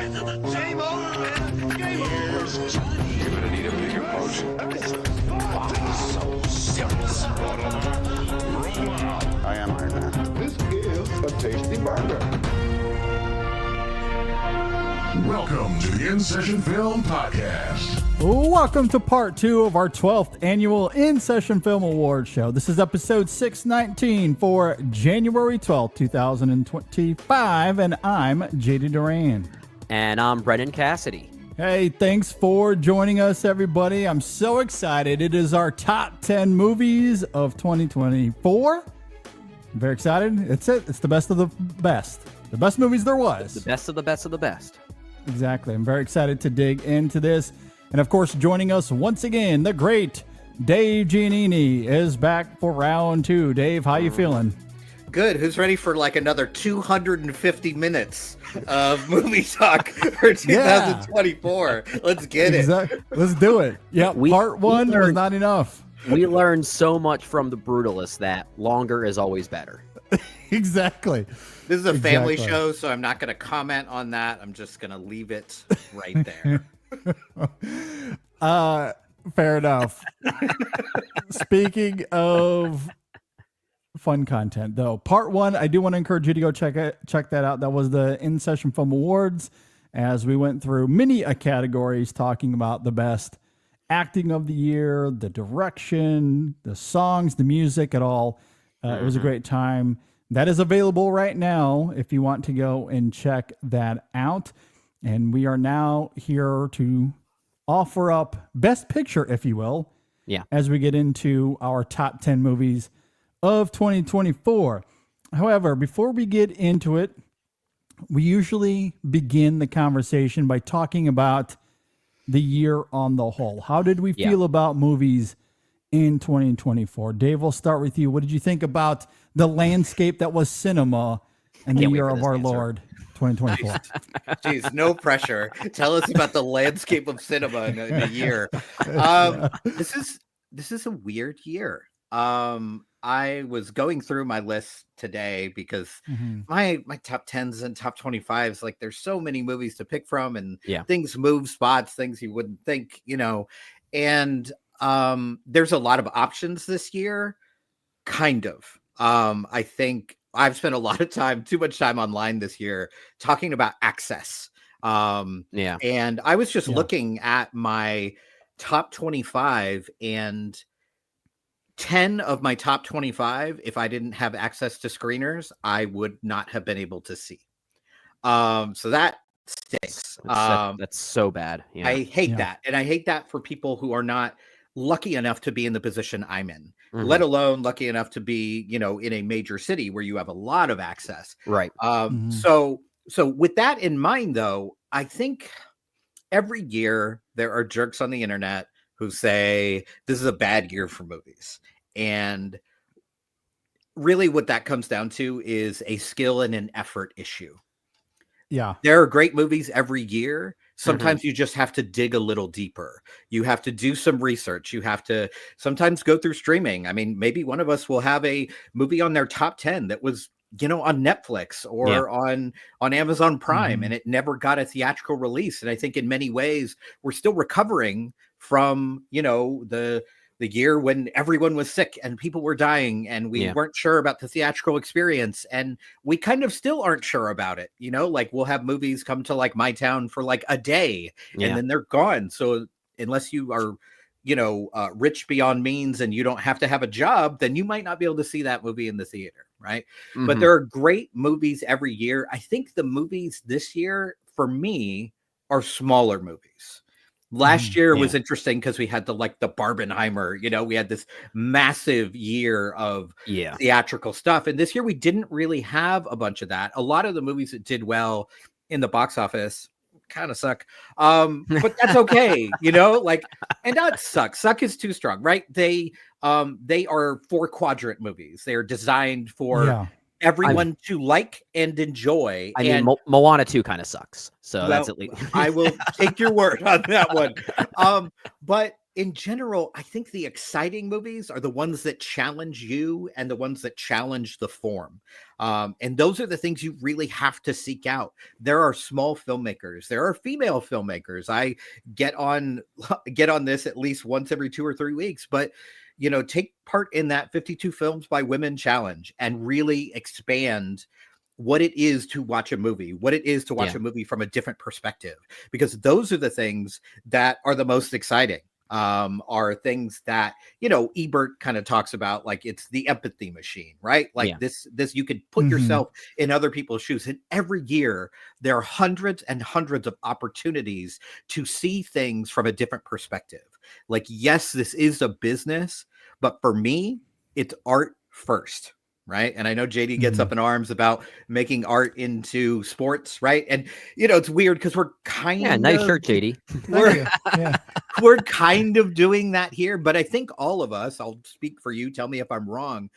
Same old man. Game over. You're gonna need a bigger boat. So serious. I am Iron Man. This is a tasty burger. Welcome to the InSession Film Podcast. Welcome to part 2 of our 12th annual InSession Film Awards show. This is episode 619 for January 12th, 2025, and I'm JD Duran. And I'm Brennan Cassidy. Hey, thanks for joining us, everybody. I'm so excited. It is our top 10 movies of 2024. I'm very excited. It's it. It's the best of the best. The best movies there was. The best of the best of the best. Exactly. I'm very excited to dig into this. And of course, joining us once again, the great Dave Giannini is back for round 2. Dave, how you feeling? Good. Who's ready for like another 250 minutes of movie talk for 2024? Let's get it. Let's do it. Yeah, part 1 was not enough. We learned so much from the Brutalist that longer is always better. Exactly. This is a family show, so I'm not going to comment on that. I'm just going to leave it right there. Fair enough. Speaking of fun content, though, part 1, I do want to encourage you to go check that out. That was the InSession Film Awards, as we went through many categories talking about the best acting of the year, the direction, the songs, the music, it all. It was a great time. That is available right now if you want to go and check that out. And we are now here to offer up Best Picture, if you will, as we get into our top 10 movies of 2024. However, before we get into it, we usually begin the conversation by talking about the year on the whole. How did we feel about movies in 2024? Dave, we'll start with you. What did you think about the landscape that was cinema in the year of our Lord, 2024? Jeez, no pressure. Tell us about the landscape of cinema in a year. This is a weird year. I was going through my list today because my top 10s and top 25s, like there's so many movies to pick from, and things move spots, things you wouldn't think, and there's a lot of options this year, kind of. I think I've spent too much time online this year talking about access. And I was just looking at my top 25, and 10 of my top 25, if I didn't have access to screeners, I would not have been able to see. So that stinks. That's so bad. Yeah. I hate that. And I hate that for people who are not lucky enough to be in the position I'm in, let alone lucky enough to be, in a major city where you have a lot of access. Right. So with that in mind, though, I think every year there are jerks on the internet who say this is a bad year for movies. And really what that comes down to is a skill and an effort issue. Yeah. There are great movies every year. Sometimes you just have to dig a little deeper. You have to do some research. You have to sometimes go through streaming. I mean, maybe one of us will have a movie on their top 10 that was, on Netflix or on Amazon Prime, and it never got a theatrical release. And I think in many ways we're still recovering from, the year when everyone was sick and people were dying and we weren't sure about the theatrical experience, and we kind of still aren't sure about it. Like we'll have movies come to like my town for like a day and then they're gone. So unless you are, rich beyond means and you don't have to have a job, then you might not be able to see that movie in the theater. Right. But there are great movies every year. I think the movies this year for me are smaller movies. Last year was interesting because we had the Barbenheimer, we had this massive year of theatrical stuff. And this year we didn't really have a bunch of that. A lot of the movies that did well in the box office kind of suck. But that's okay, and not suck. Suck is too strong, right? They are 4-quadrant movies. They are designed for everyone to like and enjoy. I mean, Moana 2 kind of sucks. So that's at least. I will take your word on that one. But in general, I think the exciting movies are the ones that challenge you and the ones that challenge the form. And those are the things you really have to seek out. There are small filmmakers. There are female filmmakers. I get on this at least once every 2 or 3 weeks, but take part in that 52 films by women challenge and really expand what it is to watch a movie, what it is to watch a movie from a different perspective, because those are the things that are the most exciting. Are things that Ebert kind of talks about, like it's the empathy machine, right? Like this you could put yourself in other people's shoes, and every year there are hundreds and hundreds of opportunities to see things from a different perspective. Like, yes, this is a business, but for me, it's art first. Right. And I know JD gets up in arms about making art into sports. Right. And, it's weird because we're kind of. Nice shirt, JD. We're kind of doing that here. But I think all of us, I'll speak for you. Tell me if I'm wrong.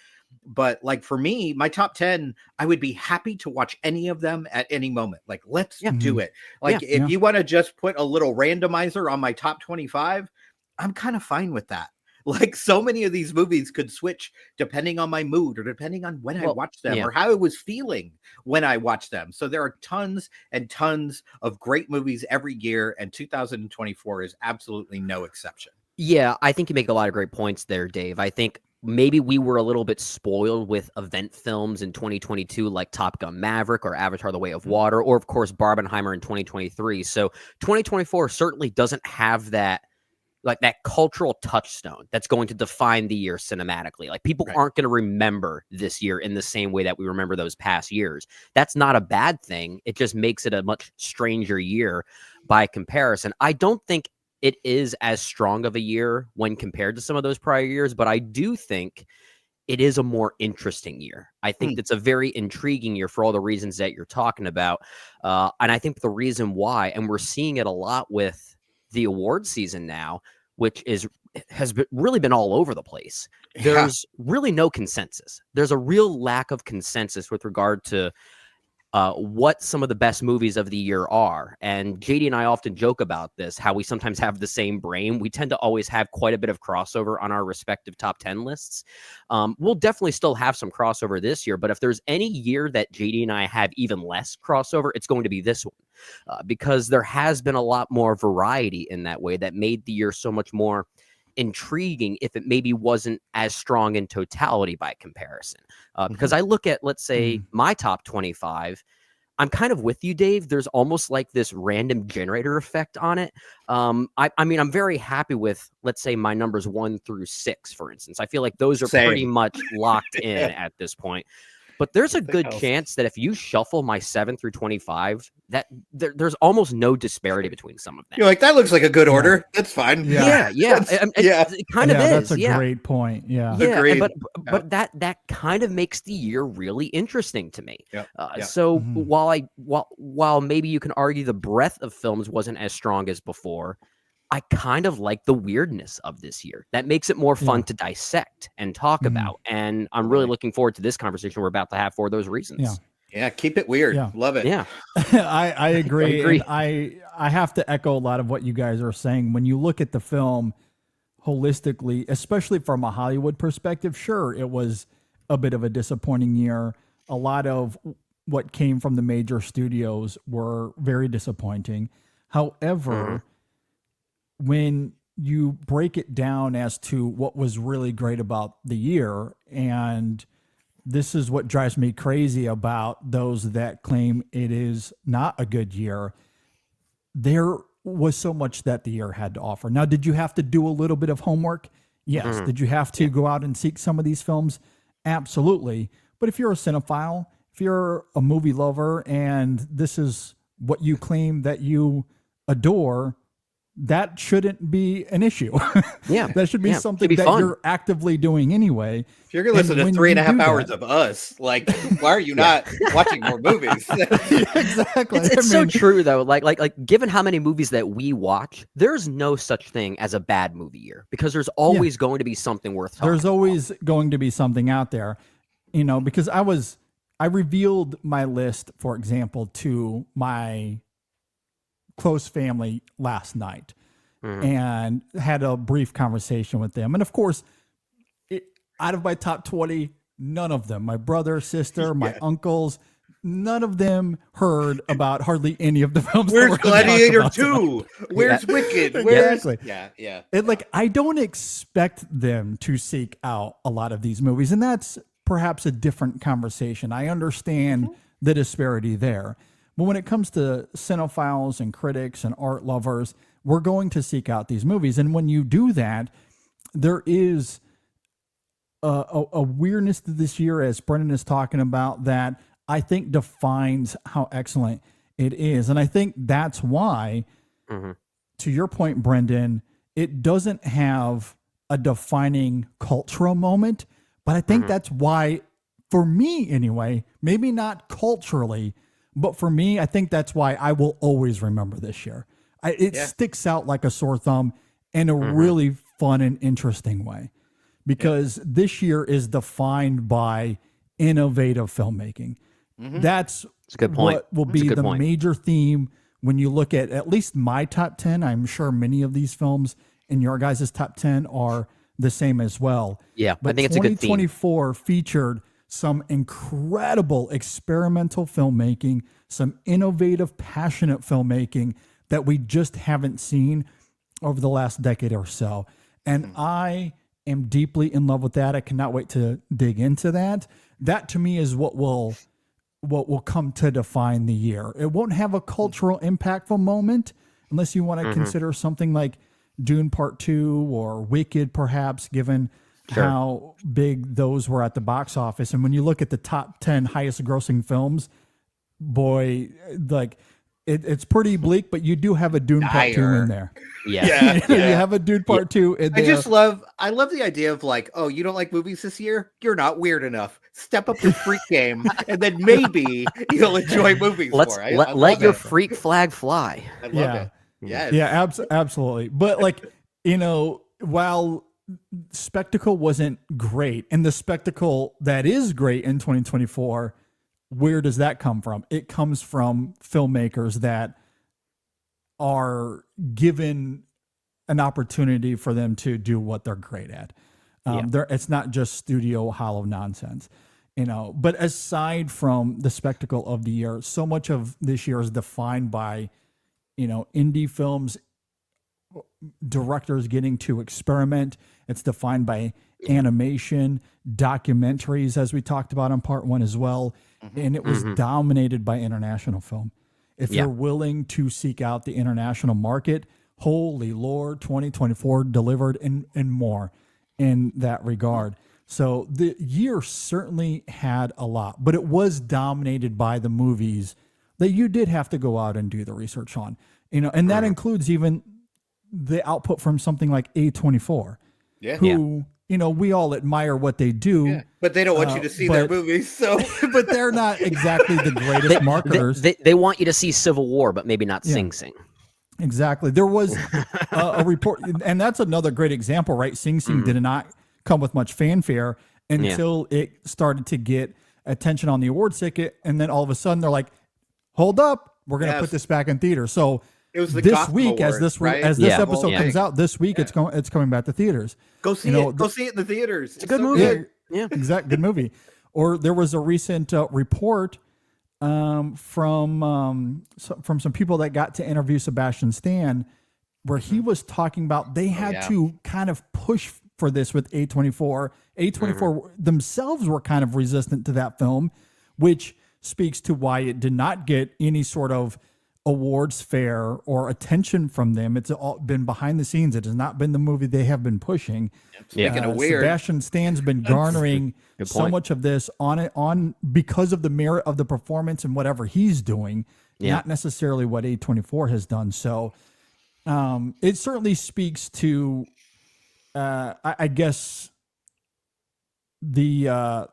But like for me, my top 10, I would be happy to watch any of them at any moment. Like, let's do it. Like, if you want to just put a little randomizer on my top 25, I'm kind of fine with that. Like, so many of these movies could switch depending on my mood or depending on when I watched them or how I was feeling when I watched them. So there are tons and tons of great movies every year, and 2024 is absolutely no exception. Yeah, I think you make a lot of great points there, Dave. I think maybe we were a little bit spoiled with event films in 2022, like Top Gun Maverick or Avatar: The Way of Water, or of course Barbenheimer in 2023. So 2024 certainly doesn't have that cultural touchstone that's going to define the year cinematically. Like, people aren't going to remember this year in the same way that we remember those past years. That's not a bad thing. It just makes it a much stranger year by comparison. I don't think it is as strong of a year when compared to some of those prior years, but I do think it is a more interesting year. I think it's a very intriguing year for all the reasons that you're talking about. And I think the reason why, and we're seeing it a lot with the award season now, which has really been all over the place. There's really no consensus. There's a real lack of consensus with regard to what some of the best movies of the year are. And JD and I often joke about this, how we sometimes have the same brain. We tend to always have quite a bit of crossover on our respective top 10 lists. We'll definitely still have some crossover this year, but if there's any year that JD and I have even less crossover, it's going to be this one. Because there has been a lot more variety in that way that made the year so much more intriguing if it maybe wasn't as strong in totality by comparison. Because I look at, let's say, my top 25, I'm kind of with you, Dave. There's almost like this random generator effect on it. I mean, I'm very happy with, let's say, my numbers 1 through 6, for instance. I feel like those are pretty much locked in at this point. But there's a good chance that if you shuffle my 7 through 25, that there's almost no disparity between some of them. You're like, that looks like a good order. That's fine. It kind of is. That's a great point. Yeah. But that kind of makes the year really interesting to me. So while maybe you can argue the breadth of films wasn't as strong as before, I kind of like the weirdness of this year. That makes it more fun to dissect and talk about. And I'm really looking forward to this conversation we're about to have for those reasons. Yeah, keep it weird. Love it. Yeah. I agree. And I have to echo a lot of what you guys are saying. When you look at the film holistically, especially from a Hollywood perspective, sure, it was a bit of a disappointing year. A lot of what came from the major studios were very disappointing. However, when you break it down as to what was really great about the year, and this is what drives me crazy about those that claim it is not a good year, there was so much that the year had to offer. Now, did you have to do a little bit of homework? Yes. Did you have to go out and seek some of these films? Absolutely. But if you're a cinephile, if you're a movie lover, and this is what you claim that you adore, that shouldn't be an issue. That should be something that fun. You're actively doing anyway. If you're going to listen to 3.5 hours of us, like, why are you not watching more movies? Exactly. It's so true, though. Like, given how many movies that we watch, there's no such thing as a bad movie year, because there's always going to be something worth talking There's about. always going to be something out there, because I revealed my list, for example, to my close family last night. and had a brief conversation with them. And of course, out of my top 20, none of them, my brother, sister, my uncles, none of them heard about hardly any of the films. Where's Gladiator 2? Where's Wicked? Where's Yeah. I don't expect them to seek out a lot of these movies, and that's perhaps a different conversation. I understand the disparity there. But when it comes to cinephiles and critics and art lovers, we're going to seek out these movies. And when you do that, there is a weirdness to this year, as Brendan is talking about, that I think defines how excellent it is. And I think that's why, to your point, Brendan, it doesn't have a defining cultural moment. But I think that's why, for me anyway, maybe not culturally, but for me, I think that's why I will always remember this year. It sticks out like a sore thumb in a really fun and interesting way, because this year is defined by innovative filmmaking. That's a good point. What will be the major theme when you look at least my top 10. I'm sure many of these films in your guys' top 10 are the same as well. Yeah, but I think it's a good theme. 2024 featured some incredible experimental filmmaking, some innovative, passionate filmmaking that we just haven't seen over the last decade or so. And I am deeply in love with that. I cannot wait to dig into that. That to me is what will come to define the year. It won't have a cultural impactful moment unless you want to consider something like Dune Part 2 or Wicked, perhaps, given how big those were at the box office. And when you look at the top 10 highest grossing films, boy, like it's pretty bleak, but you do have a Dune Part 2 in there. Yeah. You have a Dune Part 2 in there. I love the idea of like, oh, you don't like movies this year? You're not weird enough. Step up your freak game, and then maybe you'll enjoy movies more. Let your freak flag fly. I love it. Yeah, absolutely. But while spectacle wasn't great, and the spectacle that is great in 2024, where does that come from? It comes from filmmakers that are given an opportunity for them to do what they're great at. It's not just studio hollow nonsense, but aside from the spectacle of the year, so much of this year is defined by, indie films, directors getting to experiment. It's defined by animation, documentaries, as we talked about on part 1 as well. And it was dominated by international film. If you're willing to seek out the international market, holy Lord, 2024 delivered and more in that regard. So the year certainly had a lot, but it was dominated by the movies that you did have to go out and do the research on, and that includes even the output from something like A24, who, we all admire what they do, but they don't want you to see their movies. So, but they're not exactly the greatest marketers. They want you to see Civil War, but maybe not Sing Sing. Exactly. There was a report, and that's another great example, right? Sing Sing did not come with much fanfare until it started to get attention on the award ticket, and then all of a sudden they're like, "Hold up, we're going to put this back in theater." So it was the this week, Awards, as this right? episode comes out this week, it's coming back to theaters. Go see it. Go see it in the theaters. It's a good movie. Yeah, exactly. Good movie. Or there was a recent report from some people that got to interview Sebastian Stan, where he was talking about they had to kind of push for this with A24. A24 themselves were kind of resistant to that film, which speaks to why it did not get any sort of awards fair or attention from them. It's all been behind the scenes. It has not been the movie they have been pushing. Making it weird. Sebastian Stan's been garnering so much of this on because of the merit of the performance and whatever he's doing, not necessarily what A24 has done. So it certainly speaks to, I guess, the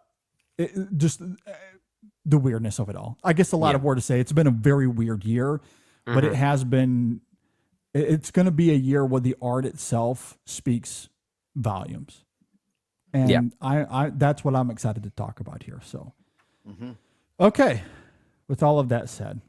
weirdness of it all. I guess a lot of word to say. It's been a very weird year, but it has been. It's going to be a year where the art itself speaks volumes, and I that's what I'm excited to talk about here. So, okay, with all of that said,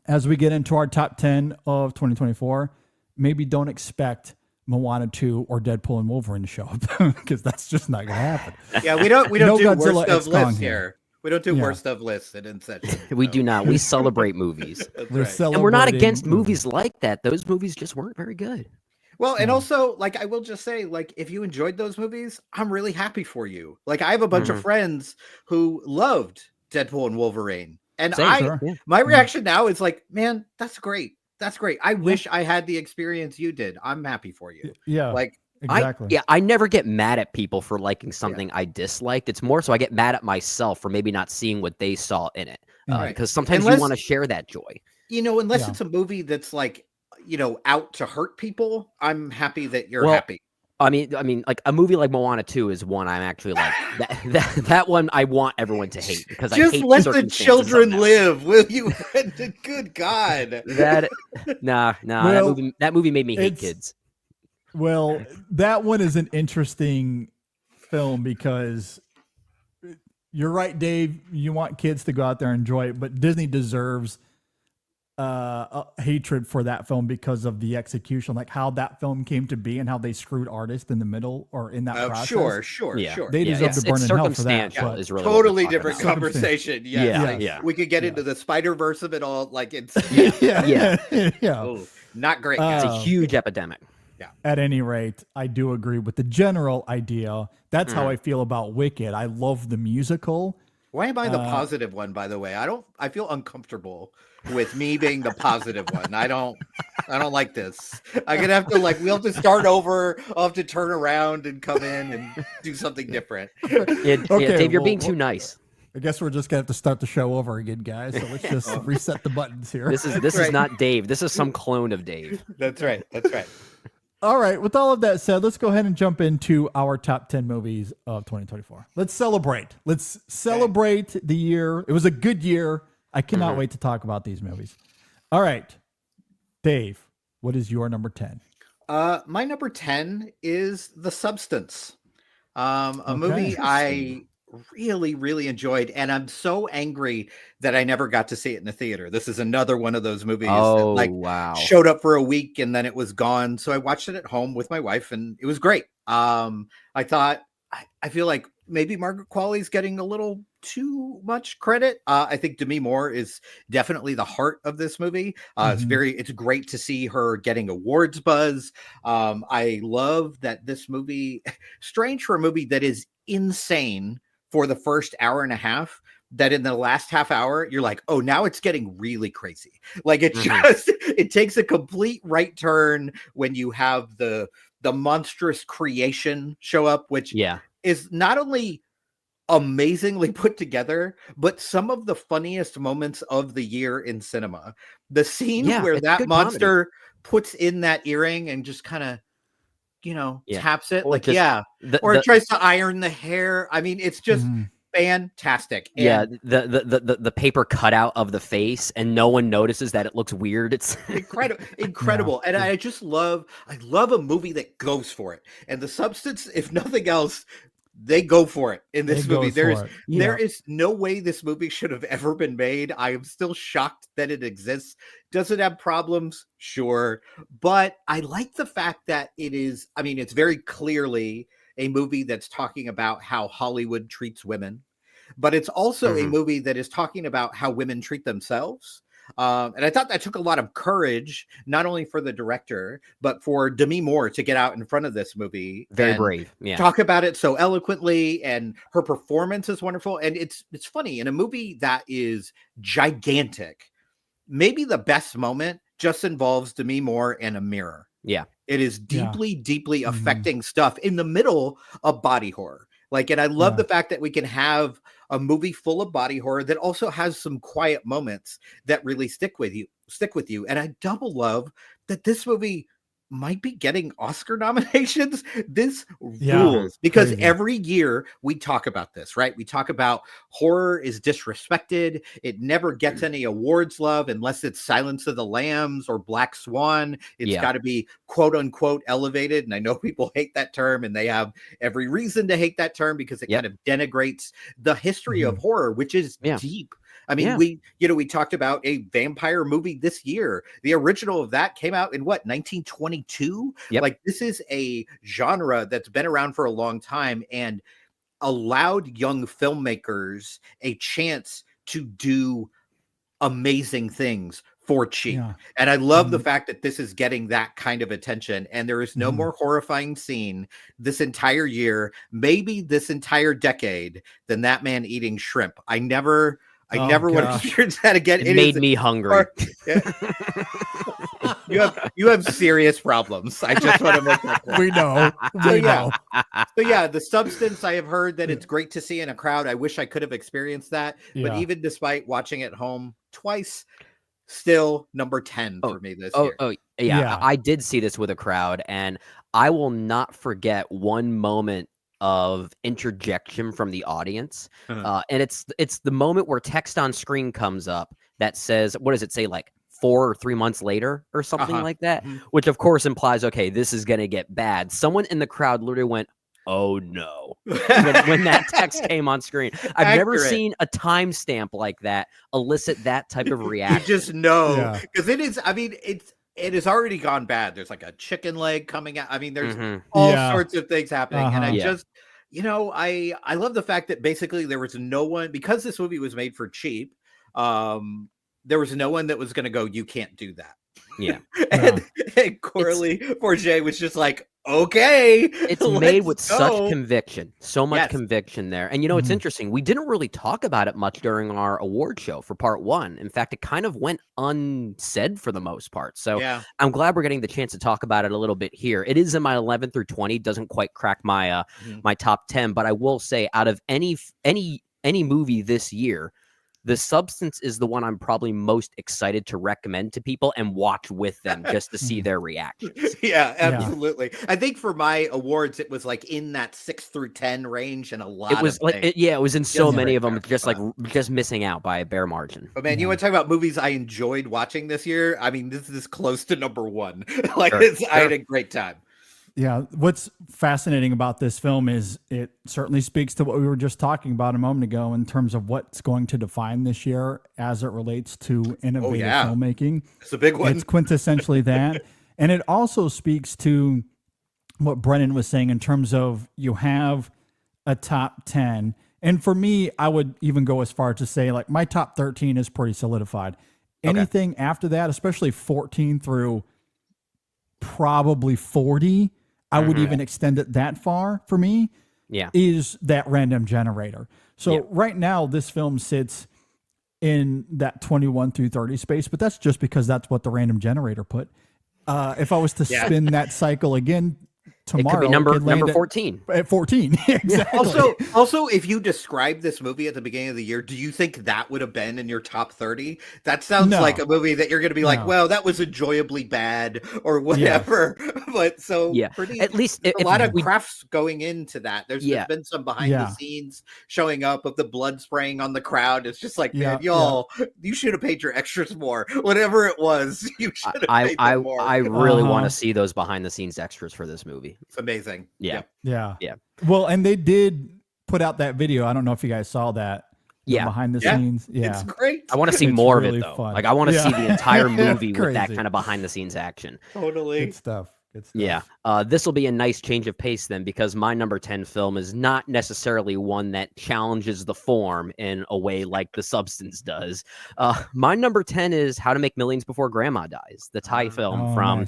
as we get into our top 10 of 2024, maybe don't expect Moana 2 or Deadpool and Wolverine to show up because that's just not going to happen. Yeah, we don't No do Godzilla worst of X Kong lists here. here. We don't do Yeah. worst of lists in InSession. We do not. We celebrate movies. That's We're right. And we're not celebrating against movies like that. Those movies just weren't very good. Well, and also, like, I will just say, like, if you enjoyed those movies, I'm really happy for you. Like, I have a bunch of friends who loved Deadpool and Wolverine. And Same, sure. Yeah. my reaction now is like, man, that's great. That's great. I wish I had the experience you did. I'm happy for you. Yeah, Like, exactly. I never get mad at people for liking something I disliked. It's more so I get mad at myself for maybe not seeing what they saw in it. Right. Because sometimes Unless- you want to share that joy. you know, unless Yeah. it's a movie that's like, you know, out to hurt people, I'm happy that you're Well, happy. I mean, like a movie like Moana 2 is one I'm actually like that one I want everyone to hate because I Just hate let the circumstances of children that. live, will you? Good God. That Well, that movie made me hate it's- kids. Well, that one is an interesting film because you're right, Dave. You want kids to go out there and enjoy it, but Disney deserves a hatred for that film because of the execution, like how that film came to be and how they screwed artists in the middle or in that process. Sure. They deserve to burn in hell for that. circumstantial but- is really what we're Totally talking different about. conversation. Yes. Yeah, Like, yeah. We could get into the Spider-Verse of it all. Like, it's yeah. oh, not great. Uh, guys. It's a huge epidemic. At any rate, I do agree with the general idea. That's how I feel about Wicked. I love the musical. Why am I the positive one, by the way? I feel uncomfortable with me being the positive one. I don't like this. I'm gonna have to we'll have to start over. I'll have to turn around and come in and do something different. Dave, you're being well, too nice. I guess we're just gonna have to start the show over again, guys. So let's just reset the buttons here. This is right. is not Dave. This is some clone of Dave. That's right. All right. With all of that said, let's go ahead and jump into our top 10 movies of 2024. Let's celebrate. Let's celebrate the year. It was a good year. I cannot wait to talk about these movies. All right. Dave, what is your number 10? My number 10 is The Substance. A movie I really, really enjoyed, and I'm so angry that I never got to see it in the theater. This is another one of those movies that Wow. showed up for a week and then it was gone. So I watched it at home with my wife, and it was great. I thought I feel like maybe Margaret Qualley's getting a little too much credit. I think Demi Moore is definitely the heart of this movie. It's great to see her getting awards buzz. I love that this movie, strange for a movie that is insane for the first hour and a half, that in the last half hour, you're like, oh, now it's getting really crazy. Like it takes a complete right turn when you have the monstrous creation show up, which is not only amazingly put together, but some of the funniest moments of the year in cinema. The scene where it's that good monster puts in that earring and just kind of, taps it, Or it tries to iron the hair. I mean, it's just fantastic. And the paper cutout of the face, and no one notices that it looks weird. It's incredible. And I love a movie that goes for it. And The Substance, if nothing else, they go for it in this movie. There is no way this movie should have ever been made. I am still shocked that it exists. Does it have problems? Sure. But I like the fact that it's very clearly a movie that's talking about how Hollywood treats women, but it's also a movie that is talking about how women treat themselves. And I thought that took a lot of courage, not only for the director, but for Demi Moore to get out in front of this movie. Very brave. Yeah. Talk about it so eloquently, and her performance is wonderful. And it's funny, in a movie that is gigantic, maybe the best moment just involves Demi Moore and a mirror. Yeah. It is deeply affecting stuff in the middle of body horror. And I love the fact that we can have a movie full of body horror that also has some quiet moments that really stick with you. And I double love that this movie might be getting Oscar nominations. This rules, because every year we talk about this, right? We talk about horror is disrespected. It never gets any awards love unless it's Silence of the Lambs or Black Swan. It's got to be quote unquote elevated. And I know people hate that term, and they have every reason to hate that term because it kind of denigrates the history of horror, which is deep. I mean, Yeah. we talked about a vampire movie this year. The original of that came out in what, 1922? Yep. Like, this is a genre that's been around for a long time and allowed young filmmakers a chance to do amazing things for cheap. Yeah. And I love the fact that this is getting that kind of attention, and there is no more horrifying scene this entire year, maybe this entire decade, than that man eating shrimp. I never want to experience that again. It made me hungry. You have serious problems. I just want to make that clear. We know. We know. So yeah, The Substance, I have heard that it's great to see in a crowd. I wish I could have experienced that. But Yeah. even despite watching it home twice, still number 10 for me this year. Yeah. I did see this with a crowd, and I will not forget one moment of interjection from the audience. And it's the moment where text on screen comes up that says, what does it say, like 4 or 3 months later or something like that, which of course implies, okay, this is going to get bad. Someone in the crowd literally went, oh no, when that text came on screen. I've never seen a timestamp like that elicit that type of reaction. You just know, because it is, I mean, it has already gone bad. There's like a chicken leg coming out. I mean, there's all sorts of things happening. And I just, I love the fact that basically there was no one, because this movie was made for cheap. There was no one that was going to go, you can't do that. Yeah. and Coralie Forget was just like, okay, it's made with go. such conviction, so much conviction there. And it's interesting, we didn't really talk about it much during our award show for part 1. In fact, it kind of went unsaid for the most part, so I'm glad we're getting the chance to talk about it a little bit here. It is in my 11 through 20, doesn't quite crack my my top 10, but I will say, out of any movie this year, The Substance is the one I'm probably most excited to recommend to people and watch with them just to see their reactions. Yeah, absolutely. I think for my awards, it was like in that 6 through 10 range, and a lot. It was of like, things. it was in so many of them, just missing out by a bare margin. But man, you want to talk about movies I enjoyed watching this year? I mean, this is close to number 1. I had a great time. Yeah, what's fascinating about this film is it certainly speaks to what we were just talking about a moment ago in terms of what's going to define this year as it relates to innovative filmmaking. It's a big one. It's quintessentially that. And it also speaks to what Brennan was saying in terms of you have a top 10. And for me, I would even go as far as to say, like, my top 13 is pretty solidified. Anything after that, especially 14 through probably 40, I would even extend it that far for me, is that random generator. So right now, this film sits in that 21 through 30 space, but that's just because that's what the random generator put. If I was to spin that cycle again tomorrow, it could be number 14. At 14, exactly. Also, if you describe this movie at the beginning of the year, do you think that would have been in your top 30? That sounds like a movie that you're going to be like, well, that was enjoyably bad or whatever. But at least a lot of crafts going into that. There's been some behind the scenes showing up of the blood spraying on the crowd. It's just like, man, y'all, you should have paid your extras more. Whatever it was, you should have paid them more. I really want to see those behind the scenes extras for this movie. It's amazing. Yeah. Well, and they did put out that video. I don't know if you guys saw that. Behind the scenes. Yeah. It's great. I want to see more of it though. Fun. Like, I want to see the entire movie with that kind of behind the scenes action. Totally. Good stuff. Yeah. This will be a nice change of pace then, because my number 10 film is not necessarily one that challenges the form in a way like The Substance does. My number 10 is How to Make Millions Before Grandma Dies, the Thai film from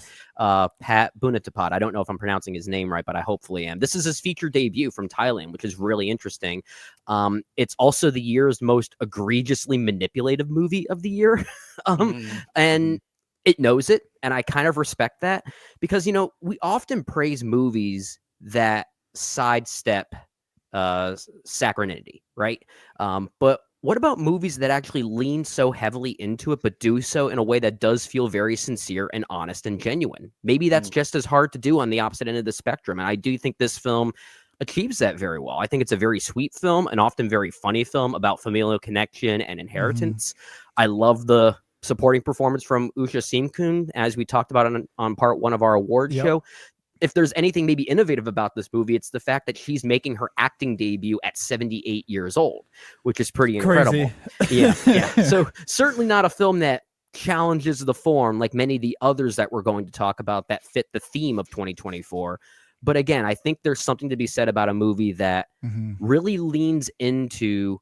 Pat Bunatapat. I don't know if I'm pronouncing his name right, but I hopefully am. This is his feature debut from Thailand, which is really interesting. It's also the year's most egregiously manipulative movie of the year. And it knows it, and I kind of respect that, because, we often praise movies that sidestep saccharinity, right? But what about movies that actually lean so heavily into it, but do so in a way that does feel very sincere and honest and genuine? Maybe that's just as hard to do on the opposite end of the spectrum, and I do think this film achieves that very well. I think it's a very sweet film, and often very funny film about familial connection and inheritance. I love the supporting performance from Usha Simkun, as we talked about on part 1 of our award show. if there's anything maybe innovative about this movie, it's the fact that she's making her acting debut at 78 years old, which is pretty incredible. Yeah. So certainly not a film that challenges the form like many of the others that we're going to talk about that fit the theme of 2024. But again, I think there's something to be said about a movie that really leans into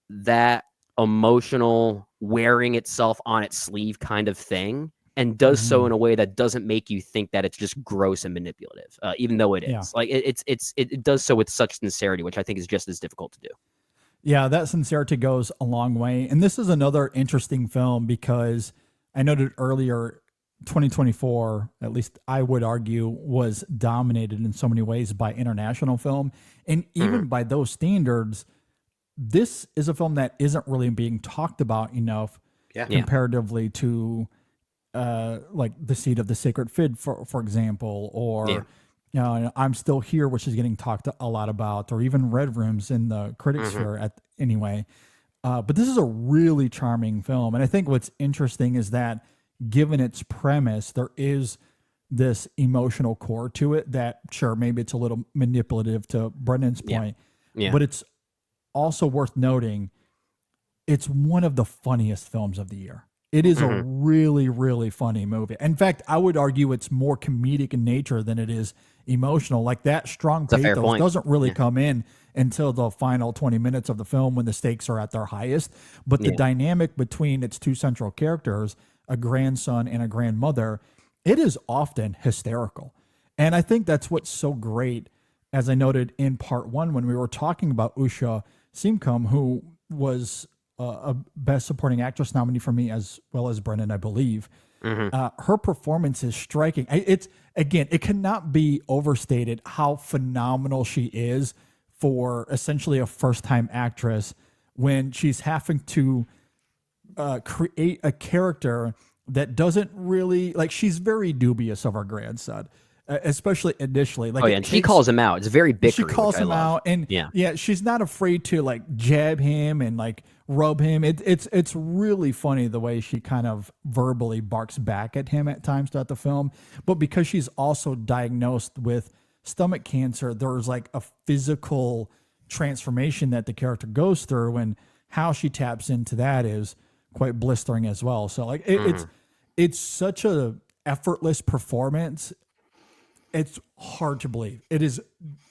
that emotional wearing itself on its sleeve kind of thing, and does so in a way that doesn't make you think that it's just gross and manipulative, even though it is. Like it does so with such sincerity, which I think is just as difficult to do. Yeah, that sincerity goes a long way. And this is another interesting film because I noted earlier, 2024, at least I would argue, was dominated in so many ways by international film. And even by those standards, this is a film that isn't really being talked about enough comparatively to like The Seed of the Sacred Fig, for example, or I'm Still Here, which is getting talked a lot about, or even Red Rooms in the critics sphere anyway. But this is a really charming film. And I think what's interesting is that given its premise, there is this emotional core to it that, sure, maybe it's a little manipulative to Brendan's point, but it's also worth noting it's one of the funniest films of the year. It is a really, really funny movie. In fact, I would argue it's more comedic in nature than it is emotional. Like that strong pathos doesn't really come in until the final 20 minutes of the film when the stakes are at their highest. But the dynamic between its two central characters, a grandson and a grandmother, it is often hysterical. And I think that's what's so great, as I noted in part one when we were talking about Usha Simcom, who was a Best Supporting Actress nominee for me, as well as Brendan, I believe. Her performance is striking. It cannot be overstated how phenomenal she is for essentially a first-time actress when she's having to create a character that doesn't really, like, she's very dubious of her grandson. Especially initially, like, and she calls him out. It's very bickery. She calls him out, and she's not afraid to like jab him and like rub him. It's really funny the way she kind of verbally barks back at him at times throughout the film. But because she's also diagnosed with stomach cancer, there's like a physical transformation that the character goes through, and how she taps into that is quite blistering as well. So like it's such a effortless performance. It's hard to believe. It is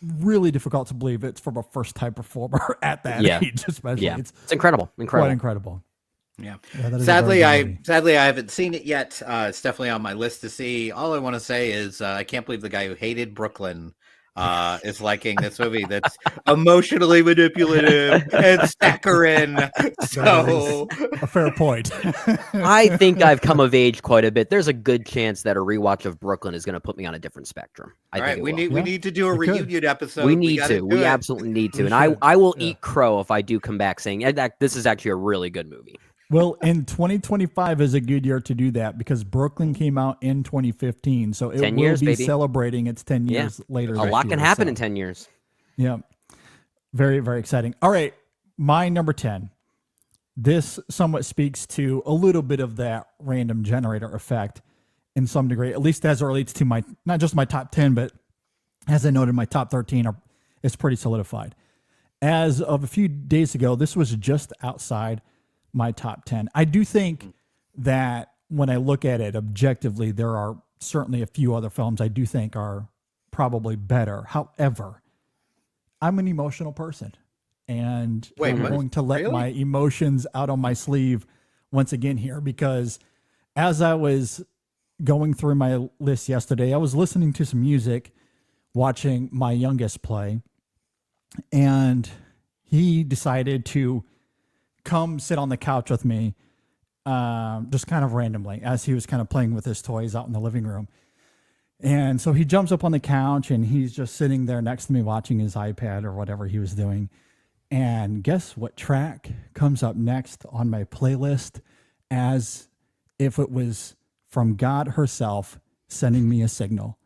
really difficult to believe it's from a first-time performer at that age, especially. It's incredible. Quite incredible. Yeah. Sadly, I haven't seen it yet. It's definitely on my list to see. All I want to say is I can't believe the guy who hated Brooklyn is liking this movie that's emotionally manipulative and saccharine. So a fair point. I think I've come of age quite a bit. There's a good chance that a rewatch of Brooklyn is going to put me on a different spectrum. All right, we need to do a reunion episode. We absolutely need to. And I will eat crow if I do come back saying that this is actually a really good movie. Well, in 2025 is a good year to do that because Brooklyn came out in 2015. So it will be celebrating its 10 years later. A lot can happen in 10 years. Yeah. Very, very exciting. All right. My number 10. This somewhat speaks to a little bit of that random generator effect in some degree, at least as it relates to my, not just my top 10, but as I noted, my top 13 is pretty solidified. As of a few days ago, this was just outside my top 10. I do think that when I look at it objectively, there are certainly a few other films I do think are probably better. However, I'm an emotional person, and I'm going to let my emotions out on my sleeve once again here, because as I was going through my list yesterday, I was listening to some music, watching my youngest play, and he decided to come sit on the couch with me, just kind of randomly, as he was kind of playing with his toys out in the living room. And so he jumps up on the couch and he's just sitting there next to me watching his iPad or whatever he was doing. And guess what track comes up next on my playlist, as if it was from God herself sending me a signal?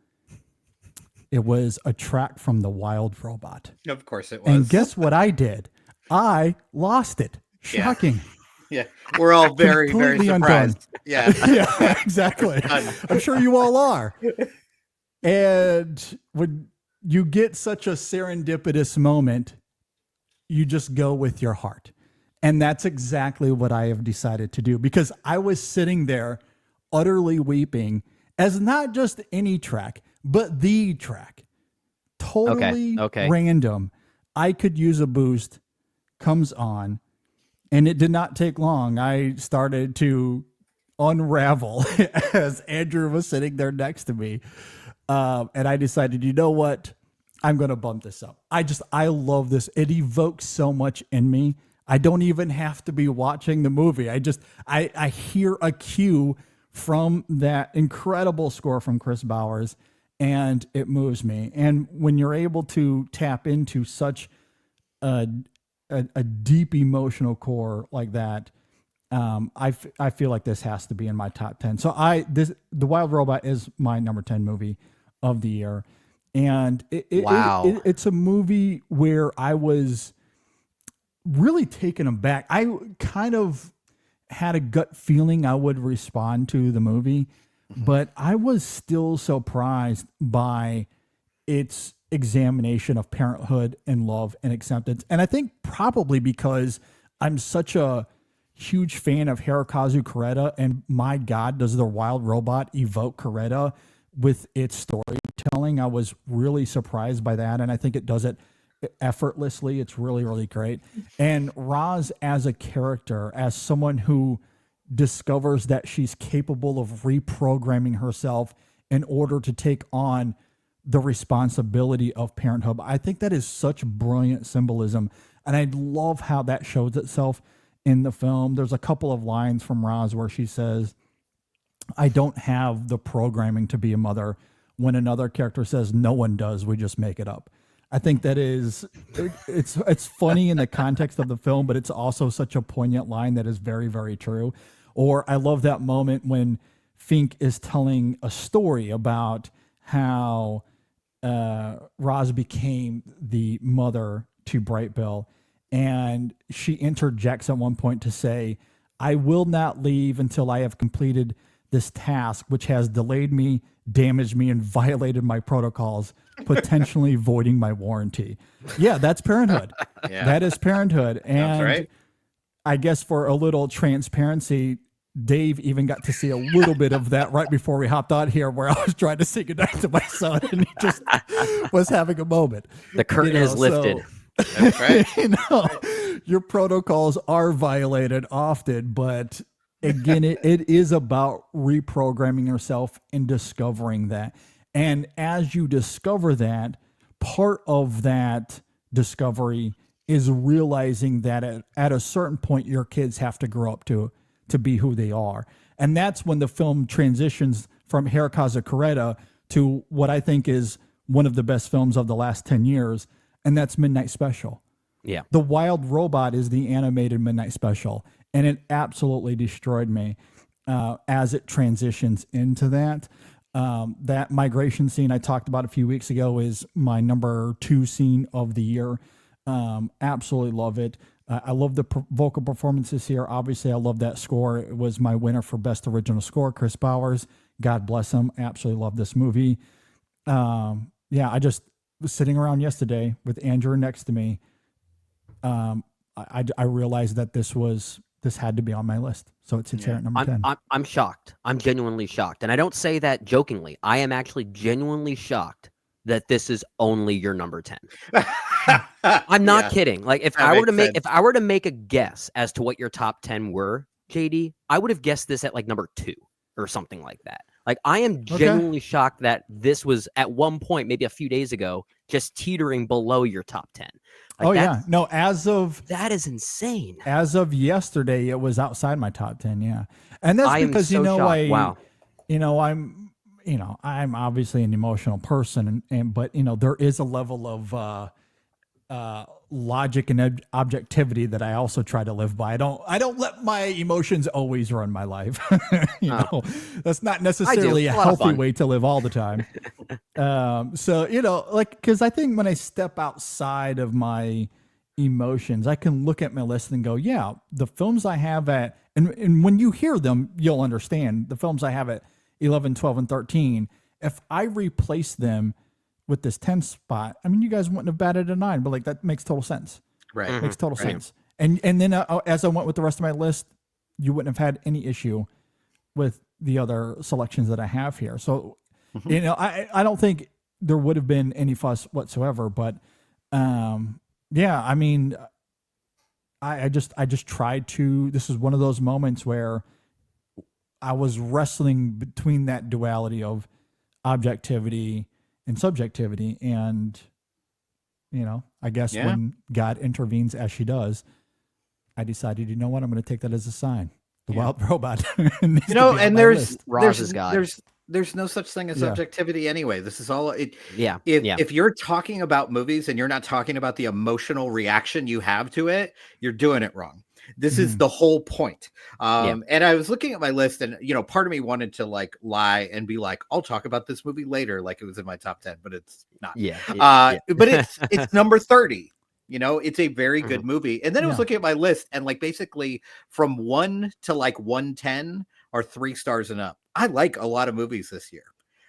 It was a track from The Wild Robot. Of course it was. And guess what I did? I lost it. Shocking. Yeah. We're all very, very surprised. Yeah, exactly. I'm sure you all are. And when you get such a serendipitous moment, you just go with your heart. And that's exactly what I have decided to do, because I was sitting there utterly weeping as not just any track, but the track. Totally random. I Could Use a Boost comes on, and it did not take long. I started to unravel as Andrew was sitting there next to me. And I decided, you know what? I'm going to bump this up. I love this. It evokes so much in me. I don't even have to be watching the movie. I hear a cue from that incredible score from Chris Bowers, and it moves me. And when you're able to tap into such a deep emotional core like that, I feel like this has to be in my top 10. So The Wild Robot is my number 10 movie of the year. And it's a movie where I was really taken aback. I kind of had a gut feeling I would respond to the movie, but I was still surprised by its examination of parenthood and love and acceptance. And I think probably because I'm such a huge fan of Hirokazu Koreeda, and my God, does The Wild Robot evoke Koreeda with its storytelling. I was really surprised by that, and I think it does it effortlessly. It's really, really great. And Roz as a character, as someone who discovers that she's capable of reprogramming herself in order to take on the responsibility of parenthood, I think that is such brilliant symbolism, and I love how that shows itself in the film. There's a couple of lines from Roz where she says, "I don't have the programming to be a mother," when another character says, "No one does, we just make it up." I think that it's funny in the context of the film, but it's also such a poignant line that is very, very true. Or I love that moment when Fink is telling a story about how Roz became the mother to Bright Bill, and she interjects at one point to say, "I will not leave until I have completed this task, which has delayed me, damaged me, and violated my protocols, potentially voiding my warranty." Yeah, that's parenthood. Yeah. That is parenthood. And right. I guess for a little transparency, Dave even got to see a little bit of that right before we hopped on here, where I was trying to say goodnight to my son, and he just was having a moment. The curtain is lifted. That's right. Your protocols are violated often, but again, it is about reprogramming yourself and discovering that. And as you discover that, part of that discovery is realizing that at a certain point, your kids have to grow up to be who they are. And that's when the film transitions from Hirokazu Koreeda to what I think is one of the best films of the last 10 years, and that's Midnight Special. Yeah. The Wild Robot is the animated Midnight Special, and it absolutely destroyed me as it transitions into that. That migration scene I talked about a few weeks ago is my number 2 scene of the year. Absolutely love it. I love the vocal performances here. Obviously, I love that score. It was my winner for Best Original Score, Chris Bowers. God bless him. Absolutely love this movie. I just was sitting around yesterday with Andrew next to me. I realized that this had to be on my list. So it's here at number 10. I'm shocked. I'm genuinely shocked. And I don't say that jokingly. I am actually genuinely shocked that this is only your number 10. I'm not kidding. Like if I were to make a guess as to what your top 10 were, JD, I would have guessed this at like number 2 or something like that. Like I am genuinely shocked that this was at one point, maybe a few days ago, just teetering below your top 10. Like No, that is insane. As of yesterday, it was outside my top 10. Yeah. And that's because, I'm obviously an emotional person, but there is a level of logic and objectivity that I also try to live by. I don't let my emotions always run my life. That's not necessarily a healthy way to live all the time. Because I think when I step outside of my emotions, I can look at my list and go, yeah, the films I have and when you hear them, you'll understand the films I have at 11, 12, and 13 if I replace them with this 10 spot, I mean, you guys wouldn't have batted a 9, but like that makes total sense. Right. Makes total Right. sense. And then as I went with the rest of my list, you wouldn't have had any issue with the other selections that I have here. So, you know, I don't think there would have been any fuss whatsoever, but yeah, I mean, I just tried to, this is one of those moments where I was wrestling between that duality of objectivity and subjectivity. And, you know, I guess when God intervenes as she does, I decided, you know what, I'm going to take that as a sign. The wild robot. You know, and there's Roz is God. there's no such thing as subjectivity anyway. This is all it. Yeah. If you're talking about movies and you're not talking about the emotional reaction you have to it, you're doing it wrong. This is the whole point. And I was looking at my list, and you know, part of me wanted to like lie and be like, I'll talk about this movie later, like it was in my top 10, but it's not. But it's number 30. You know, it's a very good movie. And then I was looking at my list, and like basically from 1 to like 110 are 3 stars and up. I like a lot of movies this year.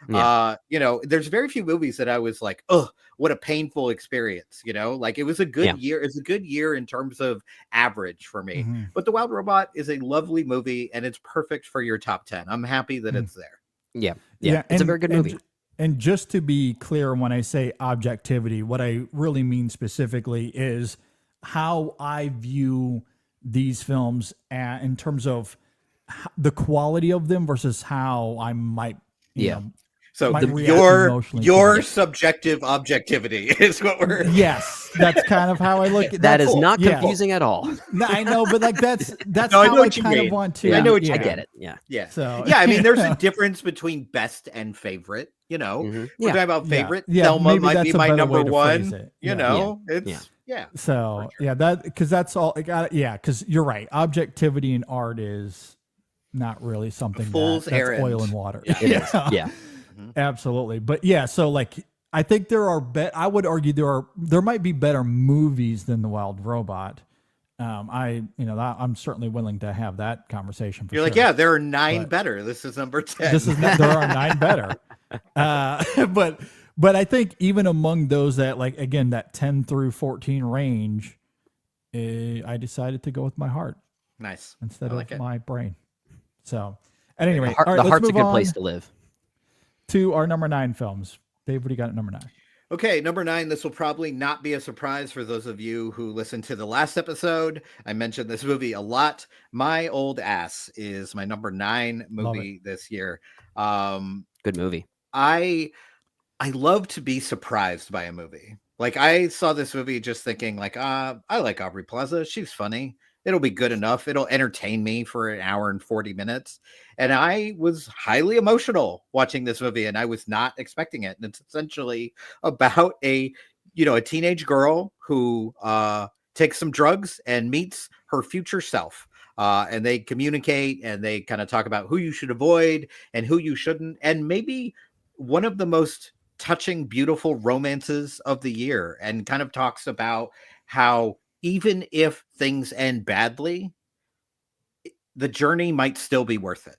You know, there's very few movies that I was like, oh, what a painful experience. You know, like it was a good year. It's a good year in terms of average for me. But The Wild Robot is a lovely movie, and it's perfect for your top 10. I'm happy that it's there. Yeah. and It's a very good movie. And just to be clear, when I say objectivity, what I really mean specifically is how I view these films in terms of the quality of them versus how I might, you know, so might react your emotionally subjective objectivity is what we're. Yes, that's kind of how I look at That is not confusing at all. No, I know, but like that's No, how I kind of want to. I know what you I mean. get it. Yeah. Yeah. So yeah, I mean, there's a difference between best and favorite. You know, we're talking about favorite. Thelma maybe might that's be a my better number way to phrase one. it. You know, it's So that because that's all. Because you're right. Objectivity in art is not really something fool's that's errand. oil and water. It is. Yeah. Absolutely. But yeah, so like I think there are I would argue there might be better movies than The Wild Robot. I'm certainly willing to have that conversation. You're like, yeah, there are 9 better. This is number 10. There are 9 better. But I think even among those that like again that 10 through 14 range, I decided to go with my heart. Nice. Instead of my brain. So at any rate, the heart's a good place to live. To our number 9 films. Dave, what do you got at number 9? Okay, number 9. This will probably not be a surprise for those of you who listened to the last episode. I mentioned this movie a lot. My Old Ass is my number 9 movie this year. Good movie. I love to be surprised by a movie. Like I saw this movie just thinking like, I like Aubrey Plaza. She's funny. It'll be good enough. It'll entertain me for an hour and 40 minutes. And I was highly emotional watching this movie, and I was not expecting it. And it's essentially about a teenage girl who takes some drugs and meets her future self. And they communicate and they kind of talk about who you should avoid and who you shouldn't. And maybe one of the most touching, beautiful romances of the year, and kind of talks about how even if things end badly, the journey might still be worth it.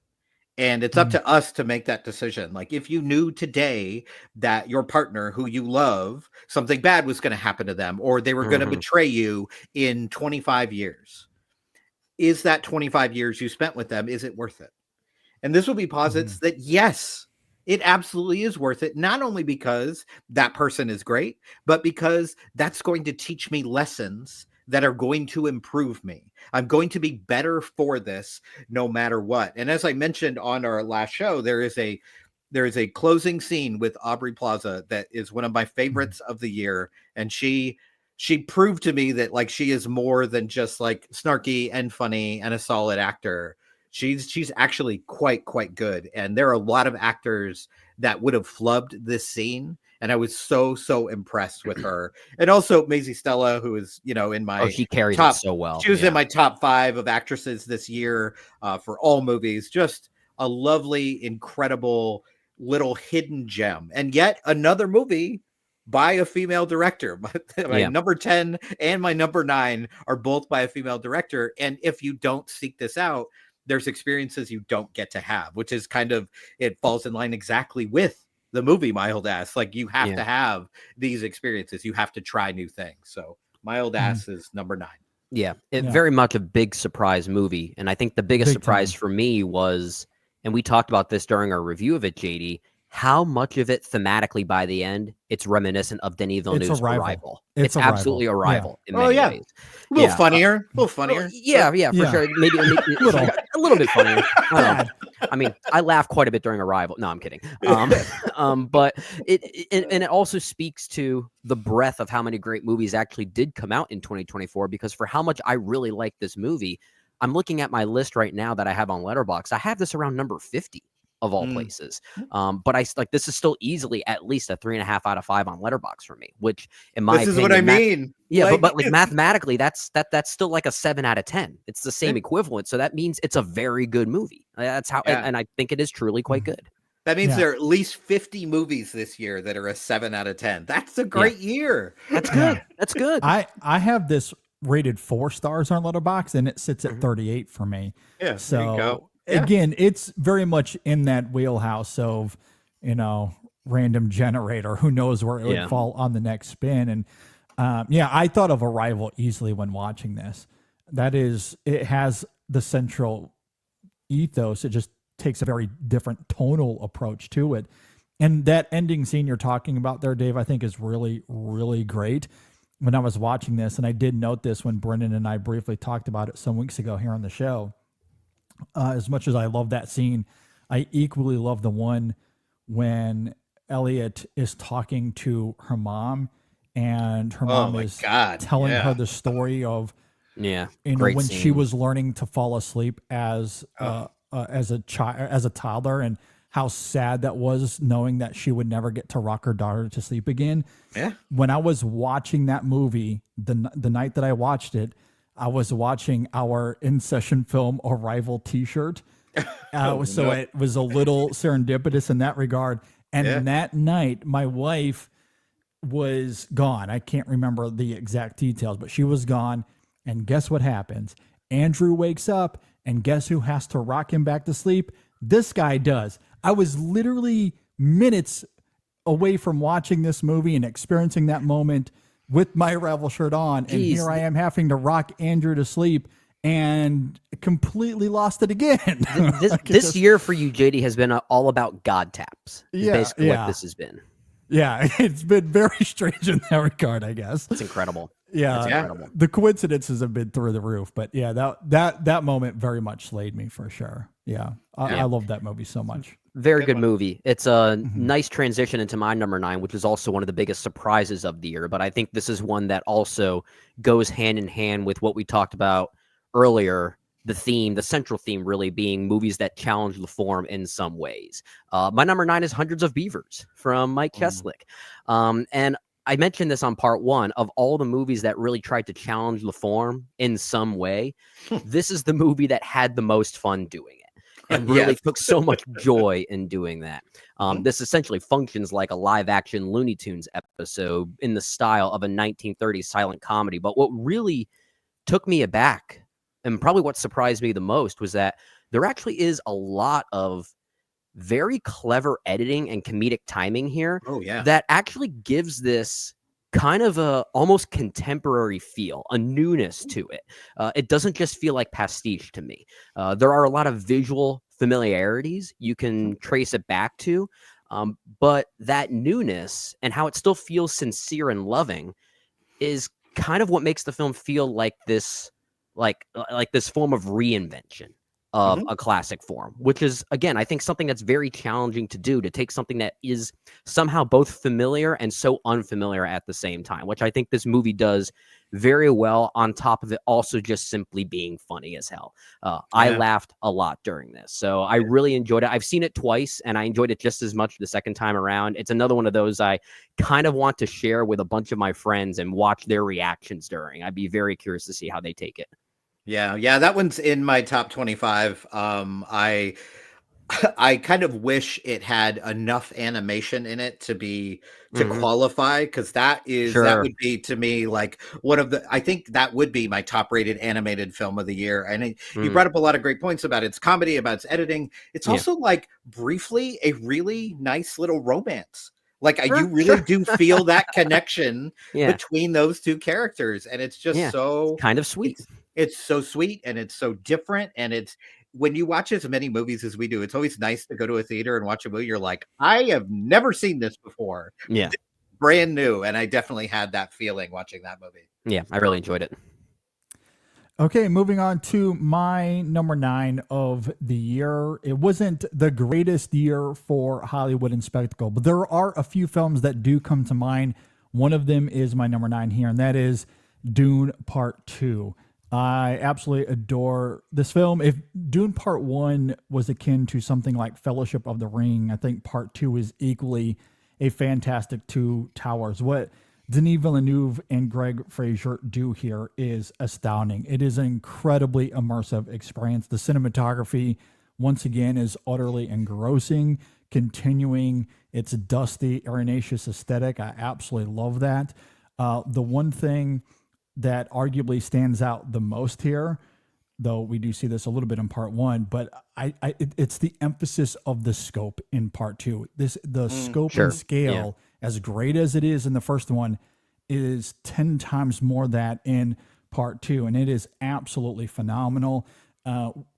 And it's up to us to make that decision. Like if you knew today that your partner who you love, something bad was going to happen to them, or they were going to betray you in 25 years, is that 25 years you spent with them, is it worth it? And this will be posits that yes, it absolutely is worth it. Not only because that person is great, but because that's going to teach me lessons that are going to improve me. I'm going to be better for this no matter what. And as I mentioned on our last show, there is a closing scene with Aubrey Plaza that is one of my favorites of the year. And she proved to me that like she is more than just like snarky and funny and a solid actor. She's actually quite good. And there are a lot of actors that would have flubbed this scene. And I was so impressed with her. And also Maisie Stella, who is, in my she carries top, it so well. She was in my top 5 of actresses this year for all movies. Just a lovely, incredible little hidden gem. And yet another movie by a female director. My number 10 and my number 9 are both by a female director. And if you don't seek this out, there's experiences you don't get to have, which is kind of, it falls in line exactly with the movie My Old Ass. Like, you have Yeah. to have these experiences. You have to try new things. So My Old Ass is number 9. Yeah, it Yeah. very much a big surprise movie. And I think the biggest Big surprise time. for me was, and we talked about this during our review of it, JD, how much of it thematically by the end, it's reminiscent of Denis Villeneuve's Arrival. Arrival. It's It's Arrival. absolutely Yeah. Arrival in Oh, many yeah. ways. A little Yeah. funnier. A little funnier. Yeah, for Yeah. sure. Maybe Little. a little bit funnier. I don't know. Bad. I mean, I laughed quite a bit during Arrival. No, I'm kidding. But it also speaks to the breadth of how many great movies actually did come out in 2024. Because for how much I really like this movie, I'm looking at my list right now that I have on Letterboxd. I have this around number 50 of all places. But this is still easily at least a 3.5 out of 5 on Letterboxd for me. Which, in my This is opinion, what I mean. yeah, Like, but like mathematically, that's still like a 7 out of 10. It's the same equivalent. So that means it's a very good movie. That's how, Yeah. and I think it is truly quite good. that means Yeah. there are at least 50 movies this year that are a 7 out of 10. That's a great year. That's good. That's good. I have this rated 4 stars on Letterboxd, and it sits at 38 for me. Yeah, there you So go. Yeah. again, it's very much in that wheelhouse of, random generator. Who knows where it Yeah. would fall on the next spin? And I thought of Arrival easily when watching this. It has the central ethos. It just takes a very different tonal approach to it. And that ending scene you're talking about there, Dave, I think is really, really great. When I was watching this, and I did note this when Brendan and I briefly talked about it some weeks ago here on the show, as much as I love that scene, I equally love the one when Elliot is talking to her mom, and her mom my is God, telling yeah. her the story of Yeah. when Great she scene. was learning to fall asleep as a child, as a toddler, and how sad that was, knowing that she would never get to rock her daughter to sleep again. Yeah. When I was watching that movie, the night that I watched it, I was watching our InSession Film Arrival T-shirt. So it was a little serendipitous in that regard. And that night, my wife was gone. I can't remember the exact details, but she was gone. And guess what happens? Andrew wakes up, and guess who has to rock him back to sleep? This guy does. I was literally minutes away from watching this movie and experiencing that moment with my Arrival shirt on. And Jeez. here I am having to rock Andrew to sleep and completely lost it again. This year for you, JD, has been all about God taps. Is Yeah, basically yeah. what this has been. Yeah, it's been very strange in that regard, I guess. It's incredible. Yeah, incredible. the coincidences have been through the roof, but yeah, that moment very much slayed me for sure. Yeah, I love that movie so much. Very good movie. It's a nice transition into my number 9, which is also one of the biggest surprises of the year. But I think this is one that also goes hand in hand with what we talked about earlier. The central theme really being movies that challenge the form in some ways. My number 9 is Hundreds of Beavers from Mike Keslick. And I mentioned this on part 1 of all the movies that really tried to challenge the form in some way. This is the movie that had the most fun doing it and really took so much joy in doing that. This essentially functions like a live action Looney Tunes episode in the style of a 1930s silent comedy. But what really took me aback, and probably what surprised me the most, was that there actually is a lot of very clever editing and comedic timing here. Oh, yeah. That actually gives this kind of a almost contemporary feel, a newness to it. It doesn't just feel like pastiche to me. There are a lot of visual familiarities you can trace it back to, but that newness and how it still feels sincere and loving is kind of what makes the film feel like this, like this form of reinvention of a classic form, which is, again, I think something that's very challenging to do, to take something that is somehow both familiar and so unfamiliar at the same time, which I think this movie does very well, on top of it also just simply being funny as hell. I laughed a lot during this, so I really enjoyed it. I've seen it twice, and I enjoyed it just as much the second time around. It's another one of those I kind of want to share with a bunch of my friends and watch their reactions during. I'd be very curious to see how they take it. Yeah, that one's in my top 25. I kind of wish it had enough animation in it to qualify, because that would be, to me, like I think that would be my top rated animated film of the year. And you brought up a lot of great points about its comedy, about its editing. It's also like briefly a really nice little romance. Like you really do feel that connection between those two characters, and it's just so kind of sweet. It's so sweet, and it's so different, and it's, when you watch as many movies as we do, it's always nice to go to a theater and watch a movie. You're like, I have never seen this before. Yeah. This is brand new. And I definitely had that feeling watching that movie. Yeah, I really enjoyed it. Okay, moving on to my number 9 of the year. It wasn't the greatest year for Hollywood and spectacle, but there are a few films that do come to mind. One of them is my number 9 here, and that is Dune Part 2. I absolutely adore this film. If Dune Part 1 was akin to something like Fellowship of the Ring, I think Part 2 is equally a fantastic Two Towers. What Denis Villeneuve and Greg Fraser do here is astounding. It is an incredibly immersive experience. The cinematography, once again, is utterly engrossing, continuing its dusty, arenaceous aesthetic. I absolutely love that. The one thing that arguably stands out the most here, though we do see this a little bit in Part 1, but it's the emphasis of the scope in Part 2. The scope and scale, as great as it is in the first one, is 10 times more that in Part 2, and it is absolutely phenomenal.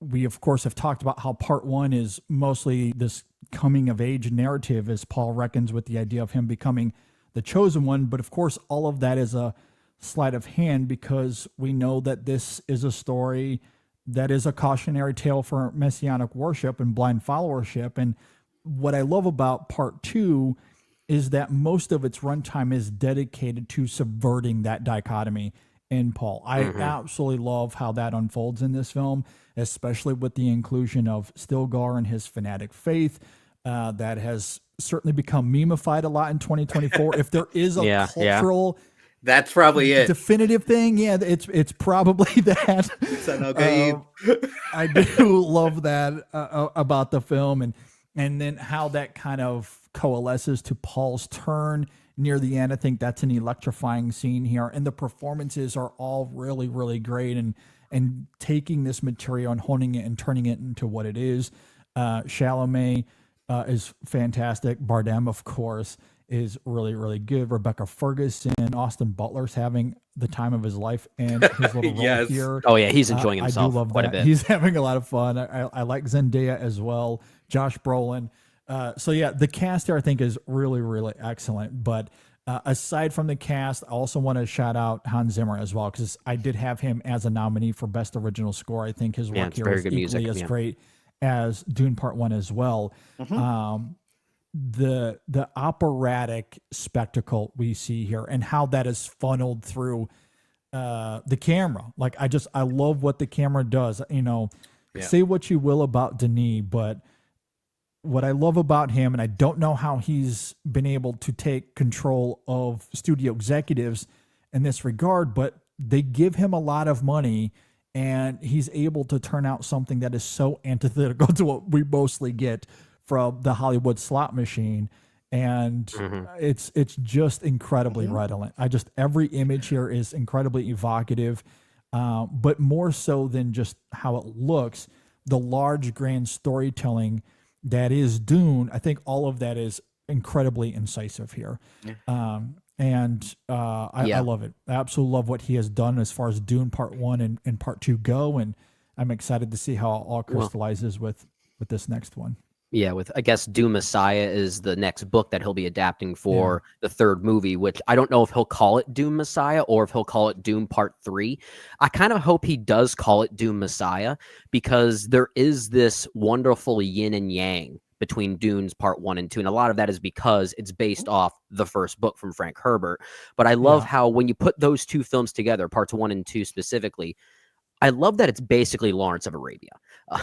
We, of course, have talked about how Part 1 is mostly this coming-of-age narrative as Paul reckons with the idea of him becoming the chosen one, but of course, all of that is a sleight of hand, because we know that this is a story that is a cautionary tale for messianic worship and blind followership. And what I love about Part 2 is that most of its runtime is dedicated to subverting that dichotomy in Paul. I absolutely love how that unfolds in this film, especially with the inclusion of Stilgar and his fanatic faith. That has certainly become memeified a lot in 2024. If there is a cultural that's probably it. Definitive thing. Yeah, it's probably that. I do love that about the film, and then how that kind of coalesces to Paul's turn near the end. I think that's an electrifying scene here, and the performances are all really, really great, and taking this material and honing it and turning it into what it is. Chalamet is fantastic. Bardem, of course, is really, really good. Rebecca Ferguson, Austin Butler's having the time of his life, and his little role here. Oh yeah, he's enjoying himself. I do love quite that. a bit. He's having a lot of fun. I like Zendaya as well. Josh Brolin. So yeah, the cast here I think is really, really excellent. But aside from the cast, I also want to shout out Hans Zimmer as well, because I did have him as a nominee for Best Original Score. I think his work here is equally as great as Dune Part 1 as well. The operatic spectacle we see here and how that is funneled through the camera. Like I love what the camera does. Say what you will about Denis, but what I love about him, and I don't know how he's been able to take control of studio executives in this regard, but they give him a lot of money and he's able to turn out something that is so antithetical to what we mostly get from the Hollywood slot machine. And it's just incredibly redolent. Every image here is incredibly evocative, but more so than just how it looks, the large grand storytelling that is Dune. I think all of that is incredibly incisive here. I love it. I absolutely love what he has done as far as Dune Part 1 and Part 2 go. And I'm excited to see how it all crystallizes with this next one. Yeah, I guess Dune Messiah is the next book that he'll be adapting for the third movie, which I don't know if he'll call it Dune Messiah or if he'll call it Dune Part 3. I kind of hope he does call it Dune Messiah, because there is this wonderful yin and yang between Dunes Part 1 and 2. And a lot of that is because it's based off the first book from Frank Herbert. But I love how when you put those two films together, Parts 1 and 2 specifically, I love that it's basically Lawrence of Arabia,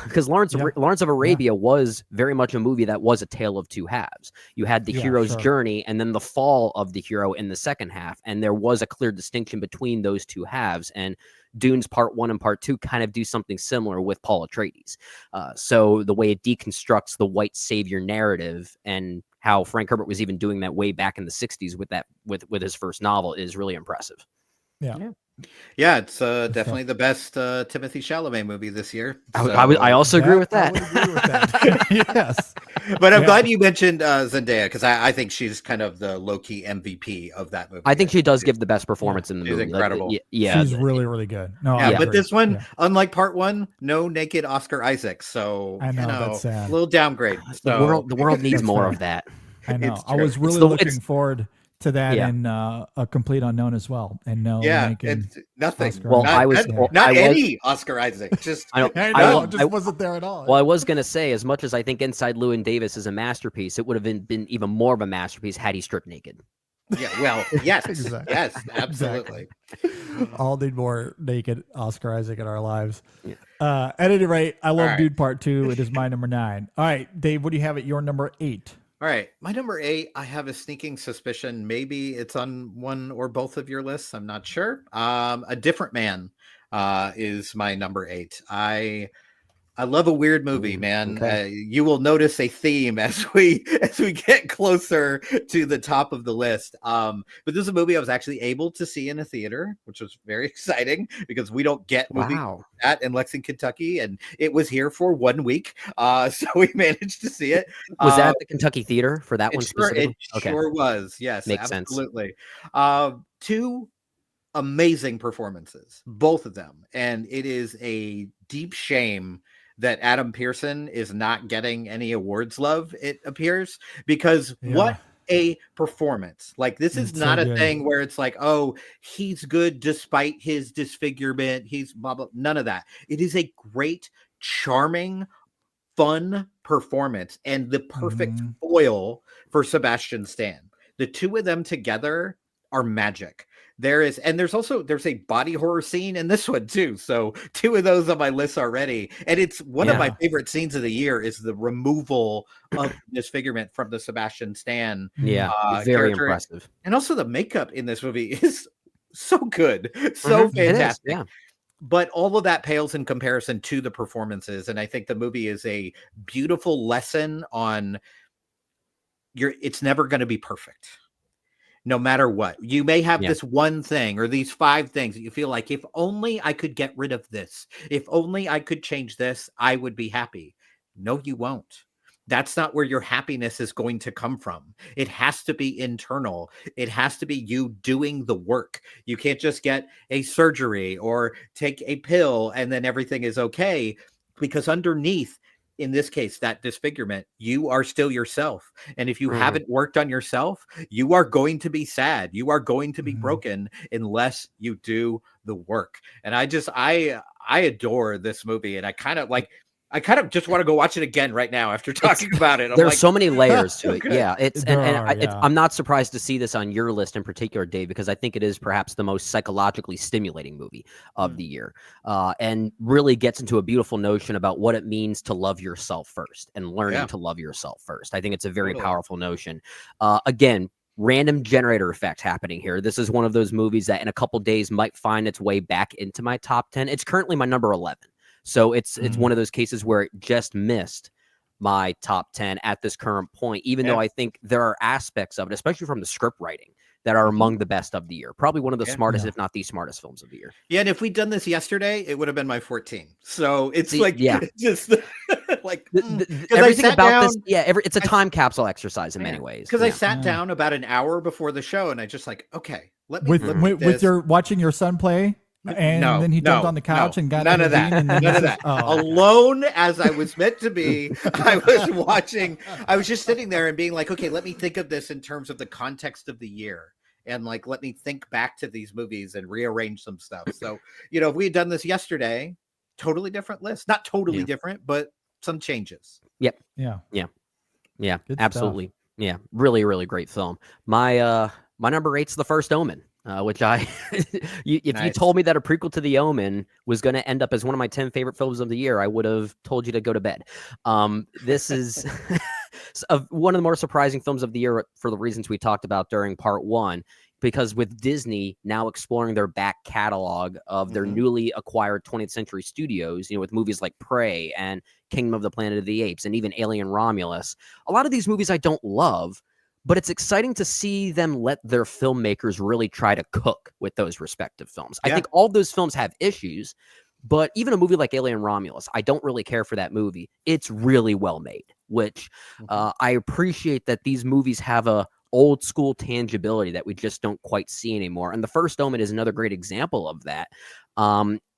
because Lawrence of Arabia was very much a movie that was a tale of two halves. You had the hero's journey and then the fall of the hero in the second half, and there was a clear distinction between those two halves. And Dune's Part 1 and Part 2 kind of do something similar with Paul Atreides. So the way it deconstructs the white savior narrative, and how Frank Herbert was even doing that way back in the 60s with his first novel, is really impressive. Yeah, it's definitely the best Timothée Chalamet movie this year. So. I also agree with that. I would agree with that. Yes. But I'm glad you mentioned Zendaya, because I think she's kind of the low-key MVP of that movie. I think she does give the best performance in the movie. She's incredible. She's really, really good. No, but this one, unlike Part 1, no naked Oscar Isaac. So, I know, that's sad. A little downgrade. So. The world needs more of that. I know. I was really looking forward to that in A Complete Unknown as well. And no, it's nothing. Oscar not any Oscar Isaac. Just I know, just wasn't there at all. Well, I was gonna say, as much as I think Inside Llewyn Davis is a masterpiece, it would have been even more of a masterpiece had he stripped naked. Yeah, well, yes, Exactly. yes, absolutely. All need more naked Oscar Isaac in our lives. At any rate, I love Dune Part 2. It is my number 9. All right, Dave, what do you have at your number 8? All right, my number 8, I have a sneaking suspicion maybe it's on one or both of your lists. I'm not sure. A Different Man is my number 8. I love a weird movie, man. Okay. You will notice a theme as we get closer to the top of the list. But this is a movie I was actually able to see in a theater, which was very exciting because we don't get movies like that in Lexington, Kentucky, and it was here for 1 week. So we managed to see it. Was that the Kentucky Theater for that one specifically? It sure was. Yes, makes absolutely. 2 amazing performances, both of them, and it is a deep shame that Adam Pearson is not getting any awards love, it appears, because what a performance. Like, this is not a thing where it's like, oh, he's good despite his disfigurement, he's blah, blah, none of that. It is a great, charming, fun performance and the perfect foil for Sebastian Stan. The two of them together are magic. There's a body horror scene in this one too. So 2 of those on my list already. And it's one of my favorite scenes of the year is the removal of disfigurement from the Sebastian Stan. Yeah, very impressive. And also the makeup in this movie is so good. So fantastic. Yeah. But all of that pales in comparison to the performances. And I think the movie is a beautiful lesson on it's never going to be perfect. No matter what, you may have this one thing or these 5 things that you feel like, if only I could get rid of this, if only I could change this, I would be happy. No, you won't. That's not where your happiness is going to come from. It has to be internal. It has to be you doing the work. You can't just get a surgery or take a pill and then everything is okay, because underneath, in this case, that disfigurement, you are still yourself. And if you haven't worked on yourself, you are going to be sad. You are going to be broken unless you do the work. And I adore this movie. And I kind of just want to go watch it again right now after talking about it. There's so many layers to it. Yeah, I'm not surprised to see this on your list in particular, Dave, because I think it is perhaps the most psychologically stimulating movie of the year, and really gets into a beautiful notion about what it means to love yourself first and learning to love yourself first. I think it's a very powerful notion. Again, random generator effect happening here. This is one of those movies that in a couple days might find its way back into my top 10. It's currently my number 11. So it's one of those cases where it just missed my top 10 at this current point, even though I think there are aspects of it, especially from the script writing, that are among the best of the year. Probably one of the smartest, if not the smartest films of the year. Yeah, and if we'd done this yesterday, it would have been my 14. So it's just like everything about this. Yeah, it's a time capsule exercise in many ways. Because I sat down about an hour before the show, and I just like, okay, let me with your watching your son play. And then he jumped on the couch and got none of that. None of that. Alone as I was meant to be, I was watching. I was just sitting there and being like, okay, let me think of this in terms of the context of the year. And like, let me think back to these movies and rearrange some stuff. So, if we had done this yesterday, totally different list. Not totally different, but some changes. Yep. Yeah. Absolutely. Yeah. Really, really great film. My number 8's The First Omen. which I, if you Nice. told me that a prequel to The Omen was going to end up as one of my 10 favorite films of the year, I would have told you to go to bed. This is one of the more surprising films of the year for the reasons we talked about during part one, because with Disney now exploring their back catalog of their newly acquired 20th Century Studios, with movies like Prey and Kingdom of the Planet of the Apes and even Alien Romulus, a lot of these movies I don't love, but it's exciting to see them let their filmmakers really try to cook with those respective films. I think all of those films have issues, but even a movie like Alien Romulus, I don't really care for that movie. It's really well made, which I appreciate that these movies have a old school tangibility that we just don't quite see anymore. And The First Omen is another great example of that.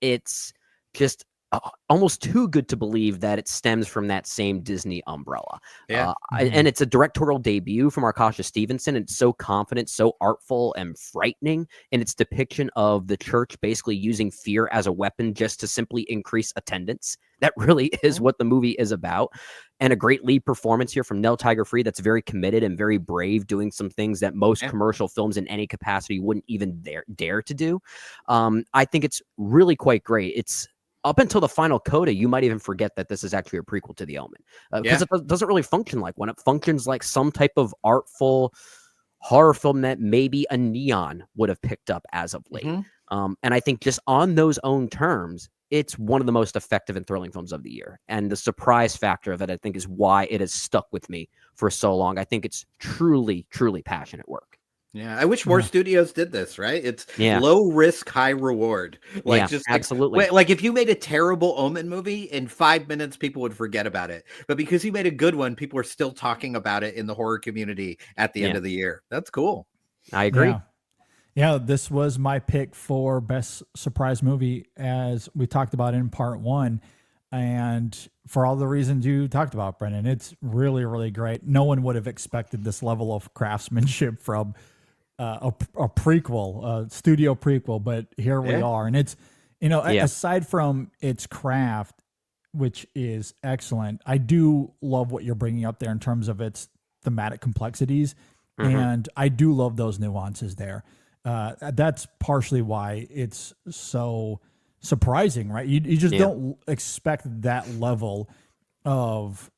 It's just almost too good to believe that it stems from that same Disney umbrella. And it's a directorial debut from Arkasha Stevenson. It's so confident, so artful and frightening in its depiction of the church basically using fear as a weapon just to simply increase attendance. That really is what the movie is about. And a great lead performance here from Nell Tiger-Free that's very committed and very brave, doing some things that most commercial films in any capacity wouldn't even dare to do. I think it's really quite great. It's up until the final coda, you might even forget that this is actually a prequel to The Omen, because it doesn't really function like one. It functions like some type of artful horror film that maybe a Neon would have picked up as of late. And I think just on those own terms, it's one of the most effective and thrilling films of the year. And the surprise factor of it, I think, is why it has stuck with me for so long. I think it's truly, truly passionate work. Yeah, I wish more studios did this, right? It's low risk, high reward. Like, just absolutely. Like if you made a terrible Omen movie, in 5 minutes, people would forget about it. But because you made a good one, people are still talking about it in the horror community at the end of the year. That's cool. I agree. Yeah, this was my pick for best surprise movie, as we talked about in part one. And for all the reasons you talked about, Brendan, it's really, really great. No one would have expected this level of craftsmanship from a prequel, a studio prequel, but here we are. And it's, aside from its craft, which is excellent, I do love what you're bringing up there in terms of its thematic complexities. And I do love those nuances there. That's partially why it's so surprising, right? You just don't expect that level of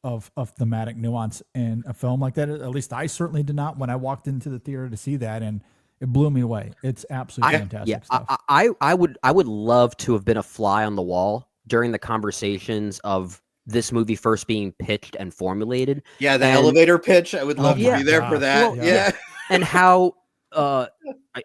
thematic nuance in a film like that. At least I certainly did not when I walked into the theater to see that, and it blew me away. It's absolutely fantastic stuff. I would love to have been a fly on the wall during the conversations of this movie first being pitched and formulated. Yeah, the elevator pitch. I would love to be there for that. Well,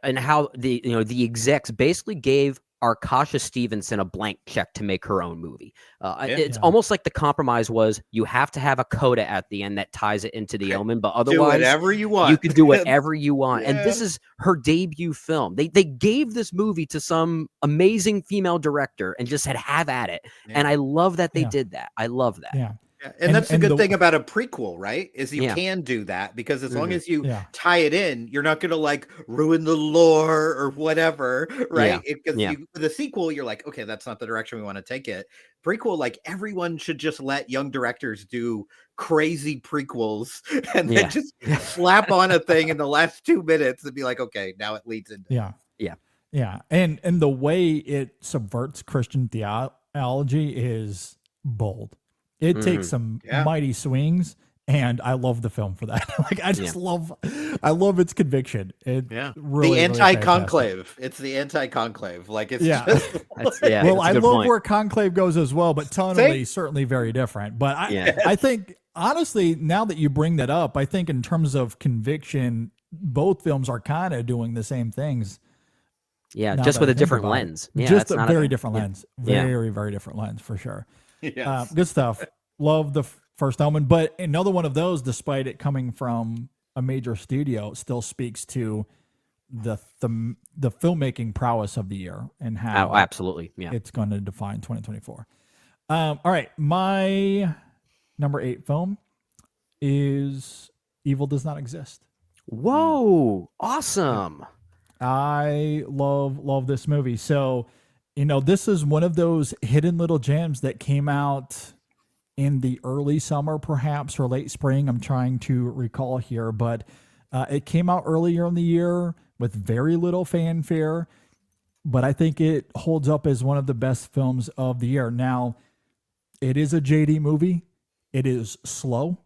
and how the execs basically gave Arkasha Stevenson a blank check to make her own movie. It's almost like the compromise was you have to have a coda at the end that ties it into The Omen, but otherwise do whatever you want. You can do whatever you want. And this is her debut film. They gave this movie to some amazing female director and just said, have at it. And I love that they did that. I love that. Yeah. And that's the good thing about a prequel, right? Is you can do that, because as long as you tie it in, you're not going to like ruin the lore or whatever, right? Because the sequel, you're like, okay, that's not the direction we want to take it. Prequel, like, everyone should just let young directors do crazy prequels and then just slap on a thing in the last 2 minutes and be like, okay, now it leads into And the way it subverts Christian theology is bold. It takes some mighty swings, and I love the film for that. Like, I just love its conviction. It really, the anti-conclave. It's the anti-conclave. Like, it's just well, I love where Conclave goes as well, but tonally certainly very different. But I think, honestly, now that you bring that up, I think in terms of conviction, both films are kind of doing the same things. Yeah, just with a different lens. Yeah, just a very different lens. Very, very different lens for sure. Yes. Good stuff. Love the First Omen, but another one of those, despite it coming from a major studio, still speaks to the filmmaking prowess of the year and how absolutely it's going to define 2024. All right, my number 8 film is Evil Does Not Exist. Whoa, awesome! I love this movie. So, this is one of those hidden little gems that came out in the early summer, perhaps, or late spring. I'm trying to recall here, but It came out earlier in the year with very little fanfare, but I think it holds up as one of the best films of the year. Now, it is a JD movie. It is slow.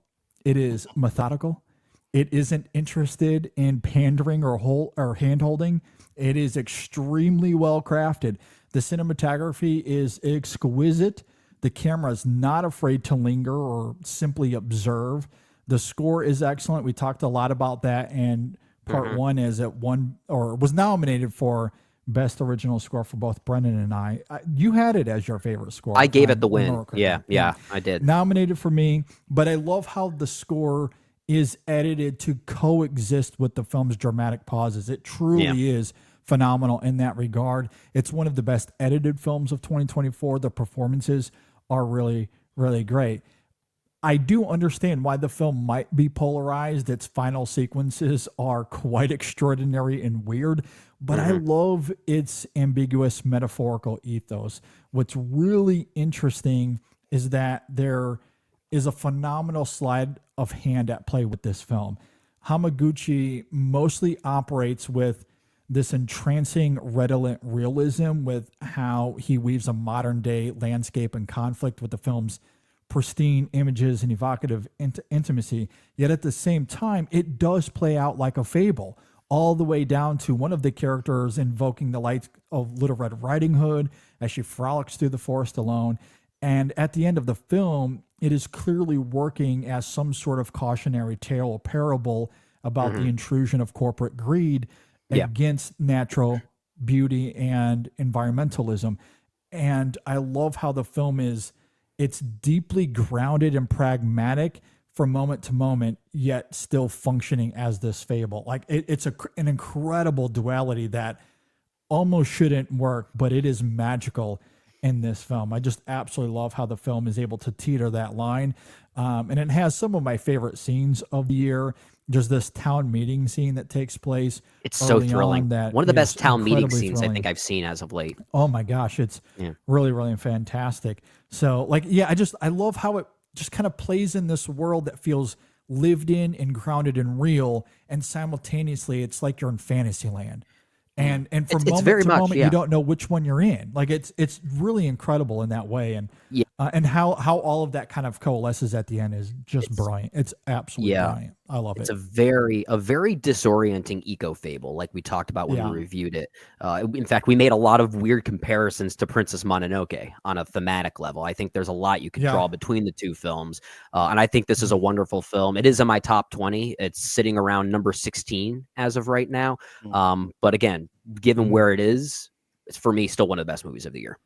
It is methodical. It isn't interested in pandering or hand-holding. It is extremely well crafted. The cinematography is exquisite. The camera is not afraid to linger or simply observe. The score is excellent. We talked a lot about that, and part one is at one or was nominated for best original score for both Brendan and I. You had it as your favorite score. I gave it the win. Yeah, I did. Nominated for me, but I love how the score is edited to coexist with the film's dramatic pauses. It truly is phenomenal in that regard. It's one of the best edited films of 2024. The performances are really, really great. I do understand why the film might be polarized. Its final sequences are quite extraordinary and weird, but I love its ambiguous metaphorical ethos. What's really interesting is that there is a phenomenal sleight of hand at play with this film. Hamaguchi mostly operates with this entrancing, redolent realism with how he weaves a modern day landscape and conflict with the film's pristine images and evocative intimacy. Yet at the same time, it does play out like a fable, all the way down to one of the characters invoking the light of Little Red Riding Hood as she frolics through the forest alone. And at the end of the film, it is clearly working as some sort of cautionary tale or parable about the intrusion of corporate greed against natural beauty and environmentalism. And I love how the film it's deeply grounded and pragmatic from moment to moment, yet still functioning as this fable. Like it's an incredible duality that almost shouldn't work, but it is magical in this film. I just absolutely love how the film is able to teeter that line. And it has some of my favorite scenes of the year. There's this town meeting scene that takes place. It's so thrilling. One of the best town meeting scenes thrilling. I think I've seen as of late. Oh my gosh, it's really, really fantastic. So I love how it just kind of plays in this world that feels lived in and grounded and real, and simultaneously it's like you're in fantasy land. And from moment to moment, you don't know which one you're in. Like it's really incredible in that way, and how all of that kind of coalesces at the end is just brilliant. It's absolutely brilliant. I love it. It's a very disorienting eco fable, like we talked about when we reviewed it. In fact, we made a lot of weird comparisons to Princess Mononoke on a thematic level. I think there's a lot you can draw between the two films, and I think this is a wonderful film. It is in my top 20. It's sitting around number 16 as of right now. But again, given where it is, it's for me still one of the best movies of the year.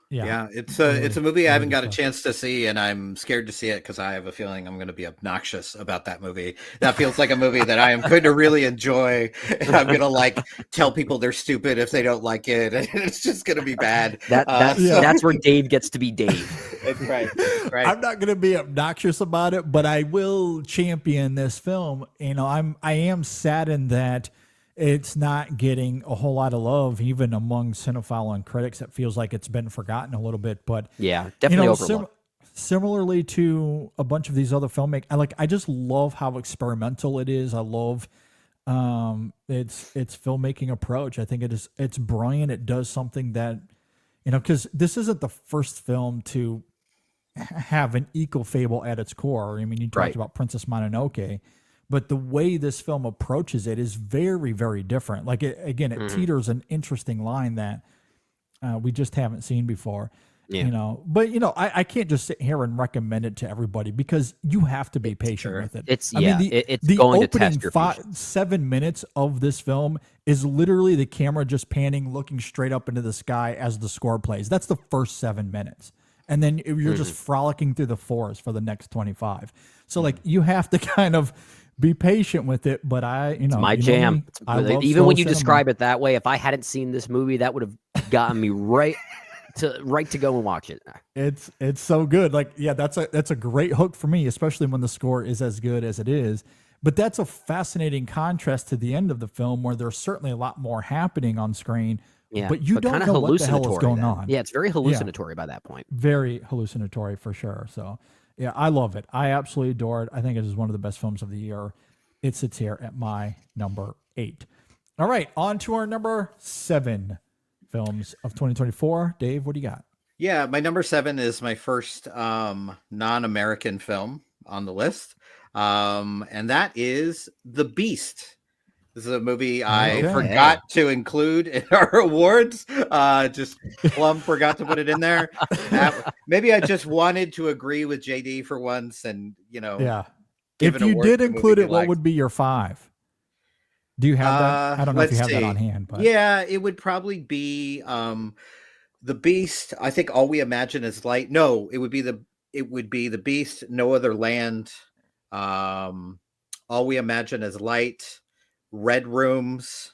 Yeah, it's a movie I haven't got a chance to see, and I'm scared to see it because I have a feeling I'm going to be obnoxious about that movie. That feels like a movie that I am going to really enjoy, and I'm going to tell people they're stupid if they don't like it, and it's just going to be bad. That's where Dave gets to be Dave. That's right. I'm not going to be obnoxious about it, but I will champion this film. I am saddened that it's not getting a whole lot of love, even among cinephile and critics. It feels like it's been forgotten a little bit, but definitely overlooked. Similarly to a bunch of these other filmmakers, I just love how experimental it is. I love its filmmaking approach. I think it's brilliant. It does something that, because this isn't the first film to have an eco fable at its core. I mean, you talked about Princess Mononoke. But the way this film approaches it is very, very different. It teeters an interesting line that we just haven't seen before. But I can't just sit here and recommend it to everybody because you have to be patient with it. It's going to test your patience. 7 minutes of this film is literally the camera just panning, looking straight up into the sky as the score plays. That's the first 7 minutes. And then you're just frolicking through the forest for the next 25. So you have to kind of be patient with it, but it's my jam. Even when you describe it that way, if I hadn't seen this movie, that would have gotten me right to go and watch it. It's so good. That's a great hook for me, especially when the score is as good as it is. But that's a fascinating contrast to the end of the film, where there's certainly a lot more happening on screen. But you don't know what the hell is going on. Yeah, it's very hallucinatory by that point. Very hallucinatory for sure. So. Yeah, I love it. I absolutely adore it. I think it is one of the best films of the year. it sits here at my number 8. All right, on to our number 7 films of 2024. Dave, what do you got? Yeah, my number 7 is my first non-American film on the list. And that is The Beast. This is a movie I forgot to include in our awards. Just plumb forgot to put it in there. Maybe I just wanted to agree with JD for once, and yeah. If you did include it, what would be your 5? Do you have that? I don't know if you have that on hand, but yeah, it would probably be The Beast. I think All We Imagine Is Light. No, it would be The Beast, No Other Land, All We Imagine Is Light, Red Rooms,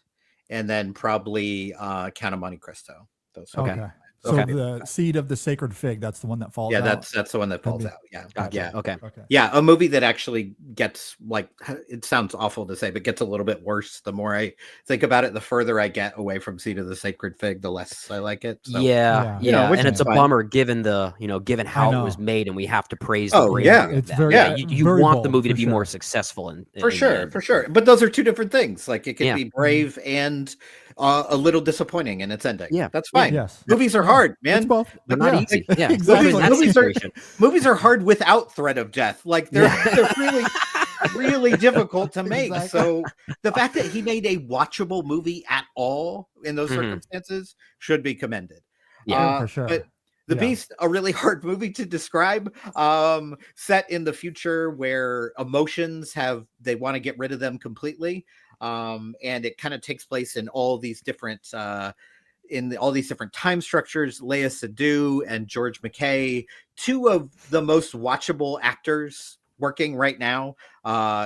and then probably Count of Monte Cristo. Those okay. So the Seed of the Sacred Fig, that's the one that falls out. Yeah, that's the one that falls out. Yeah. Gotcha. Yeah. Okay. Yeah, a movie that actually gets, like, it sounds awful to say, but gets a little bit worse the more I think about it. The further I get away from Seed of the Sacred Fig, the less I like it. So, yeah. And it's a bummer given given how it was made, and we have to praise the it's very you very want bold, the movie to for be sure. more successful and for sure. But those are two different things. Like, it can be brave and a little disappointing in its ending. Yeah. That's fine. Yes. Movies are hard, man. It's both. They're not easy. Yeah, Exactly. Movies are hard without threat of death. Like, they're really, really difficult to make. Exactly. So the fact that he made a watchable movie at all in those circumstances should be commended. Yeah, for sure. But The Beast, a really hard movie to describe, set in the future where emotions they want to get rid of them completely. And it kind of takes place in all these different all these different time structures. Léa Seydoux and George McKay, two of the most watchable actors working right now.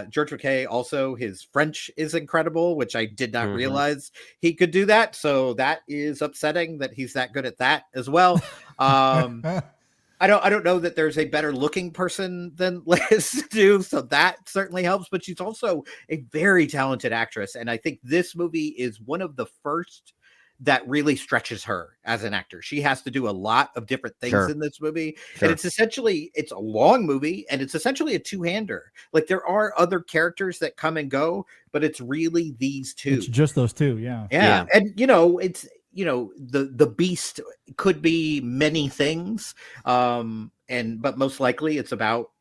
George McKay, also, his French is incredible, which I did not realize he could do that. So that is upsetting that he's that good at that as well. I don't know that there's a better looking person than Léa Seydoux, so that certainly helps. But she's also a very talented actress, and I think this movie is one of the first that really stretches her as an actor. She has to do a lot of different things in this movie. And it's a long movie, and it's essentially a two-hander. Like, there are other characters that come and go, but it's really these two. It's just those two. Yeah. And it's, the Beast could be many things. But most likely it's about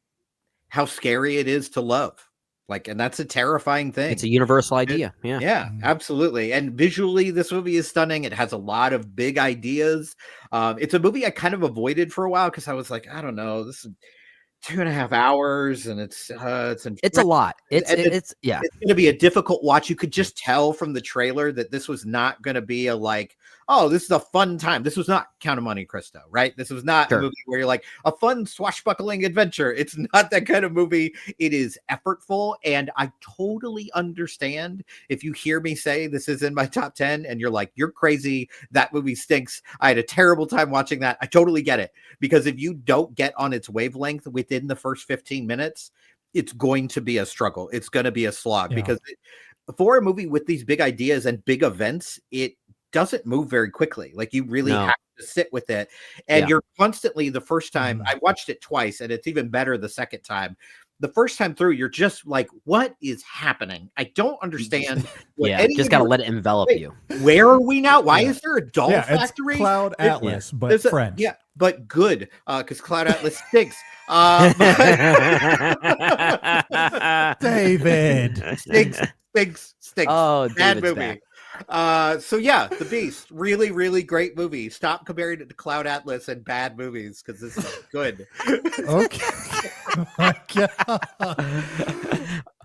how scary it is to love. Like, and that's a terrifying thing. It's a universal idea. Yeah, absolutely. And visually, this movie is stunning. It has a lot of big ideas. It's a movie I kind of avoided for a while because I was like, I don't know, this is 2.5 hours, and it's a lot. It's going to be a difficult watch. You could just tell from the trailer that this was not going to be a like, oh, this is a fun time. This was not Count of Monte Cristo, right? This was not a movie where you're like a fun swashbuckling adventure. It's not that kind of movie. It is effortful, and I totally understand if you hear me say this is in my top 10 and you're like, you're crazy. That movie stinks. I had a terrible time watching that. I totally get it, because if you don't get on its wavelength within the first 15 minutes, it's going to be a struggle. It's going to be a slog because for a movie with these big ideas and big events, it doesn't move very quickly. Like, you really have to sit with it. And you're constantly, the first time I watched it twice, and it's even better the second time. The first time through, you're just like, what is happening? I don't understand. Just got to let it envelop you. Where are we now? Why is there a doll factory? It's Cloud Atlas, but French. Yeah, but good, because Cloud Atlas stinks. David. Stinks. Oh, bad David's movie. back. The Beast, really, really great movie. Stop comparing it to Cloud Atlas and bad movies, because this is good. Okay. Oh my God.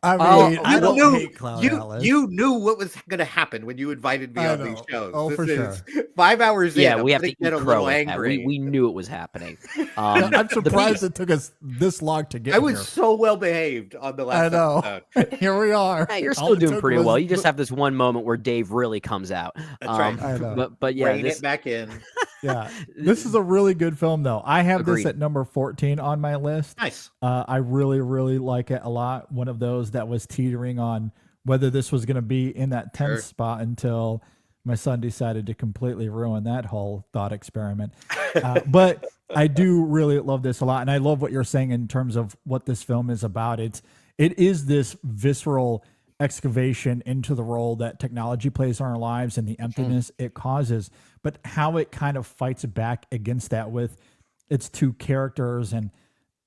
I mean, I don't hate Cloud Atlas. You knew what was going to happen when you invited me on these shows. Oh, this for is sure. 5 hours in. Yeah, we have to get eat a crow. little angry. We knew it was happening. I'm surprised it took us this long to get I was here. so well behaved on the last episode. Here we are. Hey, you're still doing pretty well. You just have this one moment where Dave really comes out. That's right. I know. But yeah, Rein it back in. Yeah, this is a really good film, though. I have Agreed. this at number 14 on my list. Nice. I really, really like it a lot. One of those that was teetering on whether this was going to be in that 10th spot until my son decided to completely ruin that whole thought experiment. But I do really love this a lot, and I love what you're saying in terms of what this film is about. it is this visceral excavation into the role that technology plays in our lives and the emptiness it causes, but how it kind of fights back against that with its two characters and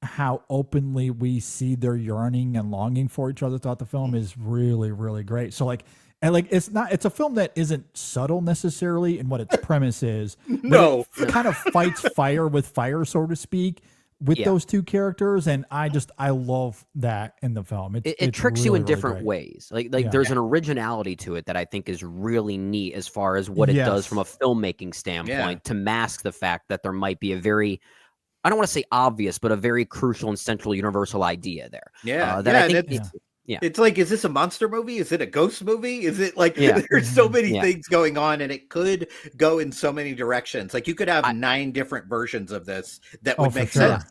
how openly we see their yearning and longing for each other throughout the film is really, really great. So it's a film that isn't subtle necessarily in what its premise is. No. But it kind of fights fire with fire, so to speak, with those two characters. And I love that in the film. It tricks you in different ways. Like Yeah. there's an originality to it that I think is really neat as far as what it does from a filmmaking standpoint to mask the fact that there might be a very, I don't want to say obvious, but a very crucial and central universal idea there. It's like, is this a monster movie? Is it a ghost movie? Is it like, there's so many things going on and it could go in so many directions. Like you could have 9 different versions of this that would make sense.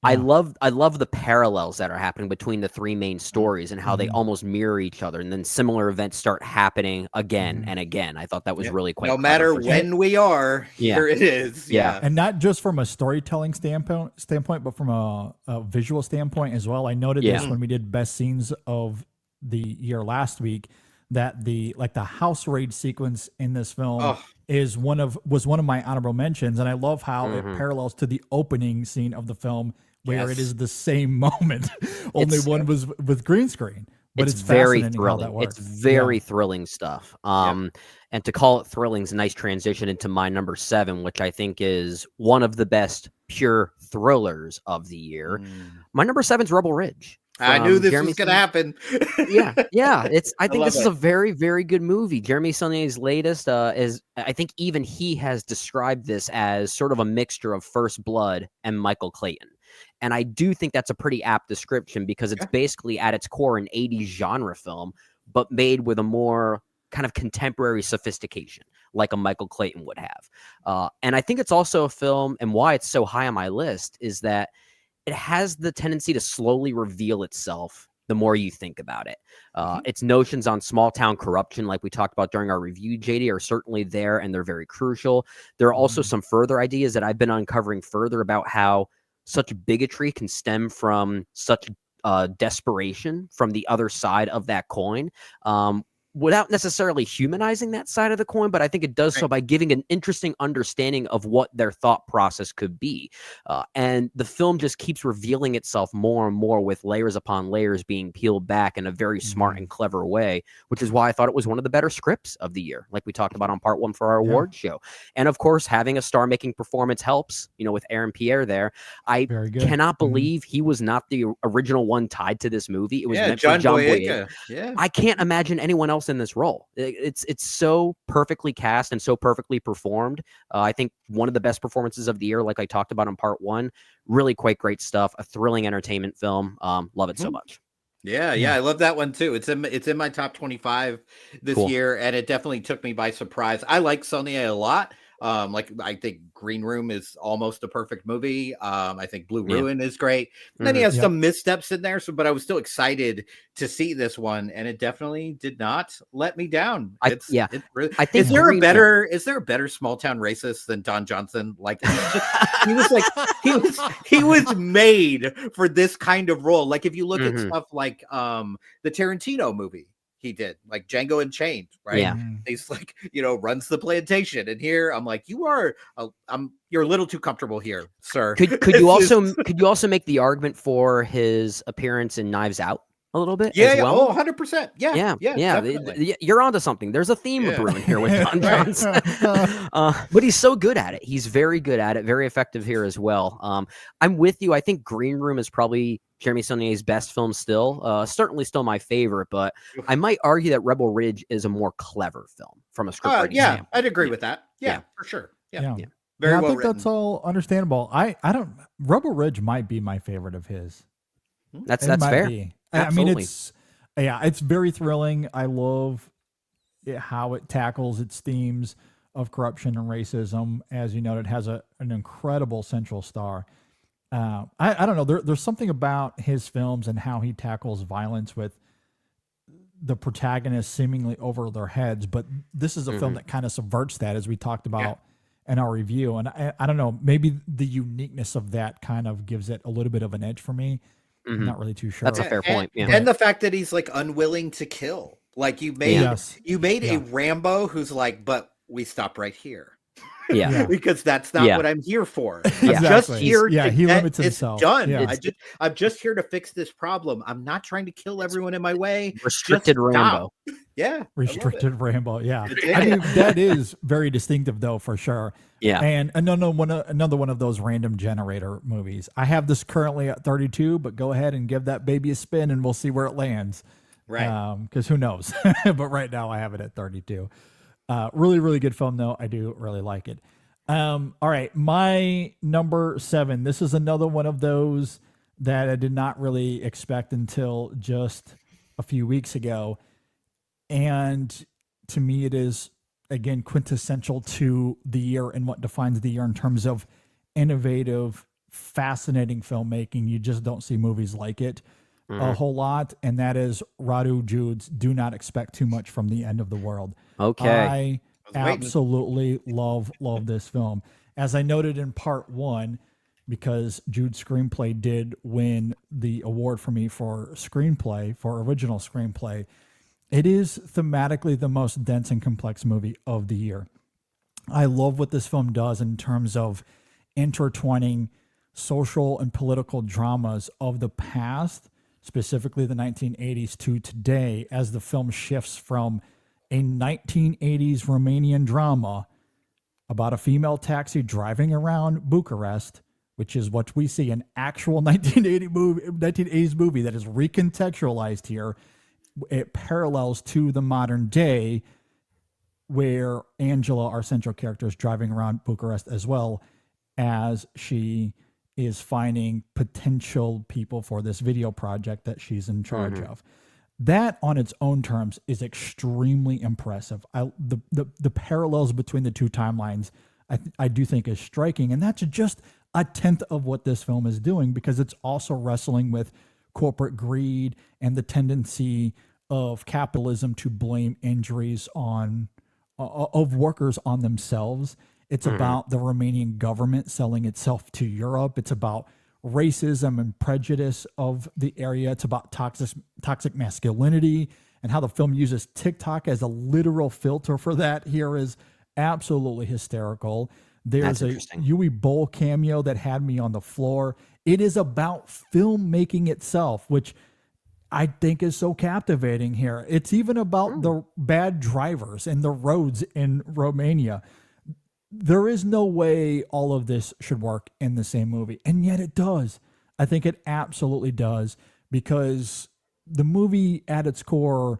I love the parallels that are happening between the 3 main stories and how they almost mirror each other, and then similar events start happening again and again. I thought that was really quite. No matter when we are, here it is. Yeah, and not just from a storytelling standpoint, but from a visual standpoint as well. I noted this when we did best scenes of the year last week, that the house raid sequence in this film was one of my honorable mentions, and I love how it parallels to the opening scene of the film, where it is the same moment, only one was with green screen. But it's very fascinating thrilling. how that works. It's very thrilling stuff. And to call it thrilling is a nice transition into my number 7, which I think is one of the best pure thrillers of the year. My number 7 is Rebel Ridge. I knew this was going to happen. I think this is a very, very good movie. Jeremy Saulnier's latest is, I think even he has described this as sort of a mixture of First Blood and Michael Clayton. And I do think that's a pretty apt description, because it's basically at its core an 80s genre film, but made with a more kind of contemporary sophistication, like a Michael Clayton would have. And I think it's also a film, and why it's so high on my list is that it has the tendency to slowly reveal itself the more you think about it. Its notions on small town corruption, like we talked about during our review, JD, are certainly there, and they're very crucial. There are also some further ideas that I've been uncovering further about how such bigotry can stem from such desperation from the other side of that coin. Without necessarily humanizing that side of the coin, but I think it does so by giving an interesting understanding of what their thought process could be. And the film just keeps revealing itself more and more, with layers upon layers being peeled back in a very smart and clever way, which is why I thought it was one of the better scripts of the year, like we talked about on part 1 for our award show. And of course, having a star-making performance helps, with Aaron Pierre there. I cannot believe he was not the original one tied to this movie. It was meant for John Boyega. I can't imagine anyone else in this role. It's so perfectly cast and so perfectly performed. I think one of the best performances of the year, like I talked about in part 1. Really quite great stuff. A thrilling entertainment film. Love it so much. Yeah, I love that one too. It's in my top 25 this year, and it definitely took me by surprise. I like Saulnier a lot. I think Green Room is almost a perfect movie. I think Blue Ruin is great. And then he has some missteps in there. But I was still excited to see this one, and it definitely did not let me down. It's really, I think is there a better small town racist than Don Johnson? Like he was made for this kind of role. Like if you look at stuff like the Tarantino movie he did, like Django Unchained, right? Yeah. He's like, runs the plantation. And here I'm like, you're a little too comfortable here, sir. Could you also make the argument for his appearance in Knives Out a little bit? Yeah, as well? 100%. Yeah. You're onto something. There's a theme brewing here with Don Johnson. But he's so good at it. He's very good at it. Very effective here as well. I'm with you. I think Green Room is probably Jeremy Saulnier's best film still. Certainly still my favorite, but I might argue that Rebel Ridge is a more clever film from a script writing standpoint. I'd agree with that. Yeah, for sure. Yeah. Very well I think written. that's all understandable. Rebel Ridge might be my favorite of his. That's fair. Absolutely. I mean, it's very thrilling. I love how it tackles its themes of corruption and racism. As you noted, it has an incredible central star. I don't know. There's something about his films and how he tackles violence with the protagonists seemingly over their heads. But this is a film that kind of subverts that, as we talked about in our review. And I don't know, maybe the uniqueness of that kind of gives it a little bit of an edge for me. I'm Mhm. not really too sure. That's a fair point. Yeah. And the fact that he's like unwilling to kill. Like you made Yes. a Rambo who's like, but we stop right here. Yeah. Yeah. Because that's not Yeah. what I'm here for. Yeah. I'm just Exactly. here Yeah, to he get limits this himself. done. Yeah. I'm just here to fix this problem. I'm not trying to kill everyone in my way. Restricted Just stop. Rambo. Yeah. I love it. Restricted Rambo. Yeah. Yeah. I mean, that is very distinctive though, for sure. Yeah. And another one of those random generator movies. I have this currently at 32, but go ahead and give that baby a spin and we'll see where it lands. Right. Because who knows? But right now I have it at 32. Really, really good film though. I do really like it. All right. My number 7. This is another one of those that I did not really expect until just a few weeks ago. And to me, it is, again, quintessential to the year and what defines the year in terms of innovative, fascinating filmmaking. You just don't see movies like it a whole lot. And that is Radu Jude's Do Not Expect Too Much from the End of the World. Okay. I was waiting. absolutely love this film. As I noted in part 1, because Jude's screenplay did win the award for me for screenplay, for original screenplay, it is thematically the most dense and complex movie of the year. I love what this film does in terms of intertwining social and political dramas of the past, specifically the 1980s, to today, as the film shifts from a 1980s Romanian drama about a female taxi driving around Bucharest, which is what we see, an actual 1980s movie that is recontextualized here. It parallels to the modern day, where Angela, our central character, is driving around Bucharest as well, as she is finding potential people for this video project that she's in charge of. That on its own terms is extremely impressive. The parallels between the two timelines, I do think is striking. And that's just a tenth of what this film is doing, because it's also wrestling with corporate greed and the tendency of capitalism to blame injuries on of workers on themselves. It's about the Romanian government selling itself to Europe. It's about racism and prejudice of the area. It's about toxic masculinity, and how the film uses TikTok as a literal filter for that here is absolutely hysterical. There's a Yui Bowl cameo that had me on the floor. It is about filmmaking itself, which I think is so captivating here. It's even about the bad drivers and the roads in Romania. There is no way all of this should work in the same movie, and yet it does. I think it absolutely does, because the movie at its core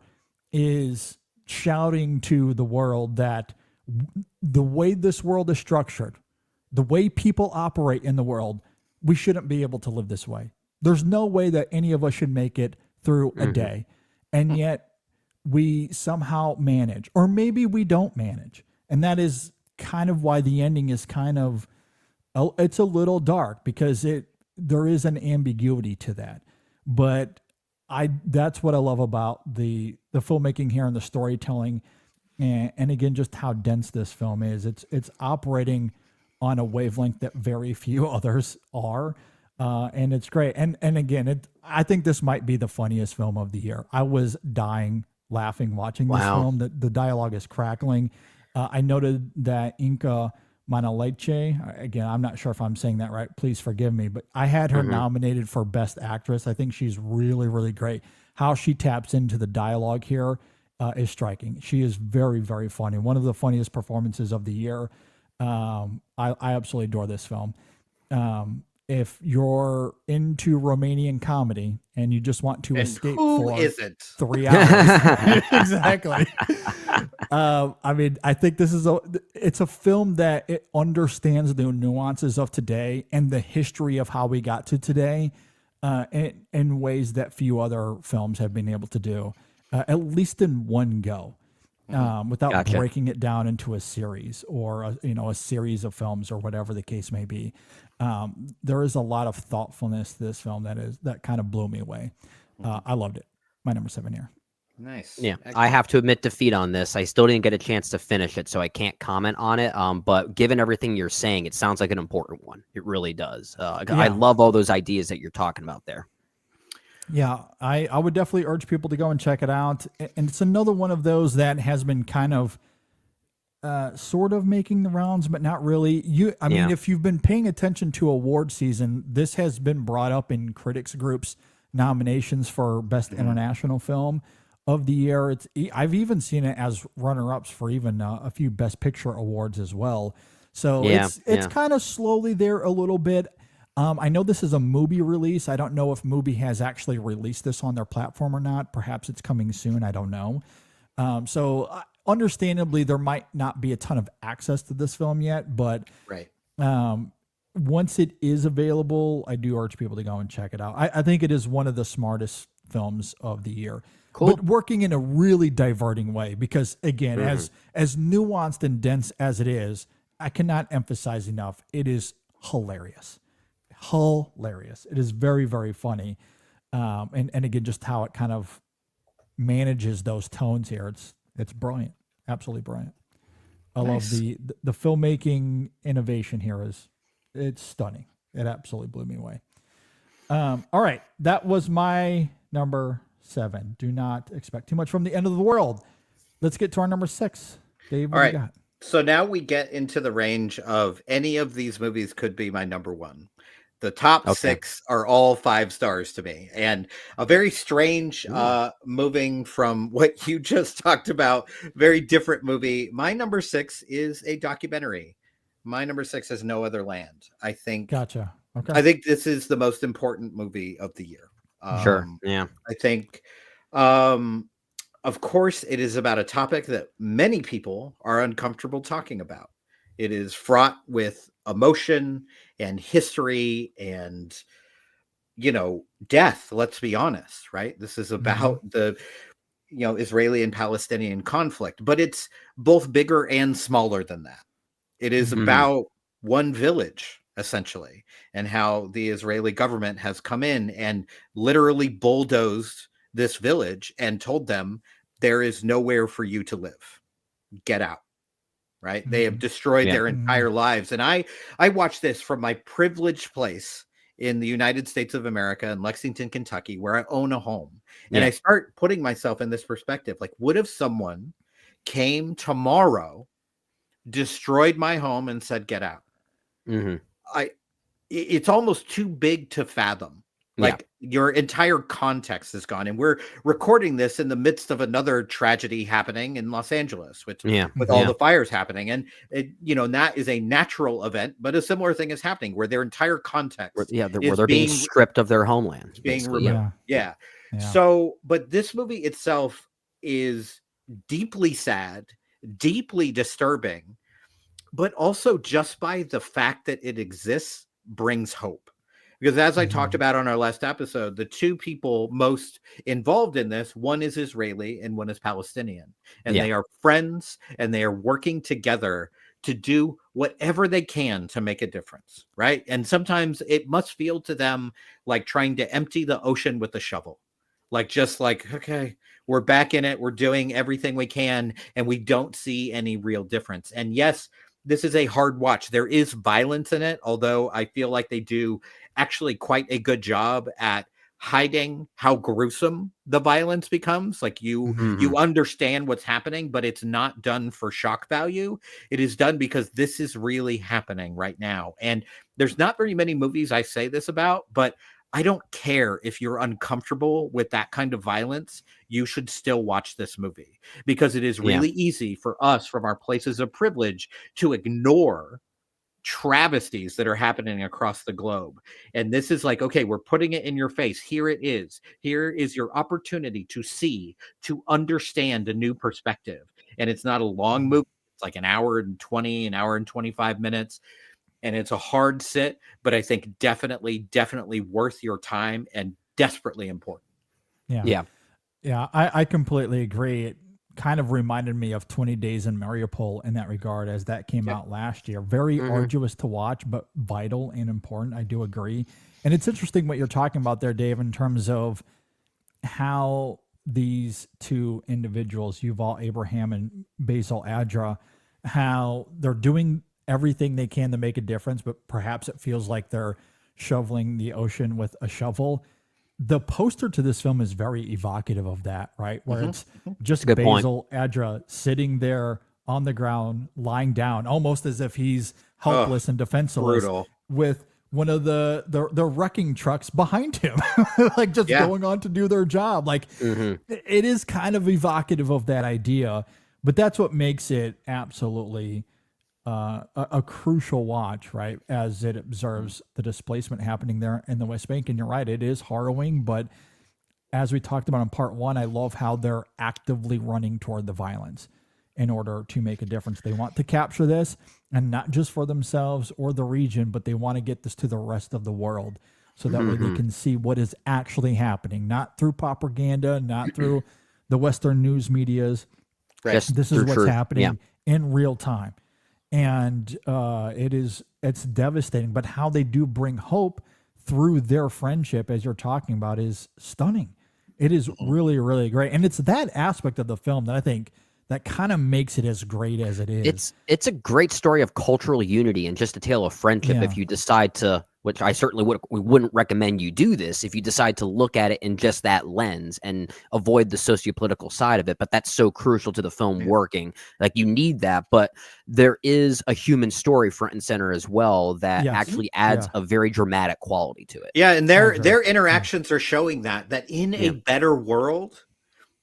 is shouting to the world that the way this world is structured, the way people operate in the world, we shouldn't be able to live this way. There's no way that any of us should make it through a day. And yet we somehow manage, or maybe we don't manage. And that is kind of why the ending is kind of, it's a little dark, because there is an ambiguity to that. But that's what I love about the filmmaking here and the storytelling. And again, just how dense this film is. It's operating on a wavelength that very few others are. And it's great. And again, I think this might be the funniest film of the year. I was dying laughing watching this film. The dialogue is crackling. I noted that Inka Manaleche, again, I'm not sure if I'm saying that right, please forgive me, but I had her nominated for Best Actress. I think she's really, really great. How she taps into the dialogue here is striking. She is very, very funny. One of the funniest performances of the year. I absolutely adore this film. If you're into Romanian comedy and you just want to escape for isn't? 3 hours, exactly. I mean, I think this is it's a film that it understands the nuances of today and the history of how we got to today in ways that few other films have been able to do, at least in one go. Without breaking it down into a series or a series of films or whatever the case may be. There is a lot of thoughtfulness to this film that kind of blew me away. I loved it. My number 7 here. Nice. Yeah, I have to admit defeat on this. I still didn't get a chance to finish it, so I can't comment on it. But given everything you're saying, it sounds like an important one. It really does. I love all those ideas that you're talking about there. Yeah, I would definitely urge people to go and check it out. And it's another one of those that has been kind of sort of making the rounds, but not really. I mean, if you've been paying attention to award season, this has been brought up in critics groups nominations for best international film of the year. I've even seen it as runner-ups for even a few best picture awards as well. So it's kind of slowly there a little bit. I know this is a Mubi release. I don't know if Mubi has actually released this on their platform or not. Perhaps it's coming soon. I don't know. So understandably, there might not be a ton of access to this film yet, but once it is available, I do urge people to go and check it out. I think it is one of the smartest films of the year. Cool. But working in a really diverting way, because again, as nuanced and dense as it is, I cannot emphasize enough, it is hilarious. It is very, very funny. And again, just how it kind of manages those tones here. It's brilliant. Absolutely brilliant. I love the filmmaking innovation here it's stunning. It absolutely blew me away. All right. That was my number 7. Do not expect too much from the end of the world. Let's get to our number 6. Dave, what do you got? So now we get into the range of any of these movies could be my number 1. The top 6 are all 5 stars to me, and a very strange moving from what you just talked about, very different movie. My number 6 is a documentary. My number 6 is No Other Land. I think. Gotcha. Okay. I think this is the most important movie of the year. Sure. Yeah. I think, of course, it is about a topic that many people are uncomfortable talking about. It is fraught with emotion and history and, death. Let's be honest, right? This is about the, Israeli and Palestinian conflict, but it's both bigger and smaller than that. It is about one village, essentially, and how the Israeli government has come in and literally bulldozed this village and told them there is nowhere for you to live. Get out. Right. They have destroyed their entire lives. And I watched this from my privileged place in the United States of America in Lexington, Kentucky, where I own a home. And I start putting myself in this perspective. Like, what if someone came tomorrow, destroyed my home and said, get out? It's almost too big to fathom. Like your entire context is gone. And we're recording this in the midst of another tragedy happening in Los Angeles, with all the fires happening. And, that is a natural event, but a similar thing is happening where their entire context where they're being stripped of their homeland. Being removed. Yeah. So, but this movie itself is deeply sad, deeply disturbing, but also just by the fact that it exists brings hope. Because as I talked about on our last episode, the two people most involved in this, one is Israeli and one is Palestinian. And they are friends and they are working together to do whatever they can to make a difference, right? And sometimes it must feel to them like trying to empty the ocean with a shovel. Okay, we're back in it. We're doing everything we can and we don't see any real difference. And yes, this is a hard watch. There is violence in it, although I feel like they do actually quite a good job at hiding how gruesome the violence becomes. Like you understand what's happening, but it's not done for shock value. It is done because this is really happening right now. And there's not very many movies I say this about, but I don't care if you're uncomfortable with that kind of violence. You should still watch this movie because it is really easy for us from our places of privilege to ignore travesties that are happening across the globe. And this is like, okay, we're putting it in your face. Here it is. Here is your opportunity to see, to understand a new perspective. And it's not a long movie. It's like an hour and 20, an hour and 25 minutes. And it's a hard sit, but I think definitely worth your time and desperately important. Yeah. I completely agree. It kind of reminded me of 20 Days in Mariupol in that regard, as that came out last year. Very arduous to watch, but vital and important. I do agree. And it's interesting what you're talking about there, Dave, in terms of how these two individuals, Yuval Abraham and Basil Adra, how they're doing everything they can to make a difference, but perhaps it feels like they're shoveling the ocean with a shovel. the poster to this film is very evocative of that, right? Where it's just Good point. Basil Adra sitting there on the ground, lying down, almost as if he's helpless and defenseless, brutal. with one of the wrecking trucks behind him, like just going on to do their job. Like it is kind of evocative of that idea, but that's what makes it absolutely a crucial watch, right? As it observes the displacement happening there in the West Bank. And you're right, it is harrowing, but as we talked about in part one, I love how they're actively running toward the violence in order to make a difference. They want to capture this, and not just for themselves or the region, but they want to get this to the rest of the world so that way they can see what is actually happening, not through propaganda, not through the Western news medias. Right. Just This is through what's truth. happening in real time. And it's devastating, but how they do bring hope through their friendship, as you're talking about, is stunning. It is really, really great. And it's that aspect of the film that I think that kind of makes it as great as it is. It's a great story of cultural unity and just a tale of friendship. Yeah. If you decide to, which I certainly wouldn't recommend you do this, if you decide to look at it in just that lens and avoid the sociopolitical side of it. But that's so crucial to the film working. Like, you need that, but there is a human story front and center as well that actually adds a very dramatic quality to it. Yeah, and their interactions are showing that in a better world,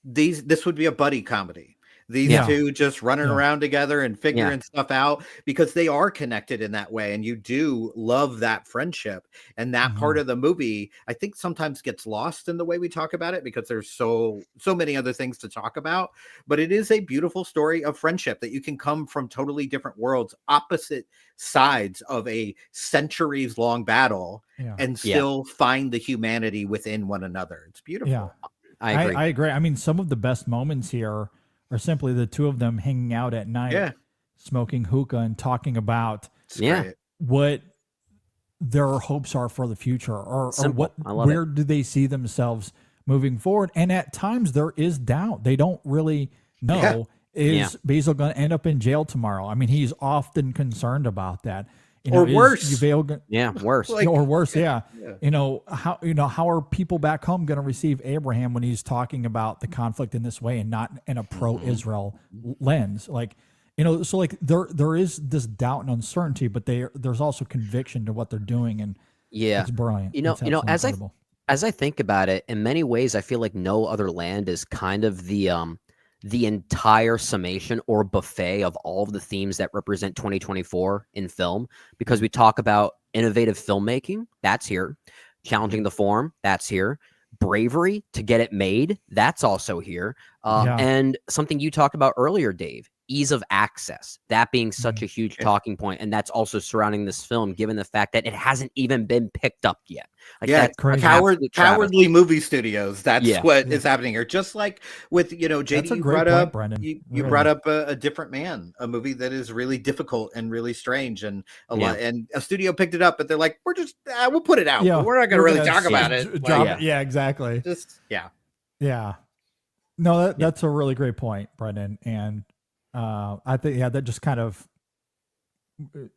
this would be a buddy comedy. These two just running around together and figuring stuff out, because they are connected in that way. And you do love that friendship. And that part of the movie, I think, sometimes gets lost in the way we talk about it, because there's so many other things to talk about. But it is a beautiful story of friendship, that you can come from totally different worlds, opposite sides of a centuries long battle, and still find the humanity within one another. It's beautiful. Yeah, I agree. I agree. I mean, some of the best moments here are simply the two of them hanging out at night, smoking hookah and talking about what their hopes are for the future, or what, where do they see themselves moving forward. And at times there is doubt. They don't really know, is Basil going to end up in jail tomorrow? I mean, he's often concerned about that. You know, worse. Worse. Or worse, You know, how are people back home going to receive Abraham when he's talking about the conflict in this way and not in a pro-Israel lens? Like, you know, so like there is this doubt and uncertainty, but there's also conviction to what they're doing, and it's brilliant. You know, as I think about it, in many ways, I feel like No Other Land is kind of the entire summation or buffet of all of the themes that represent 2024 in film, because we talk about innovative filmmaking, that's here, challenging the form, that's here, bravery to get it made, that's also here, and something you talked about earlier, Dave, ease of access, that being such a huge talking point, and that's also surrounding this film, given the fact that it hasn't even been picked up yet. Like, that's crazy. Cowardly movie studios. That's what is happening here. Just like with, you know, JD, you brought up, you brought up a Different Man, a movie that is really difficult and really strange, and a lot. And a studio picked it up, but they're like, we're just we'll put it out. But we're not going to really talk about it. Exactly. Just No, that's a really great point, Brendan. And I think that just kind of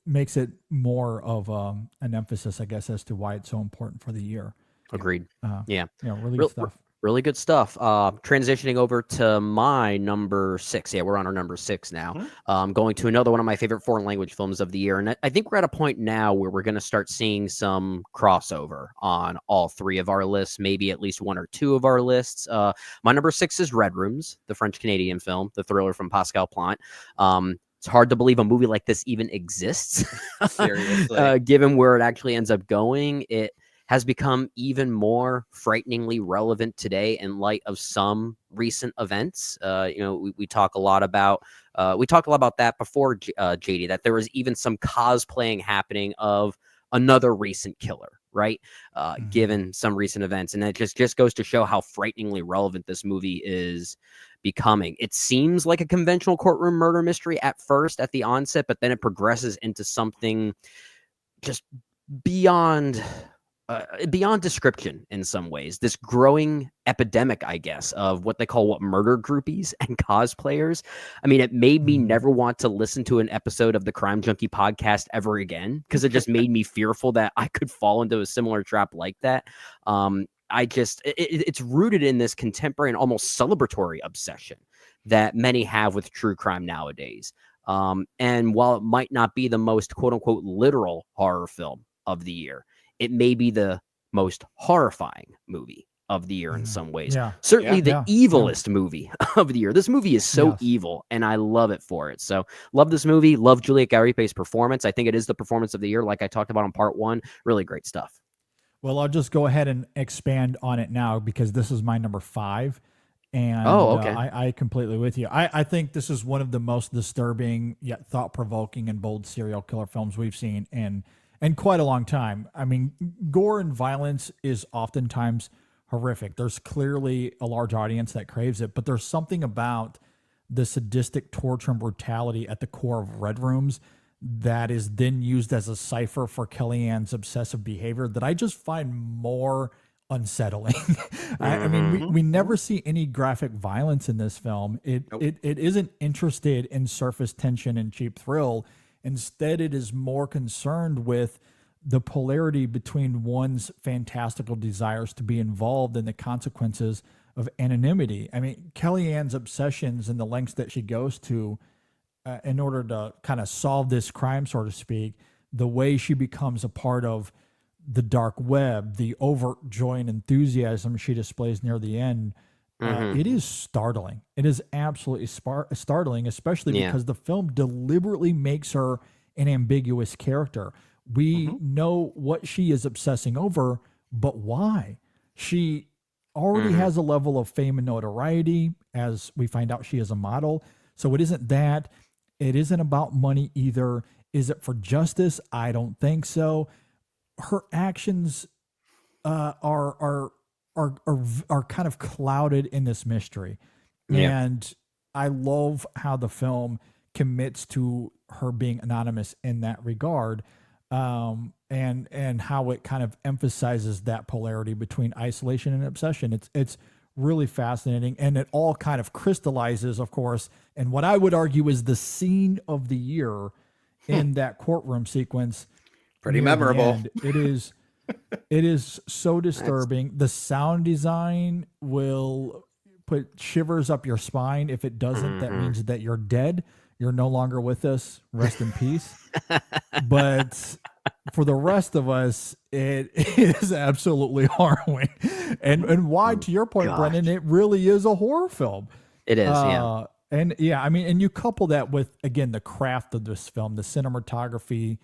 makes it more of an emphasis, I guess, as to why it's so important for the year. Agreed. Really good stuff. Really good stuff. Transitioning over to my number 6. Yeah, we're on our number 6 now. Going to another one of my favorite foreign language films of the year. And I think we're at a point now where we're going to start seeing some crossover on all 3 of our lists, maybe at least 1 or 2 of our lists. My number 6 is Red Rooms, the French-Canadian film, the thriller from Pascal Plante. It's hard to believe a movie like this even exists. Seriously. Given where it actually ends up going, it has become even more frighteningly relevant today in light of some recent events. We talk a lot about that before, JD, that there was even some cosplaying happening of another recent killer, right? Given some recent events. And it just goes to show how frighteningly relevant this movie is becoming. It seems like a conventional courtroom murder mystery at first, at the onset, but then it progresses into something just beyond description in some ways. This growing epidemic, I guess, of what they call murder groupies and cosplayers. I mean, it made me never want to listen to an episode of the Crime Junkie podcast ever again, because it just made me fearful that I could fall into a similar trap like that. it's rooted in this contemporary and almost celebratory obsession that many have with true crime nowadays. And while it might not be the most quote unquote literal horror film of the year, it may be the most horrifying movie of the year in some ways. Yeah. Certainly the Yeah. evilest movie of the year. This movie is so Yes. evil, and I love it for it. So love this movie. Love Juliet Garipe's performance. I think it is the performance of the year, like I talked about in part one. Really great stuff. Well, I'll just go ahead and expand on it now because this is my number 5. And okay. I completely with you. I think this is one of the most disturbing yet thought-provoking and bold serial killer films we've seen in quite a long time. I mean, gore and violence is oftentimes horrific. There's clearly a large audience that craves it, but there's something about the sadistic torture and brutality at the core of Red Rooms that is then used as a cipher for Kellyanne's obsessive behavior that I just find more unsettling. I mean, we never see any graphic violence in this film. It isn't interested in surface tension and cheap thrill. Instead, it is more concerned with the polarity between one's fantastical desires to be involved and the consequences of anonymity. I mean, Kellyanne's obsessions and the lengths that she goes to in order to kind of solve this crime, so to speak, the way she becomes a part of the dark web, the overt joy and enthusiasm she displays near the end, it is startling. It is absolutely startling, especially because the film deliberately makes her an ambiguous character. We know what she is obsessing over, but why? She already has a level of fame and notoriety, as we find out she is a model. So it isn't that. It isn't about money either. Is it for justice? I don't think so. Her actions are kind of clouded in this mystery. And I love how the film commits to her being anonymous in that regard. And how it kind of emphasizes that polarity between isolation and obsession. It's really fascinating, and it all kind of crystallizes, of course, and what I would argue is the scene of the year in that courtroom sequence. Pretty near the memorable. end. It is so disturbing. The sound design will put shivers up your spine. If it doesn't, that means that you're dead. You're no longer with us. Rest in peace. But for the rest of us, it is absolutely harrowing. And why, to your point, Brendan, it really is a horror film. It is, yeah. And I mean, and you couple that with, again, the craft of this film, the cinematography,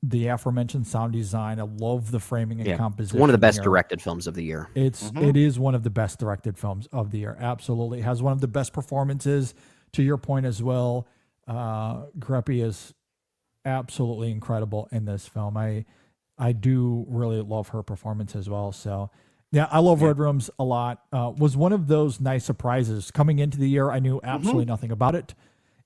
the aforementioned sound design. I love the framing and composition. It's one of the best here. directed films of the year. It is one of the best directed films of the year. Absolutely. It has one of the best performances, to your point as well. Greppy is absolutely incredible in this film. I do really love her performance as well. So yeah, I love Red Rooms a lot. Was one of those nice surprises coming into the year. I knew absolutely nothing about it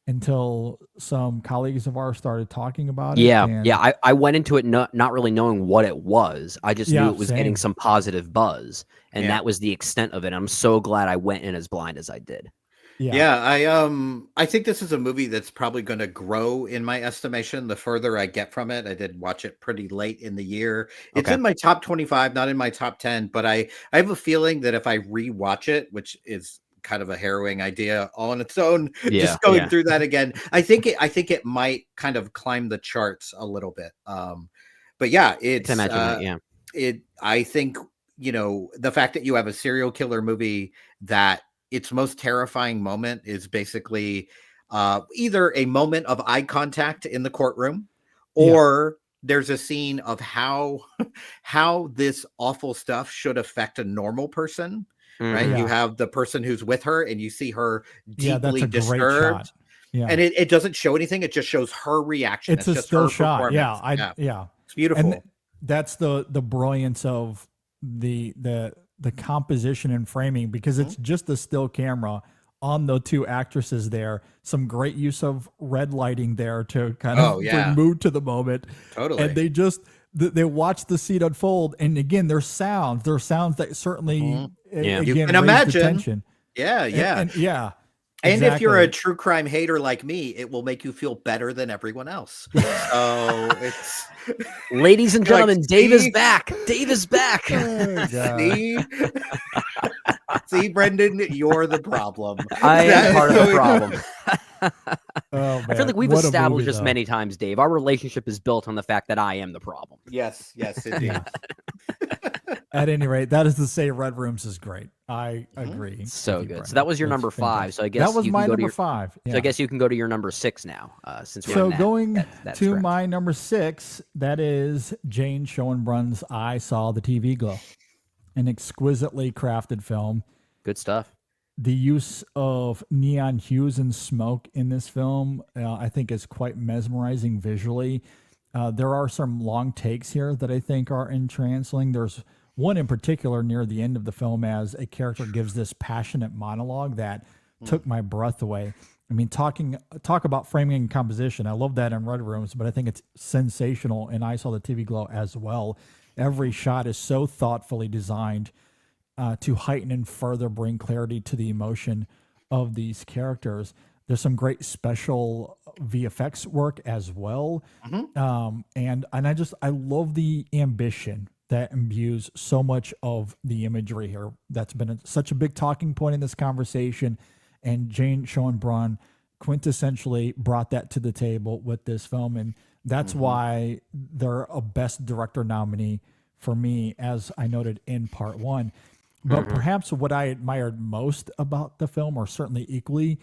until some colleagues of ours started talking about it. Yeah. I went into it not really knowing what it was. I just knew it was getting some positive buzz, and that was the extent of it. I'm so glad I went in as blind as I did. I think this is a movie that's probably going to grow in my estimation the further I get from it. I did watch it pretty late in the year. It's in my top 25, not in my top 10, but I have a feeling that if I rewatch it, which is kind of a harrowing idea all on its own, just going through that again, I think it might kind of climb the charts a little bit. But yeah, it's I think, you know, the fact that you have a serial killer movie that its most terrifying moment is basically either a moment of eye contact in the courtroom, or there's a scene of how this awful stuff should affect a normal person, right? You have the person who's with her, and you see her deeply disturbed. And it doesn't show anything; it just shows her reaction. It's a just still her shot. performance. It's beautiful. And that's the brilliance of the composition and framing, because it's just a still camera on the two actresses there. Some great use of red lighting there to kind of bring mood to the moment. Totally. And they watch the scene unfold. And again, there's sounds that certainly you again, can raise the imagine. tension. Yeah. And if you're a Exactly. true crime hater like me, it will make you feel better than everyone else. So it's Ladies and You're like, gentlemen, Dave is "See?" back. Dave is back. Oh, God. see, see, Brendan, you're the problem. I am That's part of how the it- problem. Oh, I feel man. like we've What a established movie, this though. many times, Dave. Our relationship is built on the fact that I am the problem. Yes, indeed. Yeah. At any rate, that is to say, Red Rooms is great. I Mhm. agree. So with you, good. So Brendan. that was your It's number 5. So I guess that was you my can go to number your, 5. So I Yeah. guess you can go to your number 6 now, since we're So in that, going that to stretch. my number 6, that is Jane Schoenbrun's I Saw the TV Glow, an exquisitely crafted film. Good stuff. The use of neon hues and smoke in this film, I think, is quite mesmerizing visually. There are some long takes here that I think are entrancing. There's one in particular near the end of the film as a character gives this passionate monologue that took my breath away. I mean, talk about framing and composition. I love that in Red Rooms, but I think it's sensational in I Saw the TV Glow as well. Every shot is so thoughtfully designed to heighten and further bring clarity to the emotion of these characters. There's some great special VFX work as well. And I love the ambition that imbues so much of the imagery here. That's been such a big talking point in this conversation. And Jane Schoenbrunn quintessentially brought that to the table with this film. And that's why they're a Best Director nominee for me, as I noted in part 1. But perhaps what I admired most about the film, or certainly equally,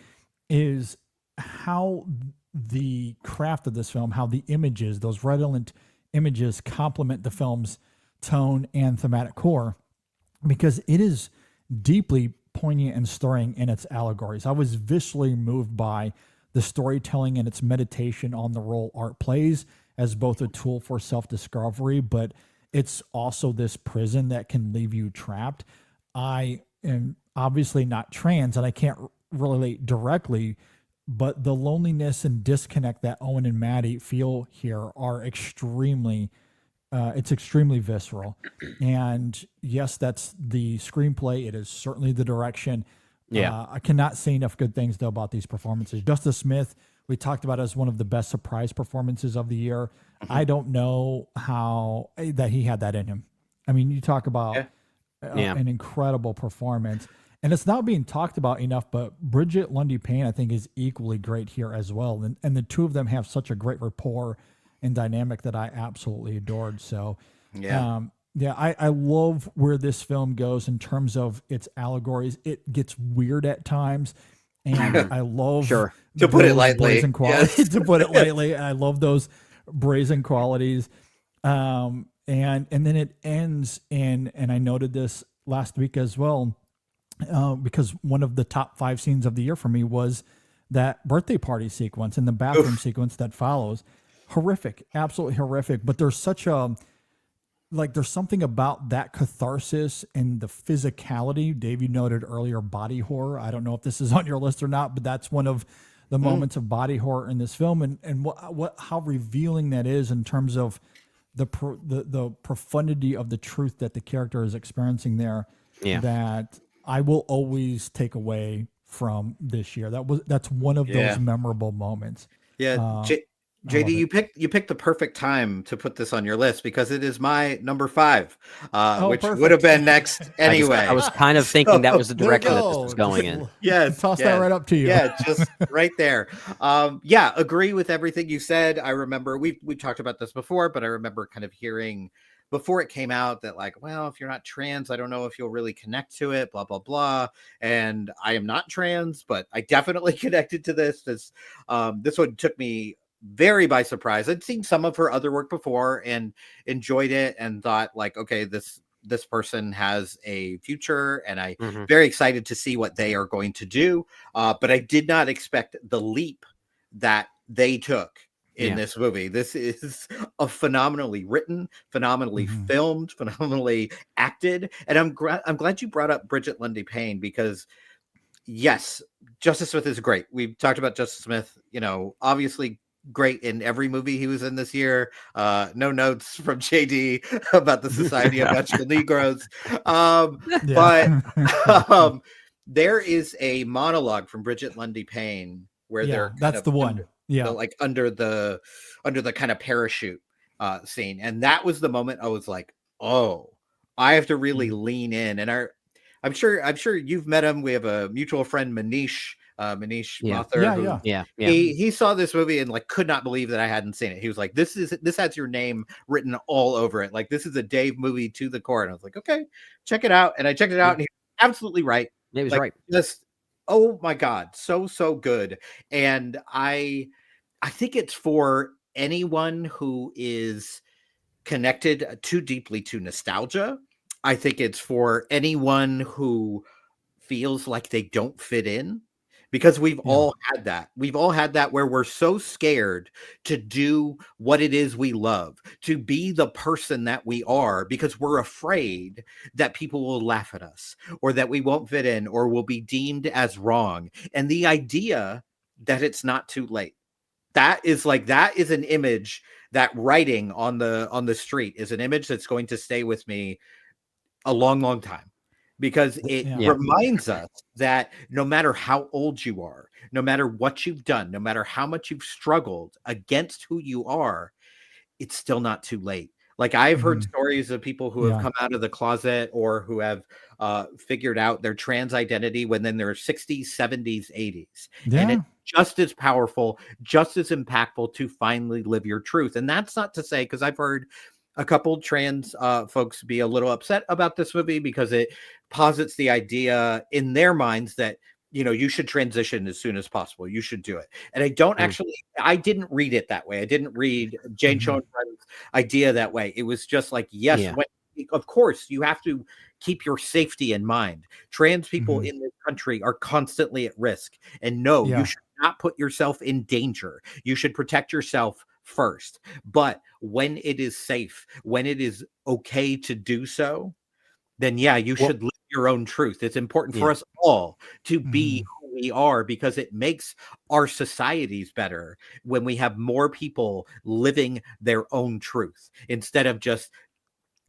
is how the craft of this film, how the images, those redolent images, complement the film's tone and thematic core, because it is deeply poignant and stirring in its allegories. I was viscerally moved by the storytelling and its meditation on the role art plays as both a tool for self-discovery, but it's also this prison that can leave you trapped. I am obviously not trans and I can't relate directly, but the loneliness and disconnect that Owen and Maddie feel here are extremely visceral. And yes, that's the screenplay. It is certainly the direction. Yeah. I cannot say enough good things though about these performances. Justice Smith, we talked about as one of the best surprise performances of the year. I don't know how that he had that in him. I mean, you talk about an incredible performance, and it's not being talked about enough, but Bridget Lundy Payne, I think, is equally great here as well. And the two of them have such a great rapport and dynamic that I absolutely adored. So, I love where this film goes in terms of its allegories. It gets weird at times, and I love To put it those lightly. brazen qualities. Yes. To put it lightly, I love those brazen qualities. And then it ends in, and I noted this last week as well, because one of the top 5 scenes of the year for me was that birthday party sequence and the bathroom sequence that follows. Horrific, absolutely horrific. But there's such a, there's something about that catharsis and the physicality. Dave, you noted earlier body horror. I don't know if this is on your list or not, but that's one of the moments of body horror in this film, and how revealing that is in terms of the profundity of the truth that the character is experiencing there. Yeah. That I will always take away from this year. That's one of those memorable moments. Yeah, JD, you picked the perfect time to put this on your list because it is my number 5, which perfect. would have been next anyway. I was kind of thinking that was the There you direction that this go. was going in. Yes, Toss that right up to you. Yeah, just right there. Agree with everything you said. I remember we talked about this before, but I remember kind of hearing before it came out that well, if you're not trans, I don't know if you'll really connect to it, blah, blah, blah. And I am not trans, but I definitely connected to this. This one took me very by surprise. I'd seen some of her other work before and enjoyed it and thought okay, this person has a future, and I very excited to see what they are going to do. But I did not expect the leap that they took in this movie. This is a phenomenally written, phenomenally filmed, phenomenally acted. And I'm glad you brought up Bridget Lundy Payne, because yes, Justice Smith is great. We've talked about Justice Smith, obviously great in every movie he was in this year. No notes from JD about the Society of Magical Negroes. But there is a monologue from Bridget Lundy Payne where they're kind that's of the one. under, Yeah. like under the kind of parachute scene, and that was the moment I was like, oh, I have to really lean in. And I'm sure you've met him. We have a mutual friend, Manish Mathur. Yeah. He saw this movie and like could not believe that I hadn't seen it. He was like, this has your name written all over it. Like, this is a Dave movie to the core. And I was like, okay, check it out. And I checked it out, and he was absolutely right. He was like, right. Just, oh my God, so good. And I think it's for anyone who is connected too deeply to nostalgia. I think it's for anyone who feels like they don't fit in, because we've all had that. We've all had that where we're so scared to do what it is we love, to be the person that we are, because we're afraid that people will laugh at us, or that we won't fit in, or will be deemed as wrong. And the idea that it's not too late, that is an image, that writing on the street is an image that's going to stay with me a long time, because it reminds us that no matter how old you are, no matter what you've done, no matter how much you've struggled against who you are, it's still not too late. Like, I've heard stories of people who have come out of the closet, or who have figured out their trans identity when in their 60s, 70s, 80s. And it's just as powerful, just as impactful to finally live your truth. And that's not to say, because I've heard a couple trans folks be a little upset about this movie because it posits the idea in their minds that, you know, you should transition as soon as possible. You should do it. And I don't I didn't read it that way. I didn't read Jane Schoenbrand's idea that way. It was just like, yes, of course, you have to keep your safety in mind. Trans people in this country are constantly at risk. And no, you should not put yourself in danger. You should protect yourself first. But when it is safe, when it is okay to do so, then you should live your own truth. It's important for us all to be who we are, because it makes our societies better when we have more people living their own truth instead of just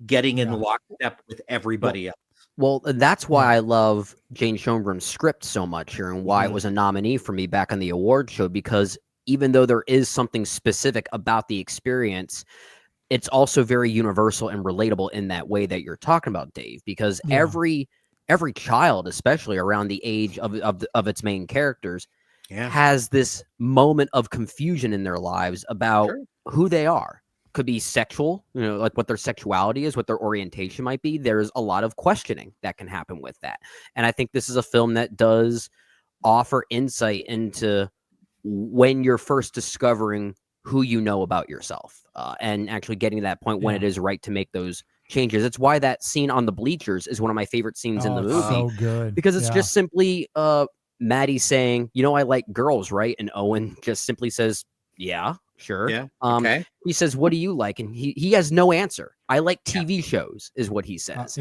getting in lockstep with everybody else. Well, that's why I love Jane Schoenbrand's script so much here, and why it was a nominee for me back on the award show, because even though there is something specific about the experience, it's also very universal and relatable in that way that you're talking about, Dave, because every child, especially around the age of its main characters, has this moment of confusion in their lives about who they are. Could be sexual, you know, like what their sexuality is, what their orientation might be. There's a lot of questioning that can happen with that. And I think this is a film that does offer insight into when you're first discovering who you know about yourself, and actually getting to that point when it is right to make those changes. It's why that scene on the bleachers is one of my favorite scenes in the movie. So good. Because it's just simply Maddie saying, you know, I like girls, right? And Owen just simply says, yeah, sure. Yeah. Okay. He says, what do you like? And he has no answer. I like TV shows is what he says.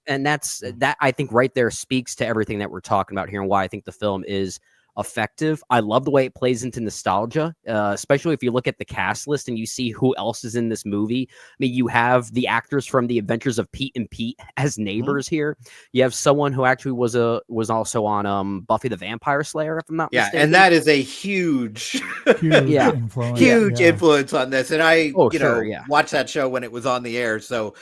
And that I think right there speaks to everything that we're talking about here, and why I think the film is effective. I love the way it plays into nostalgia, especially if you look at the cast list and you see who else is in this movie. I mean, you have the actors from The Adventures of Pete and Pete as neighbors here. You have someone who actually was also on Buffy the Vampire Slayer, if I'm not mistaken. And that is a huge influence. Influence on this. And I watched that show when it was on the air. So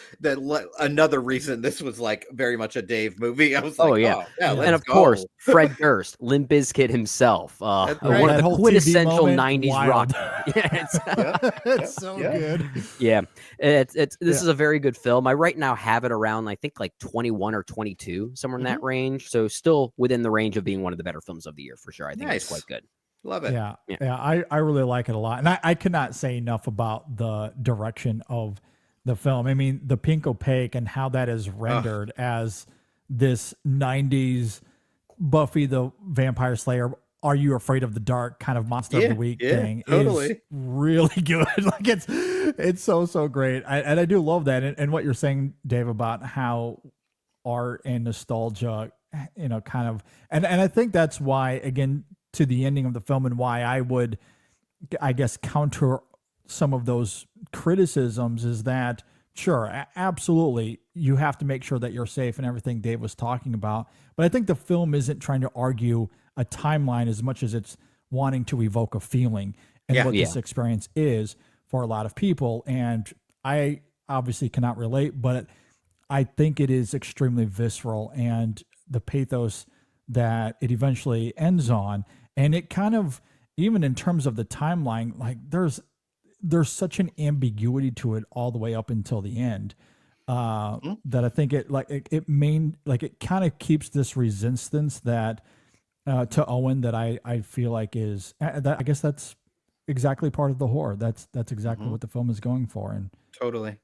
another reason this was like very much a Dave movie. I was like, and of course, Fred Durst, Limp Bizkit himself, one of the quintessential 90s rock. It's so good. This is a very good film. I right now have it around, I think, like 21 or 22, somewhere in that range. So still within the range of being one of the better films of the year for sure. I think it's quite good. Love it. I really like it a lot. And I cannot say enough about the direction of the film. I mean, the pink opaque and how that is rendered as this 90s Buffy the Vampire Slayer, Are You Afraid of the Dark kind of monster of the week thing is really good. Like it's so great. I do love that. And what you're saying, Dave, about how art and nostalgia, you know, kind of, and I think that's why, again, to the ending of the film, and why I would, I guess, counter some of those criticisms, is that Sure, absolutely. You have to make sure that you're safe and everything Dave was talking about. But I think the film isn't trying to argue a timeline as much as it's wanting to evoke a feeling and Yeah. what Yeah. this experience is for a lot of people. And I obviously cannot relate, but I think it is extremely visceral, and the pathos that it eventually ends on. And it kind of, even in terms of the timeline, like there's such an ambiguity to it all the way up until the end, that I think it kind of keeps this resistance that to Owen that I feel like is that I guess that's exactly part of the horror. That's exactly what the film is going for. And Totally.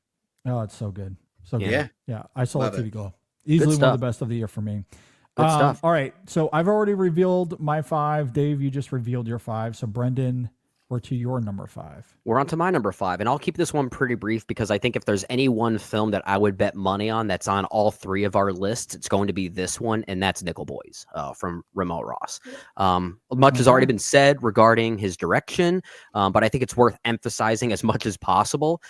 oh, it's so good, so good. Yeah. Yeah. I saw Love TV it. Glow, easily one of stuff. the best of the year for me. Good stuff. All right, so I've already revealed my 5. Dave, you just revealed your 5. So Brendan, we're to your number 5. We're on to my number 5, and I'll keep this one pretty brief because I think if there's any one film that I would bet money on that's on all 3 of our lists, it's going to be this one, and that's Nickel Boys from Remo Ross. Much has already been said regarding his direction, but I think it's worth emphasizing as much as possible.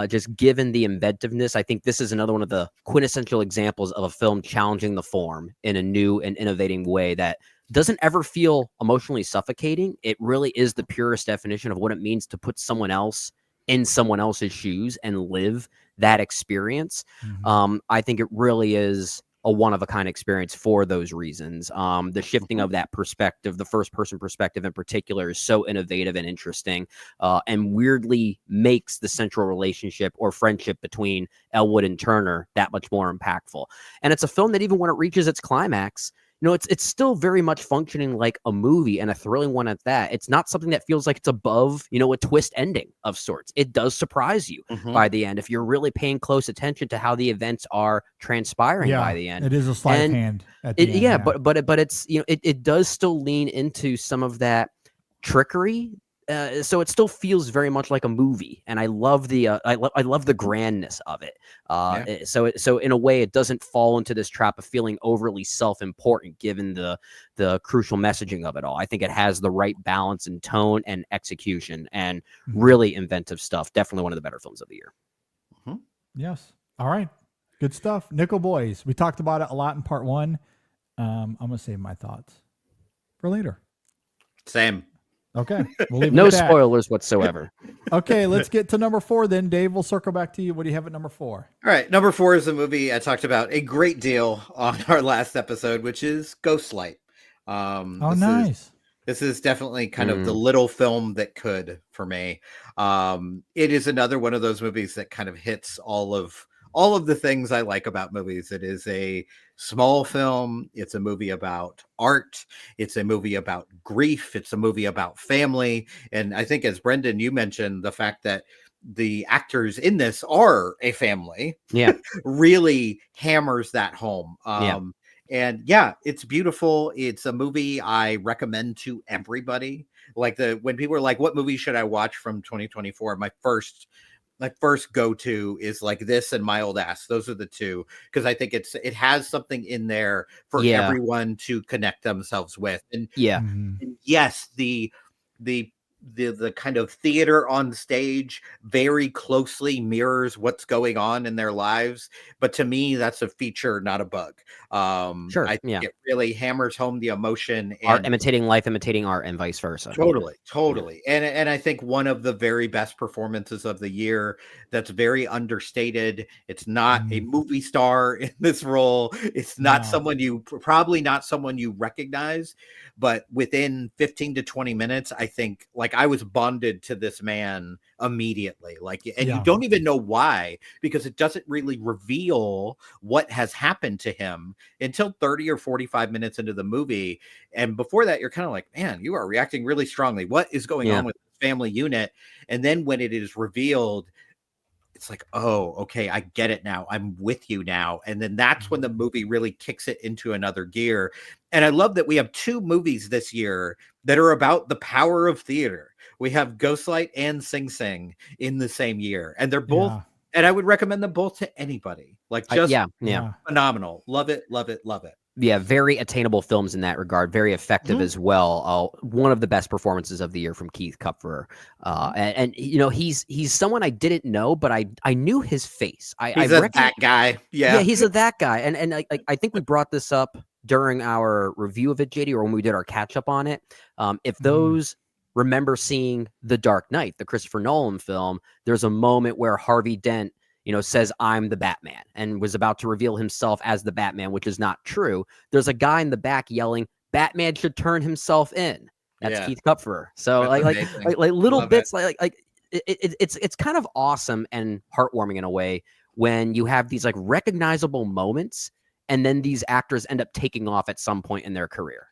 Just given the inventiveness, I think this is another one of the quintessential examples of a film challenging the form in a new and innovating way that doesn't ever feel emotionally suffocating. It really is the purest definition of what it means to put someone else in someone else's shoes and live that experience. I think it really is a one-of-a-kind experience for those reasons. The shifting of that perspective, the first-person perspective in particular, is so innovative and interesting, and weirdly makes the central relationship or friendship between Elwood and Turner that much more impactful. And it's a film that even when it reaches its climax, it's still very much functioning like a movie, and a thrilling one at that. It's not something that feels like it's above, a twist ending of sorts. It does surprise you by the end if you're really paying close attention to how the events are transpiring by the end. It is a sleight of And hand at the end. Yeah, but it's it does still lean into some of that trickery. So it still feels very much like a movie, and I love the I love the grandness of it. So in a way, it doesn't fall into this trap of feeling overly self-important, given the crucial messaging of it all. I think it has the right balance and tone and execution, and really inventive stuff. Definitely one of the better films of the year. Yes. All right. Good stuff. Nickel Boys. We talked about it a lot in part 1. I'm gonna save my thoughts for later. Same. Okay. We'll leave it No at that. spoilers whatsoever. Okay, let's get to number 4 then. Dave, we'll circle back to you. What do you have at number 4? All right. Number 4 is a movie I talked about a great deal on our last episode, which is Ghostlight. Nice. This is definitely kind of the little film that could for me. It is another one of those movies that kind of hits all of the things I like about movies. It is a small film. It's a movie about art. It's a movie about grief. It's a movie about family. And I think, as Brendan, you mentioned, the fact that the actors in this are a family really hammers that home. And yeah, it's beautiful. It's a movie I recommend to everybody. Like when people are like, what movie should I watch from 2024? My first go-to is like this and My Old Ass. Those are the two, because I think it has something in there for everyone to connect themselves with. And and yes, the kind of theater on stage very closely mirrors what's going on in their lives. But to me, that's a feature, not a bug. I think it really hammers home the emotion. And Art imitating life, imitating art, and vice versa. Totally. And I think one of the very best performances of the year that's very understated. It's not a movie star in this role. It's not probably not someone you recognize, but within 15 to 20 minutes, I think I was bonded to this man immediately. You don't even know why, because it doesn't really reveal what has happened to him until 30 or 45 minutes into the movie. And before that, you're kind of like, man, you are reacting really strongly. What is going on with the family unit? And then when it is revealed, it's like, oh, okay, I get it now. I'm with you now. And then that's when the movie really kicks it into another gear. And I love that we have 2 movies this year that are about the power of theater. We have Ghostlight and Sing Sing in the same year. And they're both, and I would recommend them both to anybody. Phenomenal. Love it, love it, love it. very attainable films in that regard. Very effective as well. One of the best performances of the year from Keith Kupfer. And you know, he's someone I didn't know, but I knew his face. He's that guy. Yeah, he's that guy. And I think we brought this up during our review of it, JD, or when we did our catch up on it. If those remember seeing The Dark Knight, the Christopher Nolan film, there's a moment where Harvey Dent, you know, says, "I'm the Batman," and was about to reveal himself as the Batman, which is not true. There's a guy in the back yelling, "Batman should turn himself in." That's Keith Kupfer. So That's like little Love bits, it's kind of awesome and heartwarming in a way when you have these like recognizable moments, and then these actors end up taking off at some point in their career.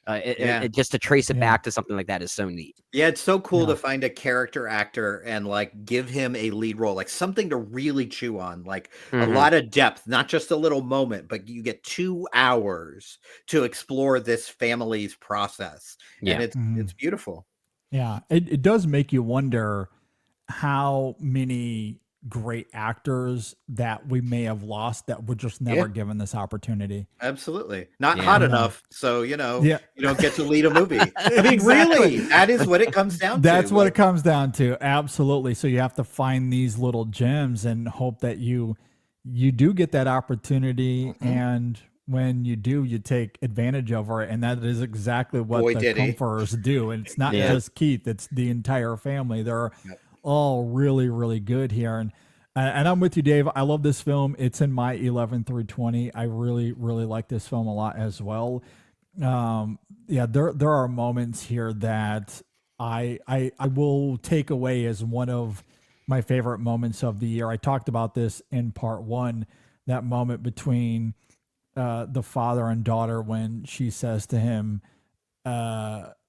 Just to trace it back to something like that is so neat. Yeah, it's so cool to find a character actor and like give him a lead role, like something to really chew on, like a lot of depth, not just a little moment, but you get 2 hours to explore this family's process. And it's beautiful. Yeah, it does make you wonder how many great actors that we may have lost that were just never given this opportunity. Absolutely. Not hot enough. So, you know, you don't get to lead a movie. I mean, really, that is what it comes down to. That's what it comes down to. Absolutely. So you have to find these little gems and hope that you do get that opportunity. And when you do, you take advantage of it. And that is exactly what the Comforters do. And it's not just Keith, it's the entire family. They're all really, really good here. And I'm with you, Dave. I love this film. It's in my 11 through 20. I really, really like this film a lot as well. There are moments here that I will take away as one of my favorite moments of the year. I talked about this in part 1, that moment between the father and daughter when she says to him,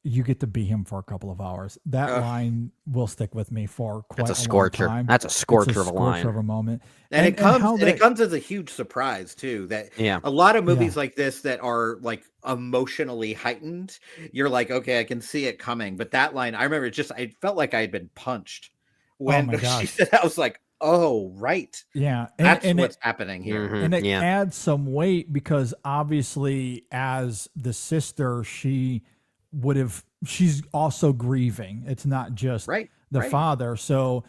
you get to be him for a couple of hours. That line will stick with me for quite a long time. That's a scorcher of a line. Of a moment. And it comes as a huge surprise too, that a lot of movies like this that are like emotionally heightened, you're like, okay, I can see it coming. But that line, I remember I felt like I had been punched when she said that. I was like, oh, right. Yeah. That's what's happening here. And it adds some weight because obviously as the sister, she's also grieving. It's not just the father. So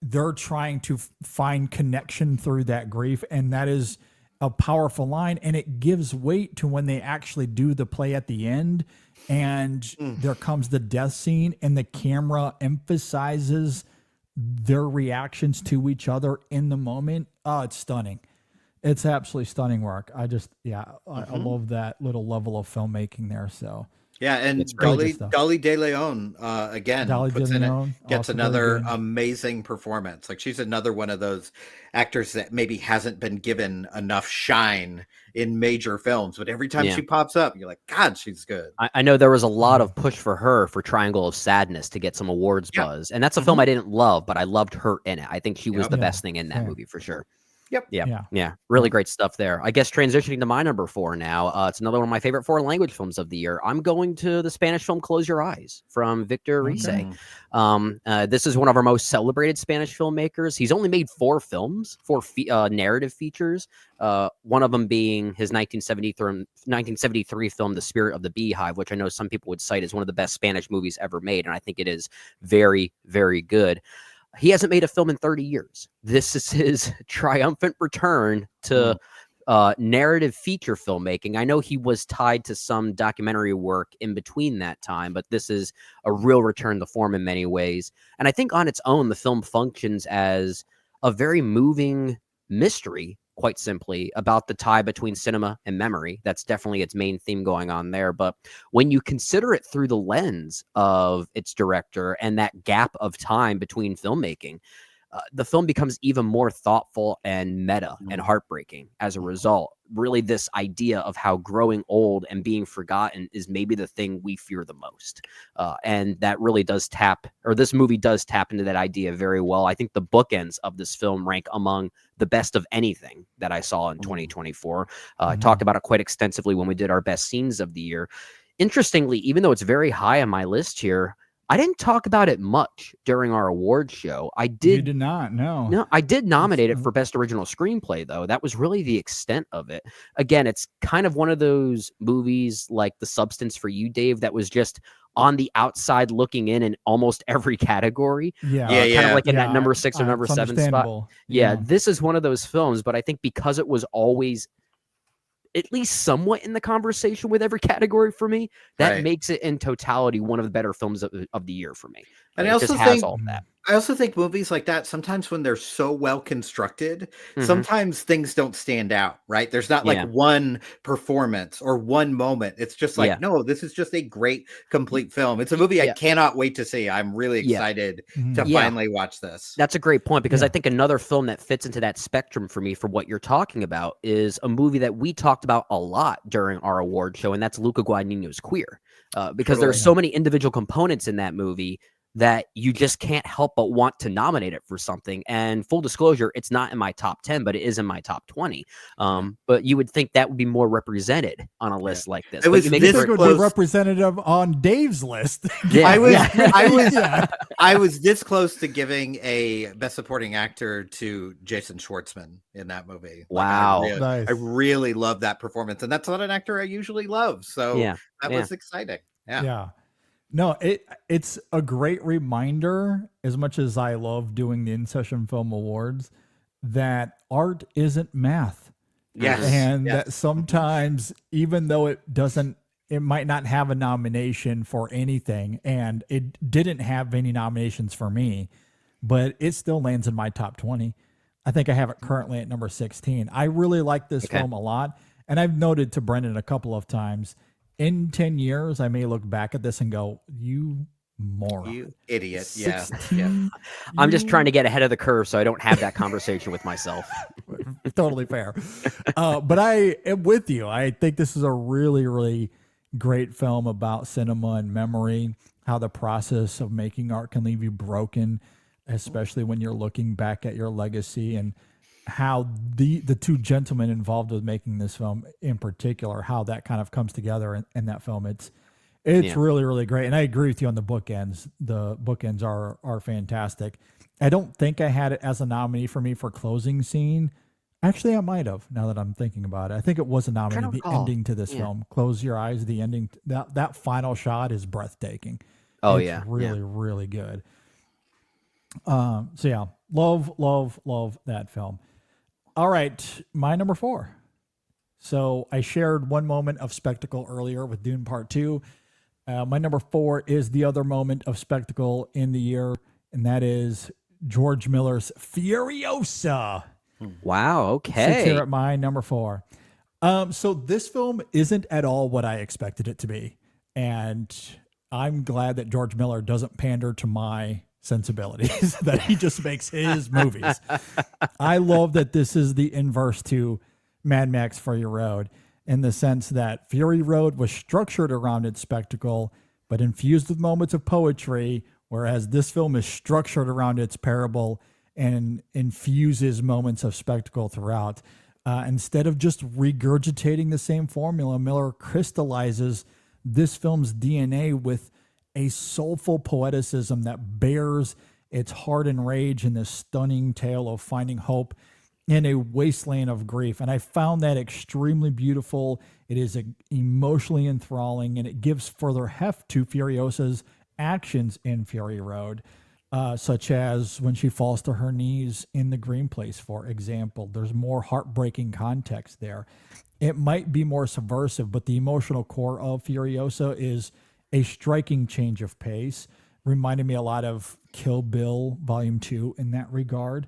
they're trying to find connection through that grief. And that is a powerful line. And it gives weight to when they actually do the play at the end. And there comes the death scene and the camera emphasizes their reactions to each other in the moment. Oh, it's stunning. It's absolutely stunning work. I love that little level of filmmaking there. So yeah, and Dolly De Leon again gets another amazing performance. Like she's another one of those actors that maybe hasn't been given enough shine in major films, but every time she pops up, you're like, God, she's good. I know there was a lot of push for her for Triangle of Sadness to get some awards buzz, and that's a film I didn't love, but I loved her in it. I think she was the best thing in that movie for sure. Yeah. Really great stuff there. I guess transitioning to my number 4 now. It's another one of my favorite foreign language films of the year. I'm going to the Spanish film Close Your Eyes from Victor Rice. This is one of our most celebrated Spanish filmmakers. He's only made 4 films, 4 narrative features. One of them being his 1973 film, The Spirit of the Beehive, which I know some people would cite as one of the best Spanish movies ever made. And I think it is very, very good. He hasn't made a film in 30 years. This is his triumphant return to narrative feature filmmaking. I know he was tied to some documentary work in between that time, but this is a real return to form in many ways. And I think on its own, the film functions as a very moving mystery, quite simply, about the tie between cinema and memory. That's definitely its main theme going on there. But when you consider it through the lens of its director and that gap of time between filmmaking, the film becomes even more thoughtful and meta and heartbreaking as a result. Really, this idea of how growing old and being forgotten is maybe the thing we fear the most. And that really does this movie does tap into that idea very well. I think the bookends of this film rank among the best of anything that I saw in 2024. I talked about it quite extensively when we did our best scenes of the year. Interestingly, even though it's very high on my list here, I didn't talk about it much during our awards show. I You did. did not. No. No, I did nominate it for Best Original Screenplay, though. That was really the extent of it. Again, it's kind of one of those movies like The Substance for you, Dave, that was just on the outside looking in almost every category. Yeah. Kind of like in that Yeah, number 6 or number it's 7 spot. understandable. Yeah, this is one of those films, but I think because it was always at least somewhat in the conversation with every category for me, that Right. makes it in totality one of the better films of the year for me. And Like, I it just also has think all of that. I also think movies like that, sometimes when they're so well constructed, Mhm. sometimes things don't stand out, right? There's not like Yeah. one performance or one moment. It's just like, Yeah. no, this is just a great, complete film. It's a movie I Yeah. cannot wait to see. I'm really Yeah. excited Mhm. to Yeah. finally watch this. That's a great point because Yeah. I think another film that fits into that spectrum for me for what you're talking about is a movie that we talked about a lot during our award show, and that's Luca Guadagnino's Queer. Because Totally. there's so many individual components in that movie that you just can't help but want to nominate it for something. And full disclosure, it's not in my top 10, but it is in my top 20. But you would think that would be more represented on a list like this. It But was you make You this it think it would close. be representative on Dave's list? Yeah, I was, yeah. I was, Yeah. I was this close to giving a Best Supporting Actor to Jason Schwartzman in that movie. Wow. Nice. I really love that performance, and that's not an actor I usually love. So Yeah, that yeah. was exciting. Yeah. Yeah. No, it's a great reminder, as much as I love doing the InSession Film Awards, that art isn't math. Yes. And yes. that sometimes, even though it might not have a nomination for anything, and it didn't have any nominations for me, but it still lands in my top 20. I think I have it currently at number 16. I really like this Okay. film a lot. And I've noted to Brendan a couple of times, in 10 years, I may look back at this and go, you moron. You idiot. Yeah. 16? I'm just You- trying to get ahead of the curve so I don't have that conversation with myself. Totally fair. But I am with you. I think this is a really, really great film about cinema and memory, how the process of making art can leave you broken, especially when you're looking back at your legacy, and how the two gentlemen involved with making this film in particular, how that kind of comes together in that film. It's Yeah. really, really great. And I agree with you on the bookends. The bookends are fantastic. I don't think I had it as a nominee for me for closing scene. Actually, I might have, now that I'm thinking about it. I think it was a nominee, trying to the recall. ending to this Yeah. film. Close your eyes, the ending, that final shot is breathtaking. Oh, It's yeah. really, really good. So yeah, love that film. All right, my number 4. So I shared one moment of spectacle earlier with Dune Part 2. My number 4 is the other moment of spectacle in the year, and that is George Miller's Furiosa. Wow. Sits here Okay. at my number 4. So this film isn't at all what I expected it to be, and I'm glad that George Miller doesn't pander to my sensibilities, that he just makes his movies. I love that this is the inverse to Mad Max Fury Road, in the sense that Fury Road was structured around its spectacle, but infused with moments of poetry, whereas this film is structured around its parable and infuses moments of spectacle throughout. Instead of just regurgitating the same formula, Miller crystallizes this film's DNA with a soulful poeticism that bears its heart and rage in this stunning tale of finding hope in a wasteland of grief. And I found that extremely beautiful. It is emotionally enthralling, and it gives further heft to Furiosa's actions in Fury Road, such as when she falls to her knees in the green place, for example. There's more heartbreaking context there. It might be more subversive, but the emotional core of Furiosa is a striking change of pace, reminded me a lot of Kill Bill Volume 2 in that regard.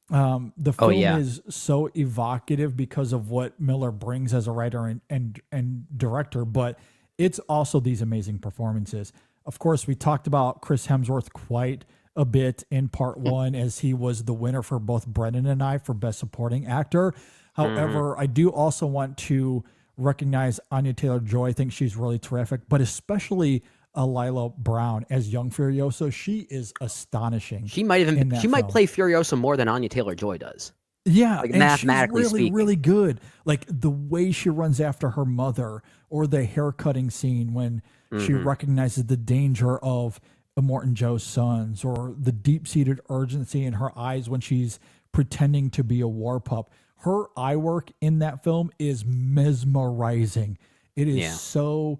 The film yeah. is so evocative because of what Miller brings as a writer and director, but it's also these amazing performances. Of course, we talked about Chris Hemsworth quite a bit in part 1, as he was the winner for both Brendan and I for Best Supporting Actor. However, I do also want to recognize Anya Taylor-Joy. I think she's really terrific, but especially Lila Brown as young Furiosa. She is astonishing. She might in even that she might film. play Furiosa more than Anya Taylor-Joy does. Yeah, like, and mathematically she's really, speaking. really good. Like the way she runs after her mother, or the haircutting scene when she recognizes the danger of Immortan Joe's sons, or the deep-seated urgency in her eyes when she's pretending to be a war pup. Her eye work in that film is mesmerizing. It is so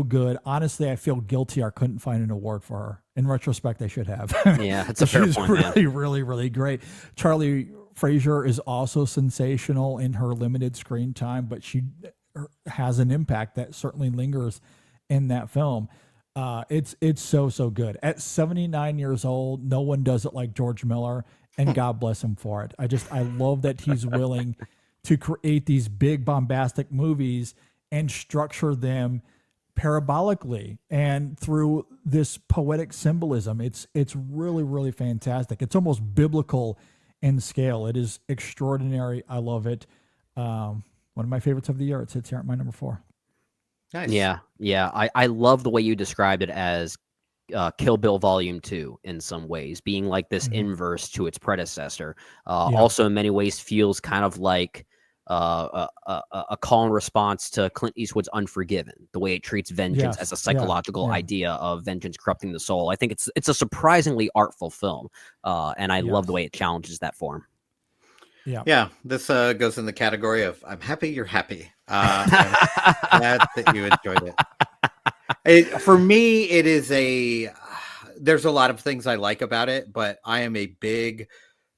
good. Honestly, I feel guilty I couldn't find an award for her. In retrospect, I should have. Yeah, that's a fair She's point, really, really, really great. Charlie Fraser is also sensational in her limited screen time, but she has an impact that certainly lingers in that film. It's so good. At 79 years old, no one does it like George Miller, and God bless him for it. I love that he's willing to create these big bombastic movies and structure them parabolically and through this poetic symbolism. It's really, really fantastic. It's almost biblical in scale. It is extraordinary. I love it. One of my favorites of the year. It sits here at my number 4. Nice. Yeah. I love the way you described it as Kill Bill Volume 2 in some ways, being like this inverse to its predecessor. Also, in many ways, feels kind of like a call and response to Clint Eastwood's Unforgiven, the way it treats vengeance as a psychological idea of vengeance corrupting the soul. I think it's a surprisingly artful film, and I love the way it challenges that form. Yeah, this goes in the category of I'm happy you're happy. I'm glad that you enjoyed it. For me, it is there's a lot of things I like about it, but I am a big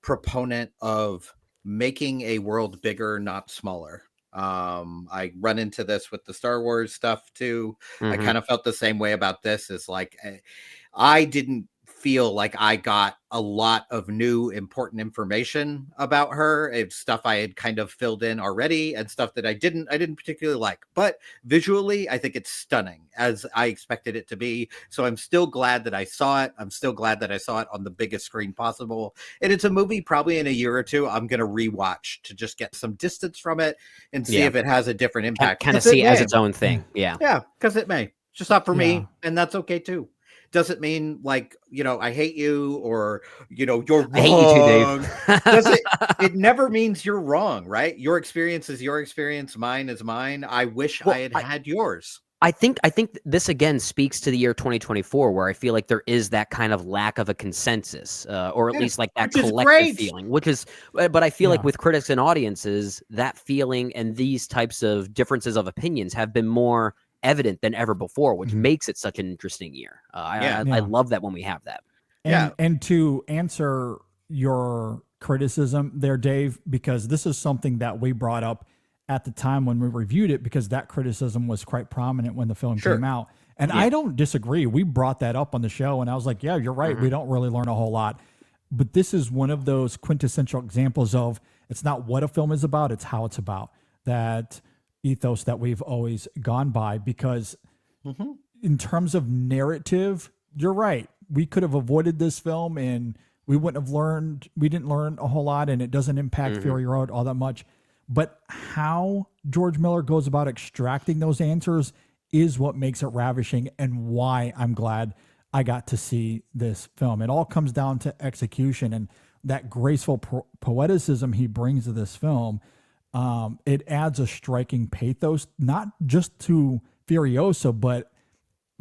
proponent of making a world bigger, not smaller. I run into this with the Star Wars stuff too. I kind of felt the same way about this. Is like, I didn't feel like I got a lot of new important information about her. It's stuff I had kind of filled in already and stuff that I didn't particularly like, but visually I think it's stunning, as I expected it to be. So I'm still glad that I saw it. I'm still glad that I saw it on the biggest screen possible. And it's a movie probably in a year or two I'm going to rewatch to just get some distance from it and see if it has a different impact. Kind of see it as its own thing. Yeah, because it may. It's just not for me, and that's okay too. Doesn't mean like, I hate you, or, you're wrong. I hate you too, Dave. It never means you're wrong, right? Your experience is your experience. Mine is mine. I wish I had yours. I think this again speaks to the year 2024, where I feel like there is that kind of lack of a consensus, or at least like that collective feeling, but I feel like with critics and audiences, that feeling and these types of differences of opinions have been more evident than ever before, which makes it such an interesting year. I love that when we have that. And to answer your criticism there, Dave, because this is something that we brought up at the time when we reviewed it, because that criticism was quite prominent when the film came out. And I don't disagree. We brought that up on the show, and I was like, yeah, you're right. We don't really learn a whole lot. But this is one of those quintessential examples of, it's not what a film is about, it's how it's about. That ethos that we've always gone by, because in terms of narrative, you're right. We could have avoided this film and we didn't learn a whole lot, and it doesn't impact Fury Road all that much. But how George Miller goes about extracting those answers is what makes it ravishing, and why I'm glad I got to see this film. It all comes down to execution and that graceful poeticism he brings to this film. It adds a striking pathos, not just to Furiosa, but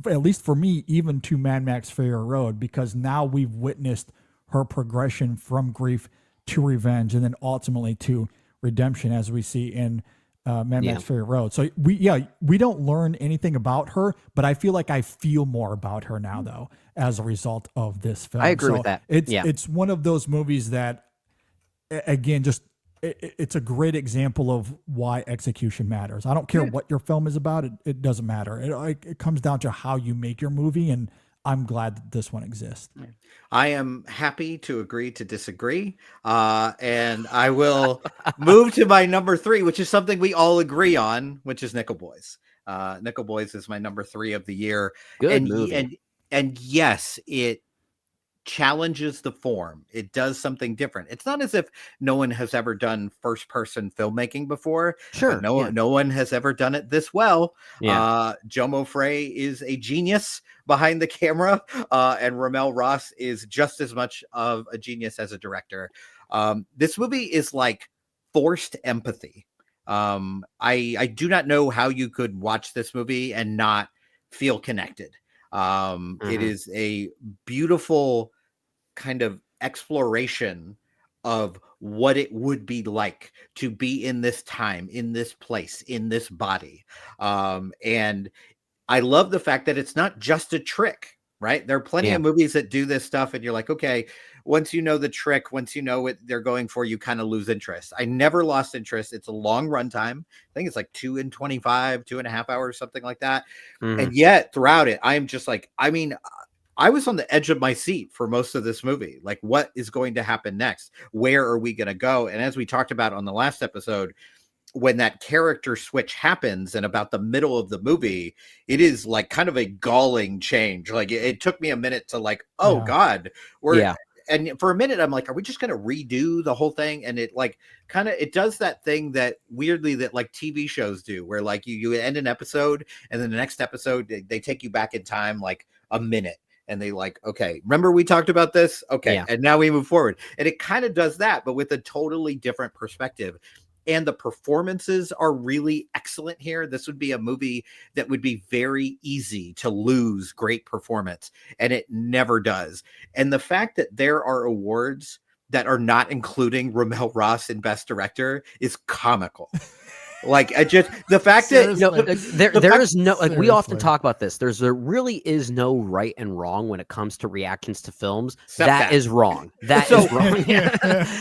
at least for me, even to Mad Max Fury Road, because now we've witnessed her progression from grief to revenge, and then ultimately to redemption, as we see in Mad Max Fury Road. So we don't learn anything about her, but I feel like I feel more about her now, though, as a result of this film. I agree with that. It's one of those movies that, again, just it's a great example of why execution matters. I don't care what your film is about. It doesn't matter. It comes down to how you make your movie, and I'm glad that this one exists. I am happy to agree to disagree. And I will move to my number 3, which is something we all agree on, which is Nickel Boys. Nickel Boys is my number 3 of the year. Good movie. And yes, it challenges the form. It does something different. It's not as if no one has ever done first person filmmaking before. Sure. No one has ever done it this well. Jomo Frey is a genius behind the camera, and Ramel Ross is just as much of a genius as a director. This movie is like forced empathy. I do not know how you could watch this movie and not feel connected. It is a beautiful kind of exploration of what it would be like to be in this time, in this place, in this body. And I love the fact that it's not just a trick, right? There are plenty of movies that do this stuff, and you're like, okay, once you know the trick, once you know what they're going for, you kind of lose interest. I never lost interest. It's a long runtime. I think it's like 2:25, 2.5 hours, something like that. And yet throughout it, I'm just like, I mean, I was on the edge of my seat for most of this movie. Like, what is going to happen next? Where are we going to go? And as we talked about on the last episode, when that character switch happens and about the middle of the movie, it is like kind of a galling change. Like it took me a minute to like, oh God, and for a minute, I'm like, are we just going to redo the whole thing? And it like kind of, it does that thing that weirdly that like TV shows do, where like you end an episode and then the next episode, they take you back in time, like a minute. And they like, okay, remember we talked about this? Okay. And now we move forward. And it kind of does that, but with a totally different perspective. And the performances are really excellent here. This would be a movie that would be very easy to lose great performance, and it never does. And the fact that there are awards that are not including Ramel Ross in Best Director is comical. Like I just the fact that there is no like we often talk about this. There really is no right and wrong when it comes to reactions to films. That is wrong. That is wrong.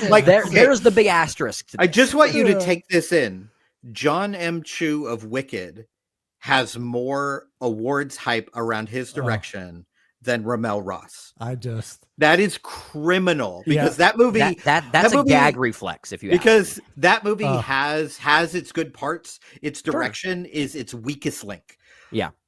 Like there's the big asterisk. I just want you to take this in. John M. Chu of Wicked has more awards hype around his direction than Ramel Ross. That is criminal because that movie that's a gag reflex if you because that movie has its good parts. Its direction is its weakest link.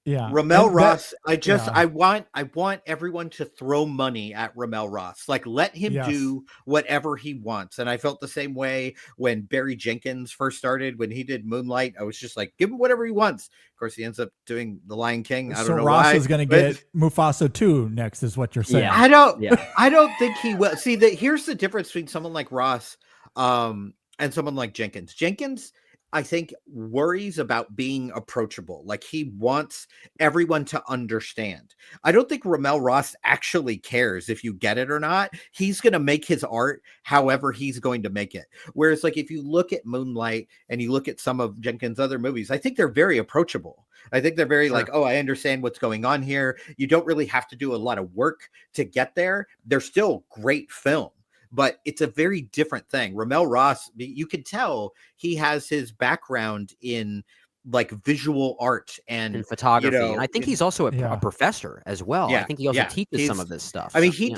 Ramel Ross, I want everyone to throw money at Ramel Ross. Like let him do whatever he wants. And I felt the same way when Barry Jenkins first started, when he did Moonlight. I was just like, give him whatever he wants. Of course, he ends up doing The Lion King. I don't know Ross why. is going to get Mufasa 2 next is what you're saying. I don't think he will. See, here's the difference between someone like Ross and someone like Jenkins. Jenkins, I think, worries about being approachable. Like he wants everyone to understand. I don't think Ramel Ross actually cares if you get it or not. He's going to make his art however he's going to make it. Whereas like if you look at Moonlight and you look at some of Jenkins' other movies, I think they're very approachable. I think they're very like, oh, I understand what's going on here. You don't really have to do a lot of work to get there. They're still great film. But it's a very different thing. Ramel Ross, you can tell he has his background in like visual art and photography. And I think he's also a professor as well. I think he also teaches some of this stuff. I mean, he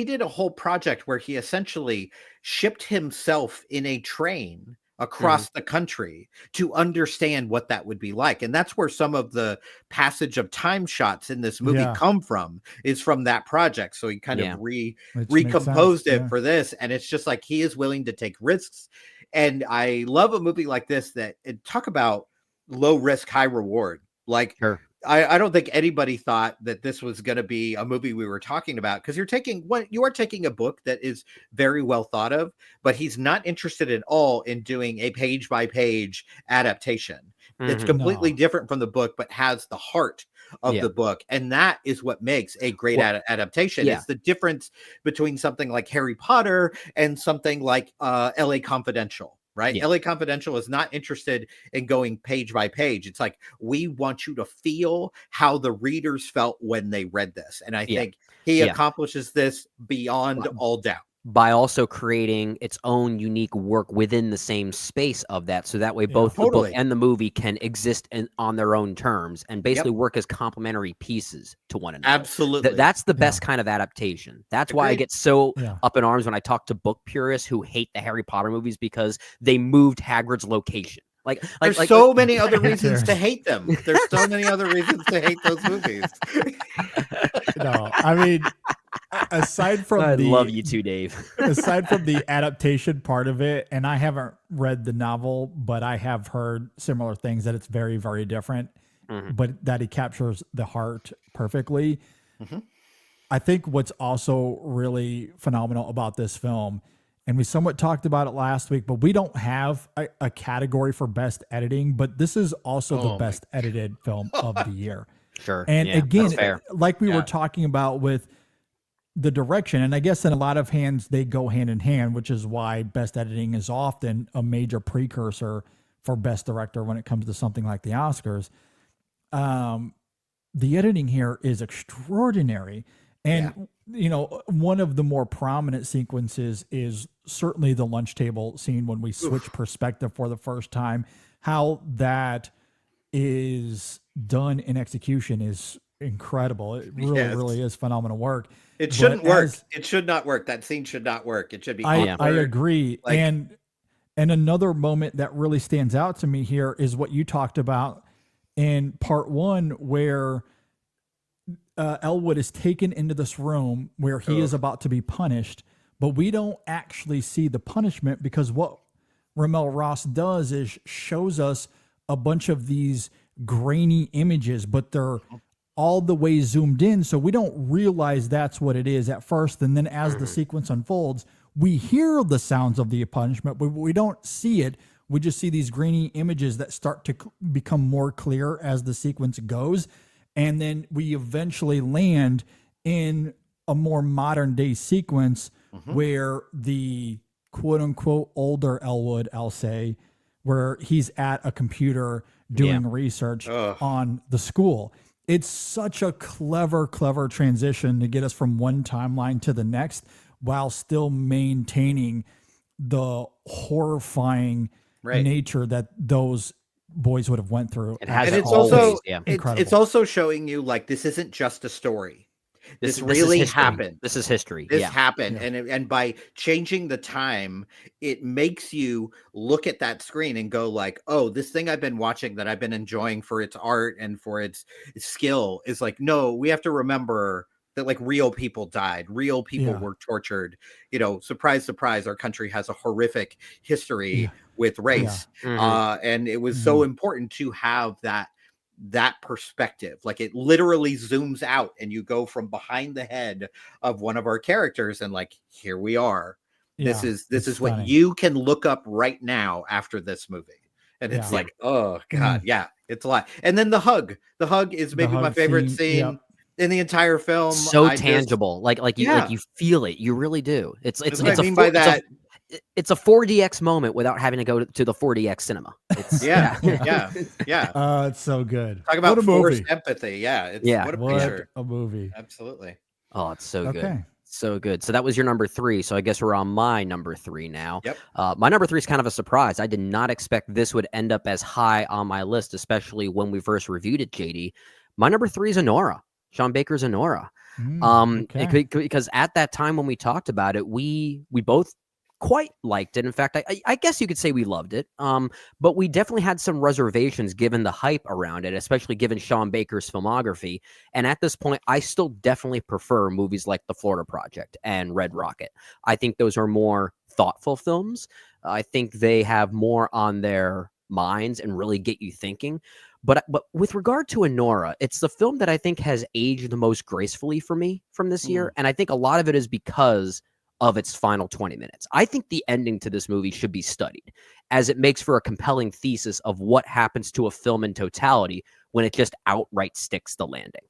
did a whole project where he essentially shipped himself in a train across the country to understand what that would be like. And that's where some of the passage of time shots in this movie come from, is from that project. So he kind of recomposed it for this. And it's just like, he is willing to take risks. And I love a movie like this that talk about low risk, high reward. Like I don't think anybody thought that this was going to be a movie we were talking about, because you are taking a book that is very well thought of, but he's not interested at all in doing a page by page adaptation. It's completely different from the book, but has the heart of the book. And that is what makes a great adaptation. It's the difference between something like Harry Potter and something like LA Confidential. Right. LA Confidential is not interested in going page by page. It's like, we want you to feel how the readers felt when they read this. And I think he accomplishes this beyond all doubt. By also creating its own unique work within the same space of that. So that way both the book and the movie can exist on their own terms and basically work as complementary pieces to one another. Absolutely. That's the best kind of adaptation. That's why I get so up in arms when I talk to book purists who hate the Harry Potter movies because they moved Hagrid's location. There's so many other reasons to hate them. There's so many other reasons to hate those movies. No, I mean, aside from I love you too, Dave. Aside from the adaptation part of it, and I haven't read the novel, but I have heard similar things that it's very, very different, but that he captures the heart perfectly. I think what's also really phenomenal about this film, and we somewhat talked about it last week, but we don't have a category for best editing, but this is also the best edited film of the year. Sure. And Yeah, again, that's fair. like we Yeah. were talking about with the direction, and I guess in a lot of hands, they go hand in hand, which is why best editing is often a major precursor for best director when it comes to something like the Oscars. The editing here is extraordinary. And, one of the more prominent sequences is certainly the lunch table scene when we switch perspective for the first time. How that is done in execution is incredible. It really, Yes. really is phenomenal work. It But shouldn't work. as- It should not work. That scene should not work. It should be I awkward. agree. Like- And another moment that really stands out to me here is what you talked about in part one, where Elwood is taken into this room where he is about to be punished, but we don't actually see the punishment because what Ramel Ross does is shows us a bunch of these grainy images, but they're all the way zoomed in. So we don't realize that's what it is at first. And then as the sequence unfolds, we hear the sounds of the punishment, but we don't see it. We just see these grainy images that start to become more clear as the sequence goes. And then we eventually land in a more modern day sequence where the quote unquote older Elwood, I'll say, where he's at a computer doing research on the school. It's such a clever transition to get us from one timeline to the next while still maintaining the horrifying nature that those boys would have went through. It has And it's always, also Incredible. it's also showing you like this isn't just a story. This is really history. happened. This is history. This Yeah. happened, and by changing the time, it makes you look at that screen and go like, "Oh, this thing I've been watching that I've been enjoying for its art and for its skill is like, no, we have to remember that like real people died, real people were tortured. Surprise, surprise, our country has a horrific history with race, and it was so important to have that perspective. Like it literally zooms out and you go from behind the head of one of our characters and like, here we are. This is what stunning. you can look up right now after this movie. And it's like, oh God, it's a lot. And then the hug is maybe my hug favorite scene, scene in the entire film. So I just- tangible. Like you feel it. You really do. It's That's what I mean by that. It's a 4DX moment without having to go to the 4DX cinema. It's, Yeah. It's so good. Talk about what a forced movie. empathy. Yeah. What a What picture. a movie. Absolutely. Oh, it's so good. Okay. So good. So that was your number 3. So I guess we're on my number 3 now. Yep. My number 3 is kind of a surprise. I did not expect this would end up as high on my list, especially when we first reviewed it, JD. My number 3 is Anora, Sean Baker's Anora. Okay. Because at that time when we talked about it, we both quite liked it. In fact, I guess you could say we loved it. But we definitely had some reservations given the hype around it, especially given Sean Baker's filmography. And at this point, I still definitely prefer movies like The Florida Project and Red Rocket. I think those are more thoughtful films. I think they have more on their minds and really get you thinking. But with regard to Anora, it's the film that I think has aged the most gracefully for me from this year. And I think a lot of it is because of its final 20 minutes. I think the ending to this movie should be studied, as it makes for a compelling thesis of what happens to a film in totality when it just outright sticks the landing.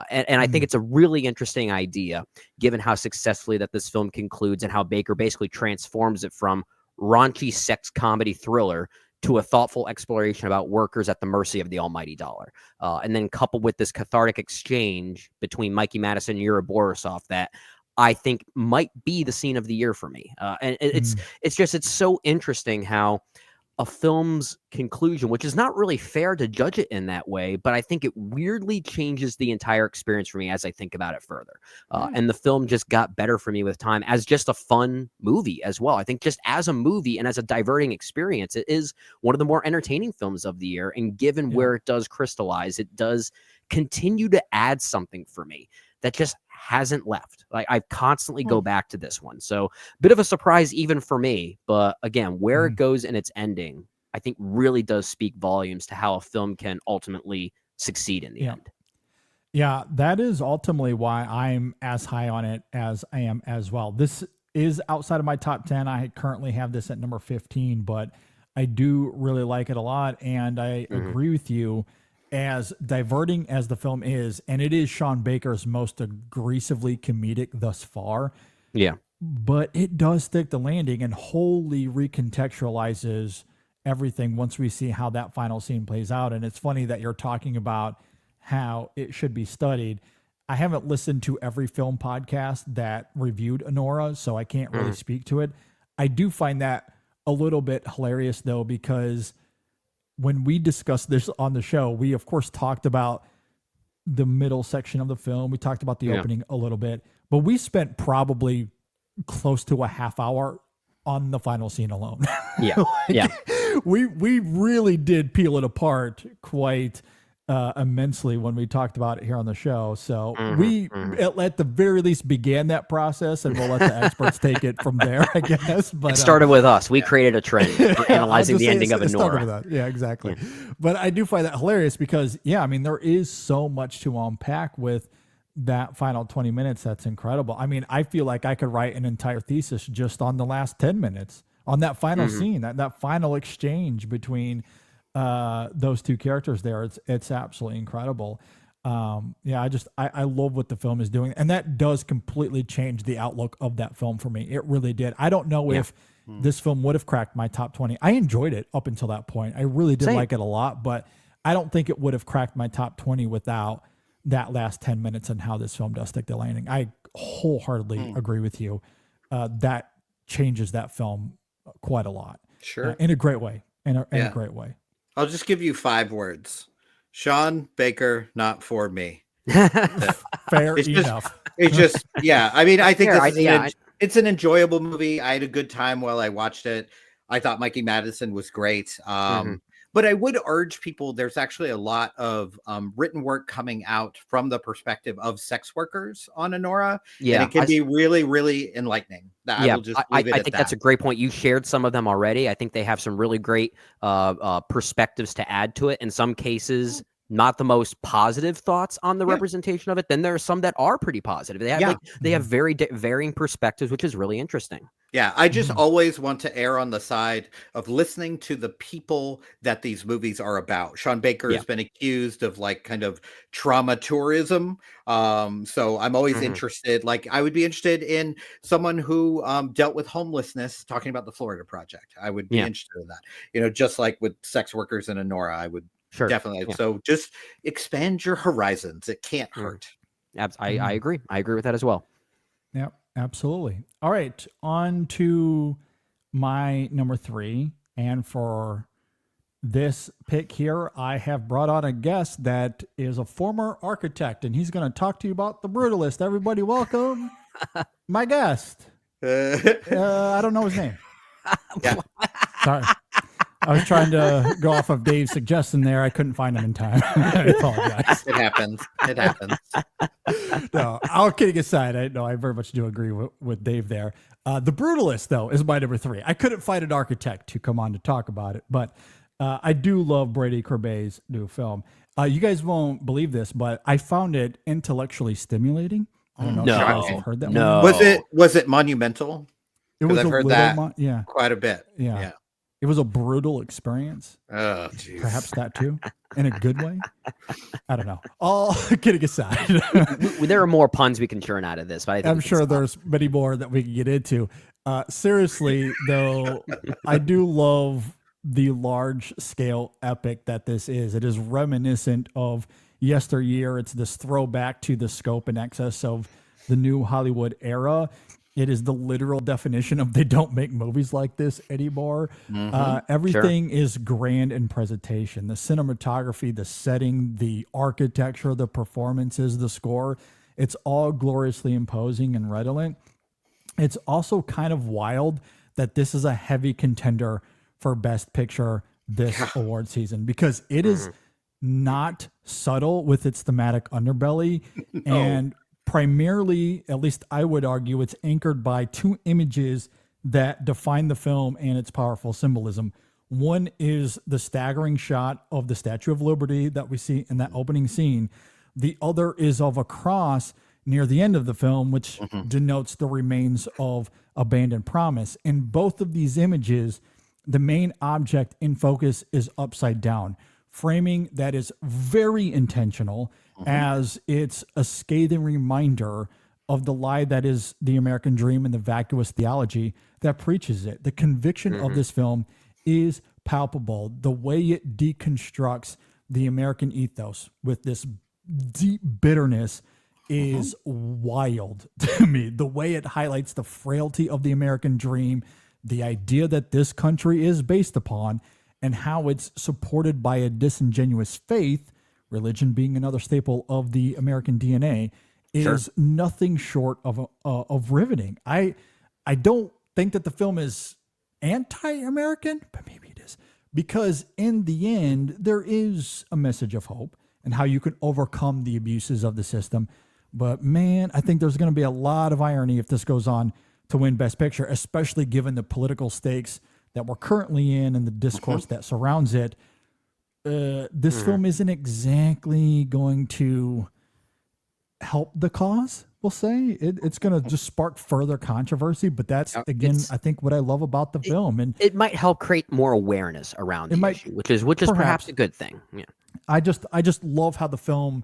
And I think it's a really interesting idea, given how successfully that this film concludes and how Baker basically transforms it from raunchy sex comedy thriller to a thoughtful exploration about workers at the mercy of the almighty dollar. And then coupled with this cathartic exchange between Mikey Madison and Yuri Borisov that I think might be the scene of the year for me. And it's so interesting how a film's conclusion, which is not really fair to judge it in that way, but I think it weirdly changes the entire experience for me as I think about it further. And the film just got better for me with time as just a fun movie as well. I think just as a movie and as a diverting experience, it is one of the more entertaining films of the year. And given where it does crystallize, it does continue to add something for me that just hasn't left. Like I constantly go back to this one. So bit of a surprise even for me, but again, where it goes in its ending, I think really does speak volumes to how a film can ultimately succeed in the end. Yeah, that is ultimately why I'm as high on it as I am as well. This is outside of my top 10. I currently have this at number 15, but I do really like it a lot. And I agree with you. as diverting as the film is, and it is Sean Baker's most aggressively comedic thus far. Yeah. But it does stick the landing and wholly recontextualizes everything once we see how that final scene plays out. And it's funny that you're talking about how it should be studied. I haven't listened to every film podcast that reviewed Anora, so I can't really speak to it. I do find that a little bit hilarious, though, because when we discussed this on the show, we of course talked about the middle section of the film. We talked about the opening a little bit, but we spent probably close to a half hour on the final scene alone. Yeah. Yeah. We really did peel it apart quite immensely when we talked about it here on the show. So we at the very least began that process, and we'll let the experts take it from there, I guess. But It started with us. We created a trend for analyzing the ending of it started Anora. with that. Yeah, exactly. But I do find that hilarious because, I mean, there is so much to unpack with that final 20 minutes. That's incredible. I mean, I feel like I could write an entire thesis just on the last 10 minits, on that final scene, that final exchange between those two characters there. It's absolutely incredible. I love what the film is doing, and that does completely change the outlook of that film for me. It really did. I don't know if this film would have cracked my top 20. I enjoyed it up until that point. I really did like it a lot, but I don't think it would have cracked my top 20 without that last 10 minutes and how this film does stick the landing. I wholeheartedly agree with you. That changes that film quite a lot. Sure. In a great way. In a great way. I'll just give you 5 words. Sean Baker, not for me. Fair It's enough. It's just, I mean, I think Fair, it's an enjoyable movie. I had a good time while I watched it. I thought Mikey Madison was great. But I would urge people, there's actually a lot of written work coming out from the perspective of sex workers on Anora. Yeah. And it can be really, really enlightening. I will just I leave it at think that's a great point. You shared some of them already. I think they have some really great perspectives to add to it. In some cases, not the most positive thoughts on the representation of it. Then there are some that are pretty positive. They have they have very varying perspectives, which is really interesting. Yeah, I just always want to err on the side of listening to the people that these movies are about. Sean Baker has been accused of like kind of trauma tourism. So I'm always interested. Like I would be interested in someone who dealt with homelessness talking about the Florida Project. I would be interested in that. You know, just like with sex workers in Anora, I would definitely. Yeah. So just expand your horizons. It can't hurt. I agree. I agree with that as well. Yeah, absolutely. All right, on to my number 3. And for this pick here, I have brought on a guest that is a former architect, and he's going to talk to you about The Brutalist. Everybody, welcome my guest. I don't know his name. Sorry. I was trying to go off of Dave's suggestion there. I couldn't find him in time. I apologize. It happens. It happens. No, all kidding aside, I very much do agree with Dave there. The Brutalist, though, is my number 3. I couldn't find an architect to come on to talk about it, but I do love Brady Corbet's new film. You guys won't believe this, but I found it intellectually stimulating. I don't know if you guys have heard that one. Was it monumental? It was I've heard that quite a bit. Yeah. It was a brutal experience. Oh, geez. Perhaps that too, in a good way. I don't know. All kidding aside, there are more puns we can churn out of this, but I think I'm sure there's many more that we can get into. Seriously, though, I do love the large-scale epic that this is. It is reminiscent of yesteryear. It's this throwback to the scope and excess of the new Hollywood era. It is the literal definition of they don't make movies like this anymore. Everything is grand in presentation. The cinematography, the setting, the architecture, the performances, the score. It's all gloriously imposing and redolent. It's also kind of wild that this is a heavy contender for Best Picture this award season because it is not subtle with its thematic underbelly. And primarily, at least I would argue, it's anchored by 2 images that define the film and its powerful symbolism. One is the staggering shot of the Statue of Liberty that we see in that opening scene. The other is of a cross near the end of the film, which denotes the remains of abandoned promise. In both of these images, the main object in focus is upside down, framing that is very intentional, as it's a scathing reminder of the lie that is the American dream and the vacuous theology that preaches it. The conviction of this film is palpable. The way it deconstructs the American ethos with this deep bitterness is wild to me. The way it highlights the frailty of the American dream, the idea that this country is based upon, and how it's supported by a disingenuous faith, religion being another staple of the American DNA, is nothing short of riveting. I don't think that the film is anti-American, but maybe it is, because in the end, there is a message of hope and how you can overcome the abuses of the system. But man, I think there's going to be a lot of irony if this goes on to win Best Picture, especially given the political stakes that we're currently in and the discourse that surrounds it. This film isn't exactly going to help the cause, we'll say. It's going to just spark further controversy, but that's, again, I think what I love about the film. And it might help create more awareness around the issue, which is perhaps a good thing. Yeah. I just love how the film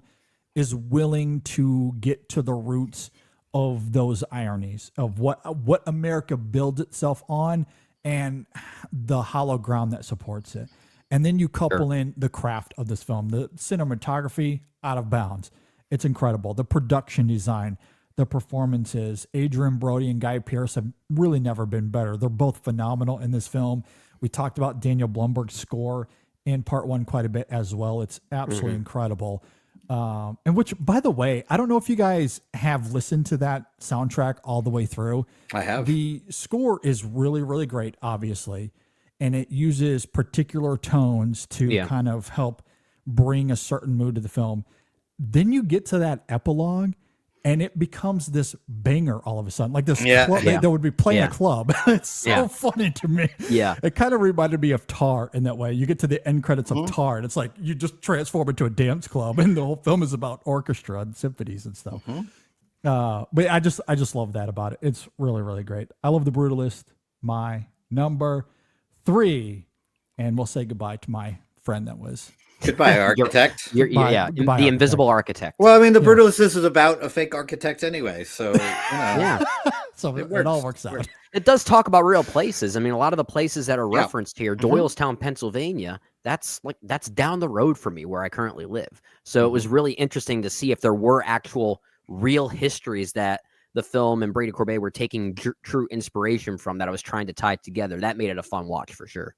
is willing to get to the roots of those ironies of what America builds itself on and the hollow ground that supports it. And then you couple in the craft of this film, the cinematography, out of bounds. It's incredible. The production design, the performances, Adrian Brody and Guy Pearce have really never been better. They're both phenomenal in this film. We talked about Daniel Blumberg's score in Part One quite a bit as well. It's absolutely incredible. And which, by the way, I don't know if you guys have listened to that soundtrack all the way through. I have. The score is really, really great, obviously. And it uses particular tones to kind of help bring a certain mood to the film. Then you get to that epilogue and it becomes this banger all of a sudden, like this club that would be playing a club. It's so funny to me. Yeah. It kind of reminded me of Tar in that way. You get to the end credits of Tar and it's like you just transform into a dance club and the whole film is about orchestra and symphonies and stuff. But I just love that about it. It's really, really great. I love The Brutalist, my number 3. And we'll say goodbye to my friend that was. Goodbye, architect. The invisible architect. Well, I mean, The Brutalist is about a fake architect anyway, so So it all works out. It does talk about real places. I mean, a lot of the places that are referenced here, Doylestown, Pennsylvania, that's down the road from me where I currently live. So it was really interesting to see if there were actual real histories that the film and Brady Corbet were taking true inspiration from that I was trying to tie together. That made it a fun watch for sure.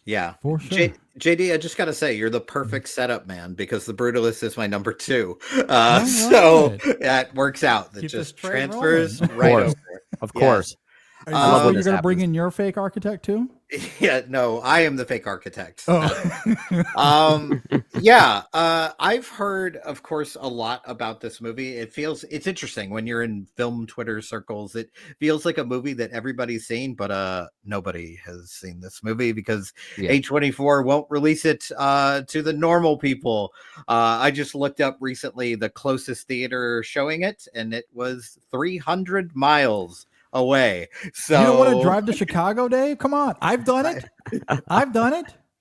Yeah, for sure. JD, I just got to say, you're the perfect setup, man, because The Brutalist is my number 2. So that works out. That just transfers right over. Of course. Are you going to bring in your fake architect too? Yeah, no, I am the fake architect. Oh. I've heard, of course, a lot about this movie. It's interesting when you're in film Twitter circles. It feels like a movie that everybody's seen, but nobody has seen this movie because A24 won't release it to the normal people. I just looked up recently the closest theater showing it, and it was 300 miles away. So you don't want to drive to Chicago, Dave? Come on. I've done it.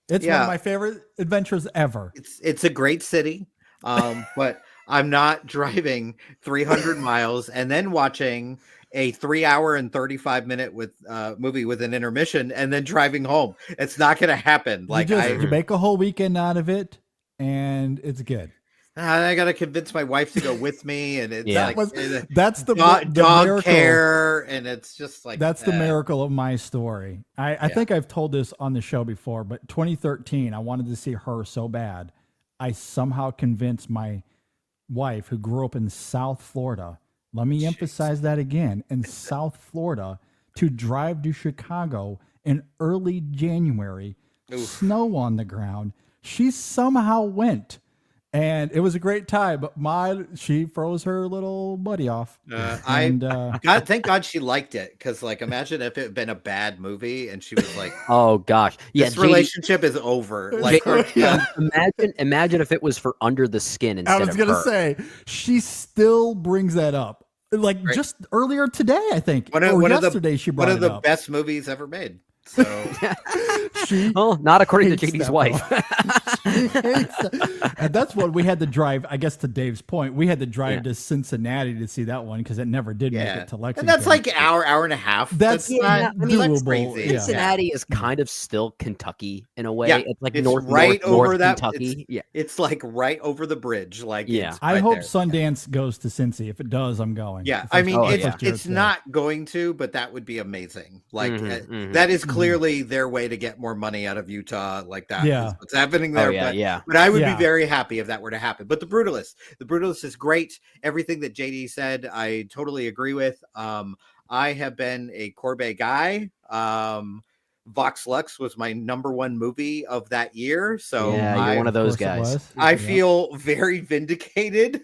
It's one of my favorite adventures ever. It's a great city. But I'm not driving 300 miles and then watching a 3 hour and 35 minute movie with an intermission and then driving home. It's not going to happen. You make a whole weekend out of it and it's good. I got to convince my wife to go with me, and it's that's the dog miracle. care, and it's just like that's the miracle of my story. I think I've told this on the show before, but 2013, I wanted to see Her so bad. I somehow convinced my wife, who grew up in South Florida, let me emphasize that again, in South Florida, to drive to Chicago in early January, snow on the ground. She somehow went. And it was a great time, but she froze her little buddy off. Thank God she liked it, because imagine if it had been a bad movie and she was like, "Oh gosh, this relationship is over." Imagine if it was for Under the Skin instead. I was gonna say she still brings that up, just earlier today, I think, yesterday she brought it up. One of the best movies ever made. So She Well, not according to hates JD's that wife. She hates that. And that's what we had to drive. I guess to Dave's point, we had to drive Yeah. to Cincinnati to see that one because it never did make yeah, it to Lexington. and that's like hour and a half. That's not doable. crazy. Yeah. Cincinnati is kind of still Kentucky in a way. Yeah, It's like it's north, right north, over north that. Kentucky. Yeah. It's like right over the bridge. Like Yeah. it's I right hope there. Sundance goes to Cincy. If it does, I'm going. Yeah, The I first- mean, Oh, it's yeah. first year it's there. not going to, but that would be amazing. Like Mhm. that is clearly their way to get more money out of Utah. Like that, Yeah. is what's happening Oh, there. yeah, but, yeah. but I would Yeah. be very happy if that were to happen. But the Brutalist is great. Everything that JD said, I totally agree with. I have been a Corbet guy. Vox Lux was my number one movie of that year. So Yeah, you're one of those course it guys. was. I Yeah. feel very vindicated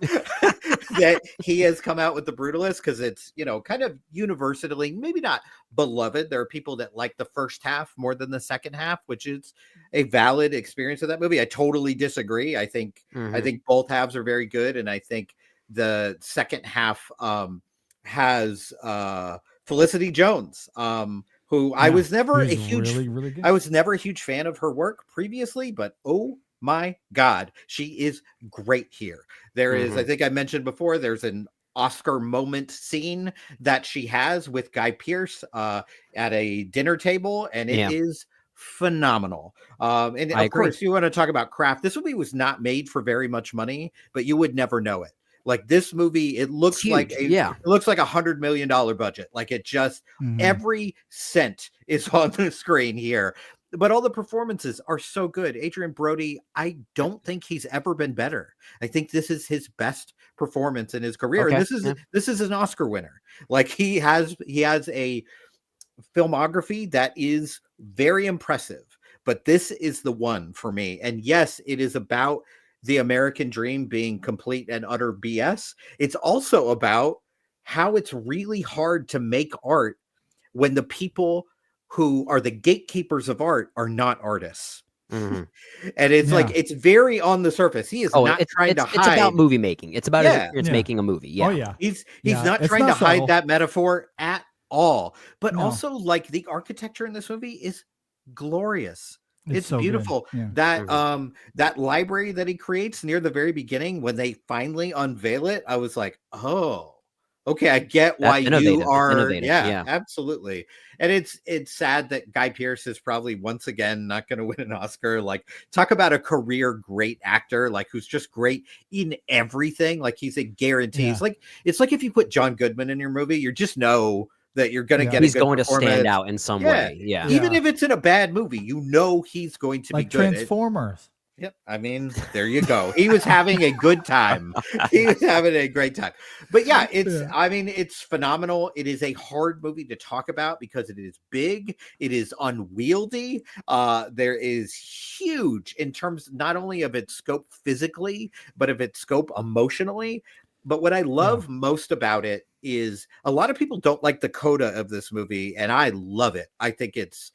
that he has come out with The Brutalist because it's, kind of universally, maybe not beloved. There are people that like the first half more than the second half, which is a valid experience of that movie. I totally disagree. I think both halves are very good, and I think the second half has Felicity Jones, who I was never a He's huge really, really good. I was never a huge fan of her work previously, but oh my God, she is great here. There is, I think I mentioned before, there's an Oscar moment scene that she has with Guy Pearce at a dinner table, and it is phenomenal. And I of agree. course, you want to talk about craft. This movie was not made for very much money, but you would never know it. Like this movie, it looks like huge, yeah. it looks like $100 million budget. Like it just every cent is on the screen here. But all the performances are so good. Adrian Brody, I don't think he's ever been better. I think this is his best performance in his career. Okay, And this is an Oscar winner. Like he has a filmography that is very impressive. But this is the one for me. And yes, it is about the American dream being complete and utter BS. It's also about how it's really hard to make art when the people who are the gatekeepers of art are not artists. And it's like, it's very on the surface. He is not trying to hide. It's about movie making. It's about his experience Yeah. making a movie. Yeah. Oh yeah. He's Yeah, not it's trying to not hide subtle. that metaphor at all. But No. also, like, the architecture in this movie is glorious. It's so good. beautiful. Yeah. That library that he creates near the very beginning, when they finally unveil it, I was like, oh, okay, I get why That's innovative. you It's are. innovative. Yeah, Yeah. absolutely. And it's sad that Guy Pearce is probably once again not going to win an Oscar. Like, talk about a career great actor, like who's just great in everything. Like he's a guarantee. Yeah. It's like if you put John Goodman in your movie, you just know that you're going to get. He's a good going to stand performance. out in some way. Yeah. Even if it's in a bad movie, you know he's going to Like be good. Transformers. Yep. I mean, there you go. He was having a good time. He was having a great time. But yeah, it's phenomenal. It is a hard movie to talk about because it is big. It is unwieldy. There is huge in terms not only of its scope physically, but of its scope emotionally. But what I love most about it is a lot of people don't like the coda of this movie, and I love it. I think it's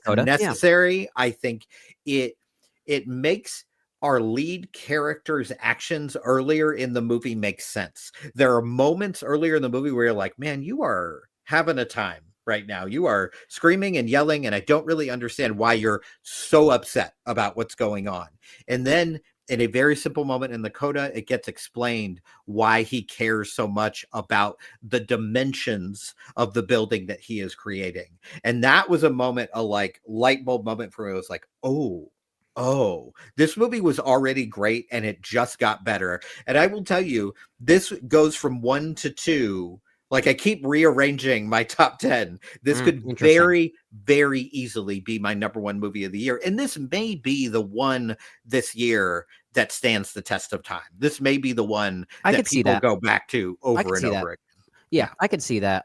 coda, necessary. I think it makes our lead character's actions earlier in the movie make sense. There are moments earlier in the movie where you're like, man, you are having a time right now. You are screaming and yelling, and I don't really understand why you're so upset about what's going on. And then in a very simple moment in the coda, it gets explained why he cares so much about the dimensions of the building that he is creating. And that was a moment, a like light bulb moment for me. It was like, oh, this movie was already great and it just got better. And I will tell you, this goes from 1 to 2. Like I keep rearranging my top 10. This could very, very easily be my number one movie of the year. And this may be the one this year that stands the test of time. This may be the one that people go back to over and over again. Yeah, I could see that.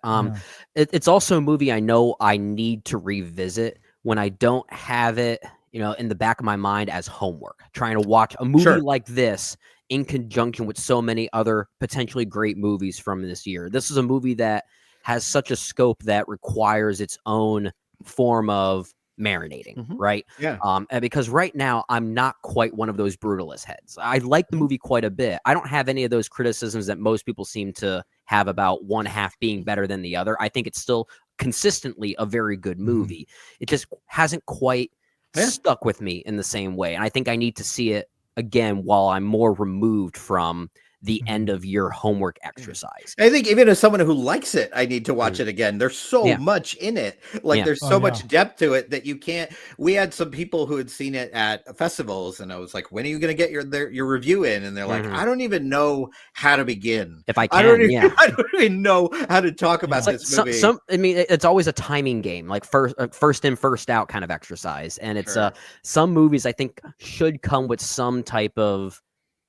It's also a movie I know I need to revisit when I don't have it, in the back of my mind as homework, trying to watch a movie like this in conjunction with so many other potentially great movies from this year. This is a movie that has such a scope that requires its own form of marinating, right? Yeah. And because right now I'm not quite one of those brutalist heads. I like the movie quite a bit. I don't have any of those criticisms that most people seem to have about one half being better than the other. I think it's still consistently a very good movie. It just hasn't quite stuck with me in the same way. And I think I need to see it again while I'm more removed from the end of year homework exercise. I think even as someone who likes it, I need to watch it again. There's so much in it. Like there's so much depth to it that you can't. We had some people who had seen it at festivals, and I was like, "When are you going to get your review in?" And they're like, "I don't even know how to begin. If I can, I don't even know how to talk about this movie." I mean, it's always a timing game, like first in, first out kind of exercise. And it's some movies I think should come with some type of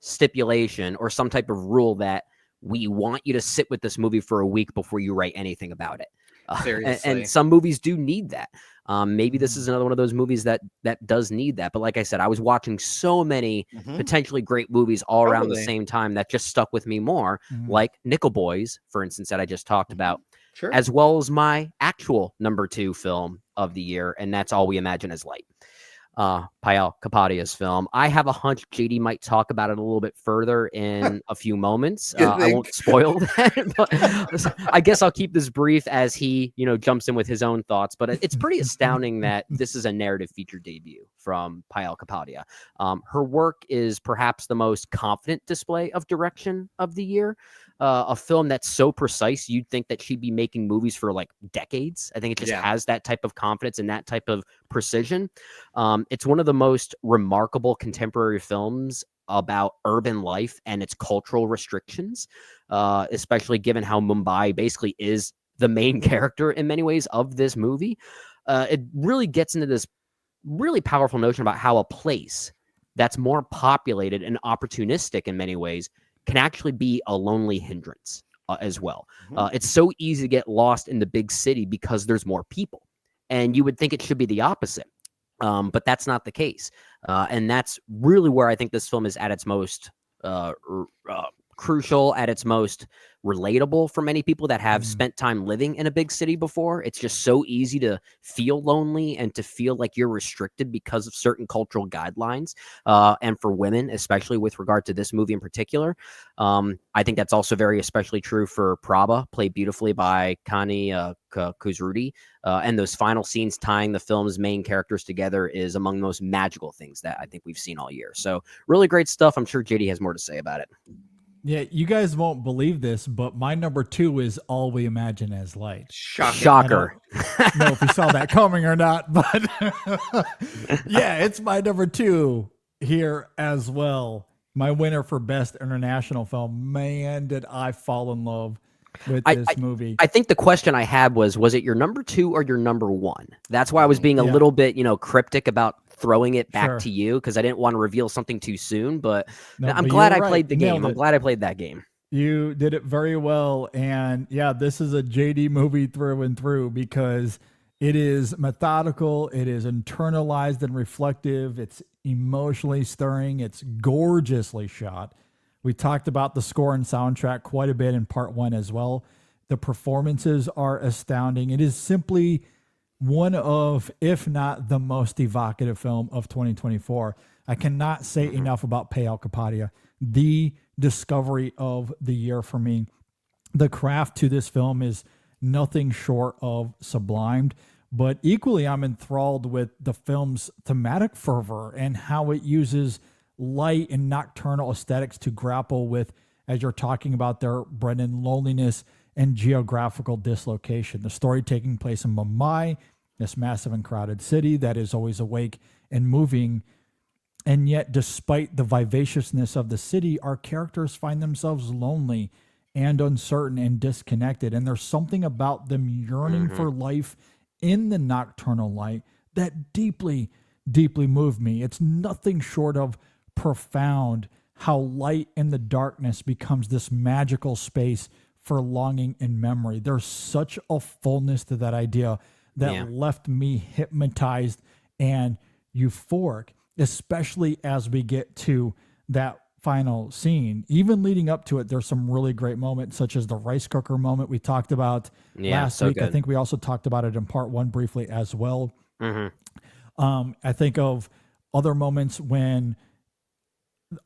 stipulation or some type of rule that we want you to sit with this movie for a week before you write anything about it. And some movies do need that. Maybe this is another one of those movies that does need that. But like I said, I was watching so many potentially great movies all around the same time that just stuck with me more, like Nickel Boys, for instance, that I just talked about, as well as my actual number 2 film of the year, and that's All We Imagine Is Light. Payal Kapadia's film. I have a hunch JD might talk about it a little bit further in a few moments. I won't spoil that, but I guess I'll keep this brief as he, jumps in with his own thoughts. But it's pretty astounding that this is a narrative feature debut from Payal Kapadia. Her work is perhaps the most confident display of direction of the year. A film that's so precise, you'd think that she'd be making movies for like decades. I think it just has that type of confidence and that type of precision. It's one of the most remarkable contemporary films about urban life and its cultural restrictions, especially given how Mumbai basically is the main character in many ways of this movie. It really gets into this really powerful notion about how a place that's more populated and opportunistic in many ways can actually be a lonely hindrance as well. It's so easy to get lost in the big city because there's more people. And you would think it should be the opposite. But that's not the case. And that's really where I think this film is at its most crucial, at its most relatable for many people that have spent time living in a big city before. It's just so easy to feel lonely and to feel like you're restricted because of certain cultural guidelines. And for women, especially with regard to this movie in particular, I think that's also very especially true for Prabha, played beautifully by Kani Kuzrudi. And those final scenes tying the film's main characters together is among the most magical things that I think we've seen all year. So really great stuff. I'm sure JD has more to say about it. Yeah, you guys won't believe this, but my number 2 is All We Imagine As Light. Shocker. I don't know if you saw that coming or not, but yeah, it's my number 2 here as well. My winner for Best International Film. Man, did I fall in love with this movie. I think the question I had was it your number 2 or your number 1? That's why I was being a little bit, cryptic about throwing it back to you, because I didn't want to reveal something too soon, but I'm glad I played the game. I'm glad I played that game. You did it very well. And yeah, this is a JD movie through and through because it is methodical. It is internalized and reflective. It's emotionally stirring. It's gorgeously shot. We talked about the score and soundtrack quite a bit in part 1 as well. The performances are astounding. It is simply one of, if not the most evocative film of 2024. I cannot say enough about Payal Kapadia, the discovery of the year for me. The craft to this film is nothing short of sublimed, but equally I'm enthralled with the film's thematic fervor and how it uses light and nocturnal aesthetics to grapple with, as you're talking about there, Brendan, loneliness and geographical dislocation. The story taking place in Mumbai, this massive and crowded city that is always awake and moving. And yet, despite the vivaciousness of the city, our characters find themselves lonely and uncertain and disconnected. And there's something about them yearning for life in the nocturnal light that deeply, deeply moved me. It's nothing short of profound how light in the darkness becomes this magical space for longing and memory. There's such a fullness to that idea that left me hypnotized and euphoric, especially as we get to that final scene. Even leading up to it, there's some really great moments, such as the rice cooker moment we talked about last week. Good. I think we also talked about it in part 1 briefly as well. I think of other moments when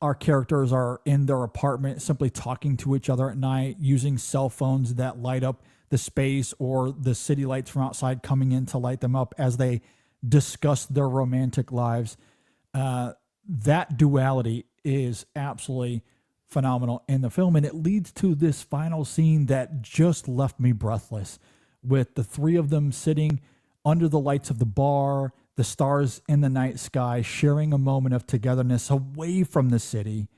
our characters are in their apartment simply talking to each other at night, using cell phones that light up the space or the city lights from outside coming in to light them up as they discuss their romantic lives. That duality is absolutely phenomenal in the film. And it leads to this final scene that just left me breathless, with the three of them sitting under the lights of the bar, the stars in the night sky, sharing a moment of togetherness away from the city.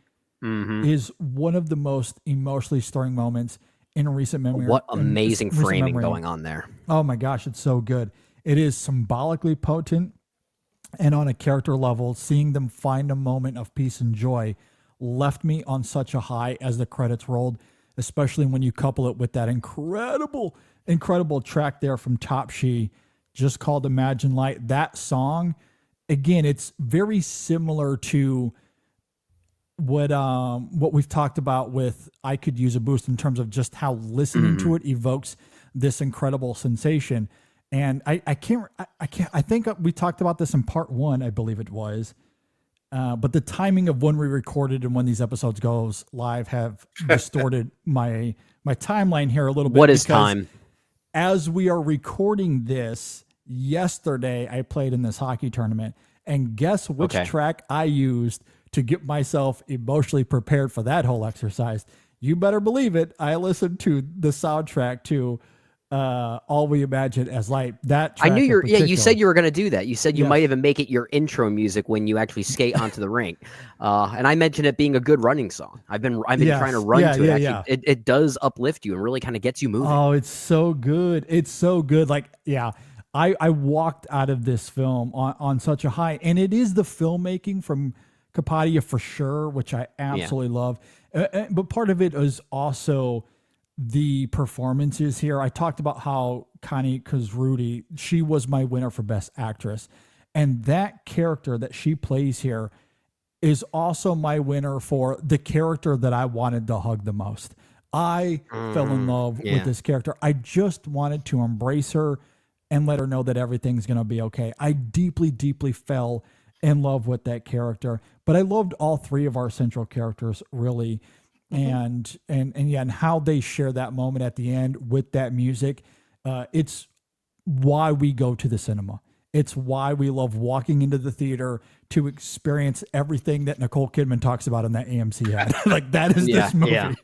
Is one of the most emotionally stirring moments in recent memory. What amazing recent framing memory. going on there. Oh my gosh, it's so good. It is symbolically potent, and on a character level, seeing them find a moment of peace and joy left me on such a high as the credits rolled, especially when you couple it with that incredible track there from Top She, just called Imagine Light. That song, again, it's very similar to what we've talked about with I Could Use a Boost, in terms of just how listening to it evokes this incredible sensation. And I think we talked about this in part 1, I believe it was. But the timing of when we recorded and when these episodes goes live have distorted my timeline here a little bit. What is time? As we are recording this, yesterday I played in this hockey tournament, and guess which track I used to get myself emotionally prepared for that whole exercise? You better believe it. I listened to the soundtrack to All We Imagine as Light. That track I knew you said you were going to do that. You said you Yes. might even make it your intro music when you actually skate onto the rink. And I mentioned it being a good running song. I've been trying to run to it. Actually, it does uplift you and really kind of gets you moving. Oh, it's so good. It's so good. Like, yeah, I walked out of this film on such a high, and it is the filmmaking from Kapadia for sure, which I absolutely love. But part of it is also the performances here. I talked about how Connie Kazrudi, she was my winner for Best Actress. And that character that she plays here is also my winner for the character that I wanted to hug the most. I fell in love with this character. I just wanted to embrace her and let her know that everything's going to be okay. I deeply, deeply fell in love with that character, but I loved all three of our central characters really. And how they share that moment at the end with that music. It's why we go to the cinema. It's why we love walking into the theater to experience everything that Nicole Kidman talks about in that AMC ad. Like, that is this movie. Yeah.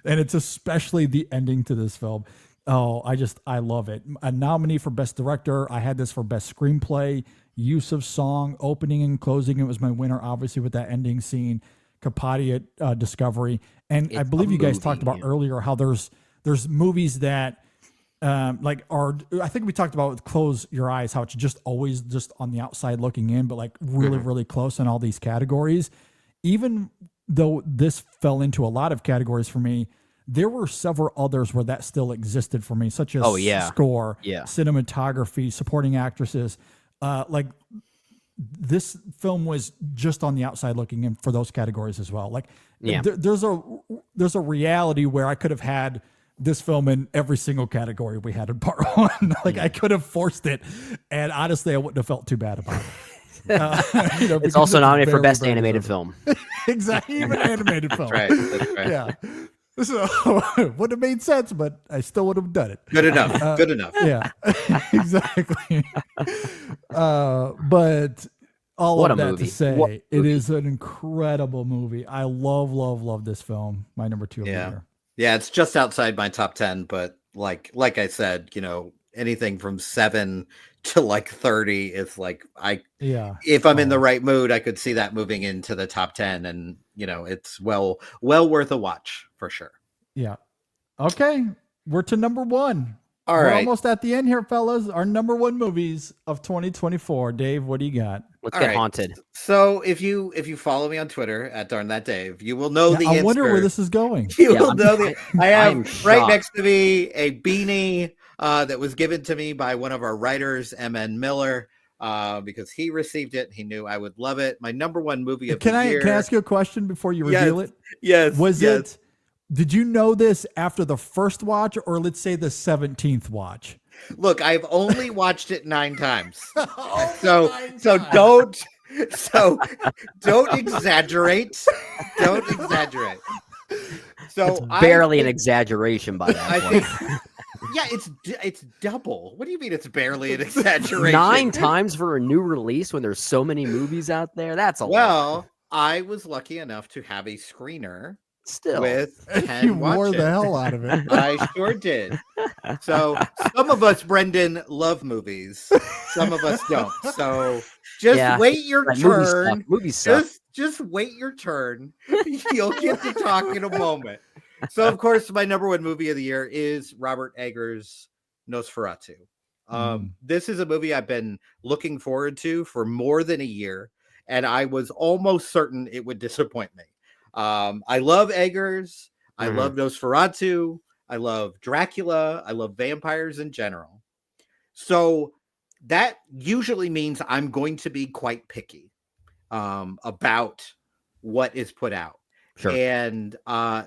And it's especially the ending to this film. Oh, I love it. A nominee for Best Director. I had this for Best Screenplay, use of song, opening and closing. It was my winner, obviously, with that ending scene. Kapadia Discovery. And I believe you guys talked about earlier how there's movies that I think we talked about with Close Your Eyes, how it's just always just on the outside looking in, but like really, really close in all these categories. Even though this fell into a lot of categories for me, there were several others where that still existed for me, such as score, cinematography, supporting actresses. This film was just on the outside looking in for those categories as well. Like, there's a reality where I could have had this film in every single category we had in part 1. Like, I could have forced it, and honestly, I wouldn't have felt too bad about it. It's also nominated for Best Animated Film. Exactly, even animated film. That's right. Yeah. So would have made sense, but I still would have done it. Good enough. Good enough. Yeah, exactly. But all what of that movie. to say, it is an incredible movie. I love this film. My number 2 of the year. Yeah, it's just outside my top 10, but like I said, anything from 7 to like 30 is like if I'm in the right mood, I could see that moving into the top 10, and it's well worth a watch for sure. Yeah. Okay, we're to number 1. We're almost at the end here, fellas. Our number 1 movies of 2024. Dave, what do you got? Let's get haunted. So if you follow me on Twitter at Darn That Dave, you will know the answer. I wonder where this is going. You will know I have right next to me a beanie that was given to me by one of our writers, M.N. Miller, because he received it. He knew I would love it. My number 1 movie of the year. Can I ask you a question before you reveal it? Yes. Did you know this after the first watch, or let's say the 17th watch? Look, I've only watched it 9 times. So don't exaggerate. Don't exaggerate. So it's barely an exaggeration by that point. Yeah, it's double. What do you mean it's barely an exaggeration? 9 times for a new release when there's so many movies out there. That's a lot. Well, I was lucky enough to have a screener Still. with 10 You wore watches. the hell out of it. I sure did. So some of us, Brendan, love movies. Some of us don't. So just wait your Right, turn. Movies suck. Just wait your turn. You'll get to talk in a moment. So, of course, my number one movie of the year is Robert Eggers' Nosferatu. This is a movie I've been looking forward to for more than a year, and I was almost certain it would disappoint me. I love Eggers. I love Nosferatu. I love Dracula. I love vampires in general. So that usually means I'm going to be quite picky about what is put out. Sure. And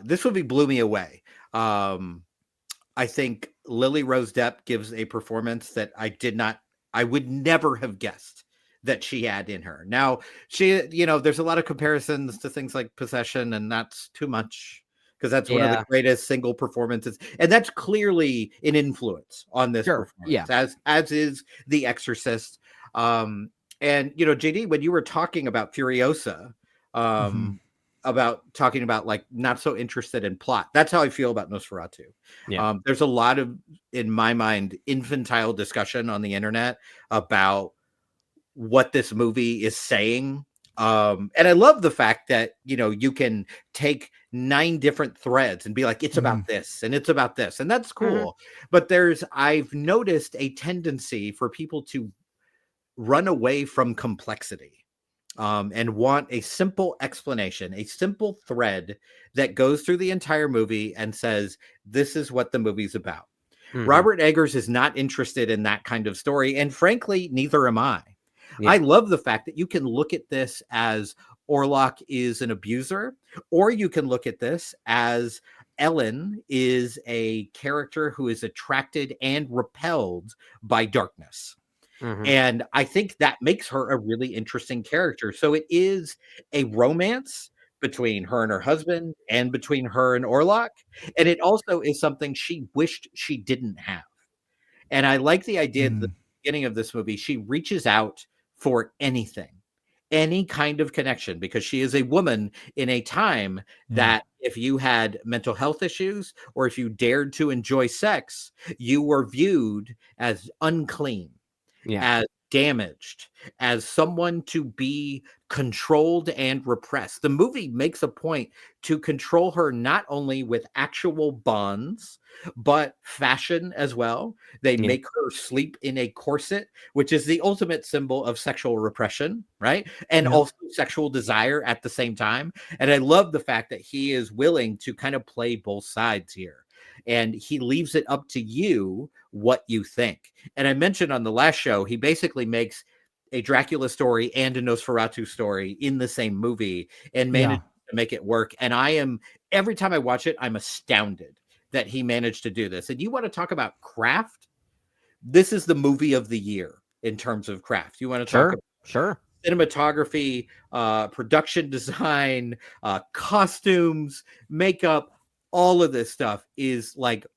this movie blew me away. I think Lily Rose Depp gives a performance that I would never have guessed that she had in her. Now, there's a lot of comparisons to things like Possession, and that's too much because that's one of the greatest single performances. And that's clearly an influence on this performance, as is The Exorcist. And, JD, when you were talking about Furiosa, about talking about like not so interested in plot, that's how I feel about Nosferatu. There's a lot of, in my mind, infantile discussion on the internet about what this movie is saying. And I love the fact that, you can take 9 different threads and be like, it's about this and it's about this. And that's cool. But I've noticed a tendency for people to run away from complexity. And want a simple explanation, a simple thread that goes through the entire movie and says, this is what the movie's about. Robert Eggers is not interested in that kind of story. And frankly, neither am I. I love the fact that you can look at this as Orlok is an abuser, or you can look at this as Ellen is a character who is attracted and repelled by darkness. And I think that makes her a really interesting character. So it is a romance between her and her husband and between her and Orlok. And it also is something she wished she didn't have. And I like the idea at the beginning of this movie, she reaches out for anything, any kind of connection, because she is a woman in a time that if you had mental health issues or if you dared to enjoy sex, you were viewed as unclean. As damaged, as someone to be controlled and repressed. The movie makes a point to control her not only with actual bonds, but fashion as well. They make her sleep in a corset, which is the ultimate symbol of sexual repression, right? And also sexual desire at the same time. And I love the fact that he is willing to kind of play both sides here. And he leaves it up to you what you think. And I mentioned on the last show, he basically makes a Dracula story and a Nosferatu story in the same movie and managed to make it work. And every time I watch it, I'm astounded that he managed to do this. And you want to talk about craft? This is the movie of the year in terms of craft. You want to talk about cinematography, production design, costumes, makeup. All of this stuff is like,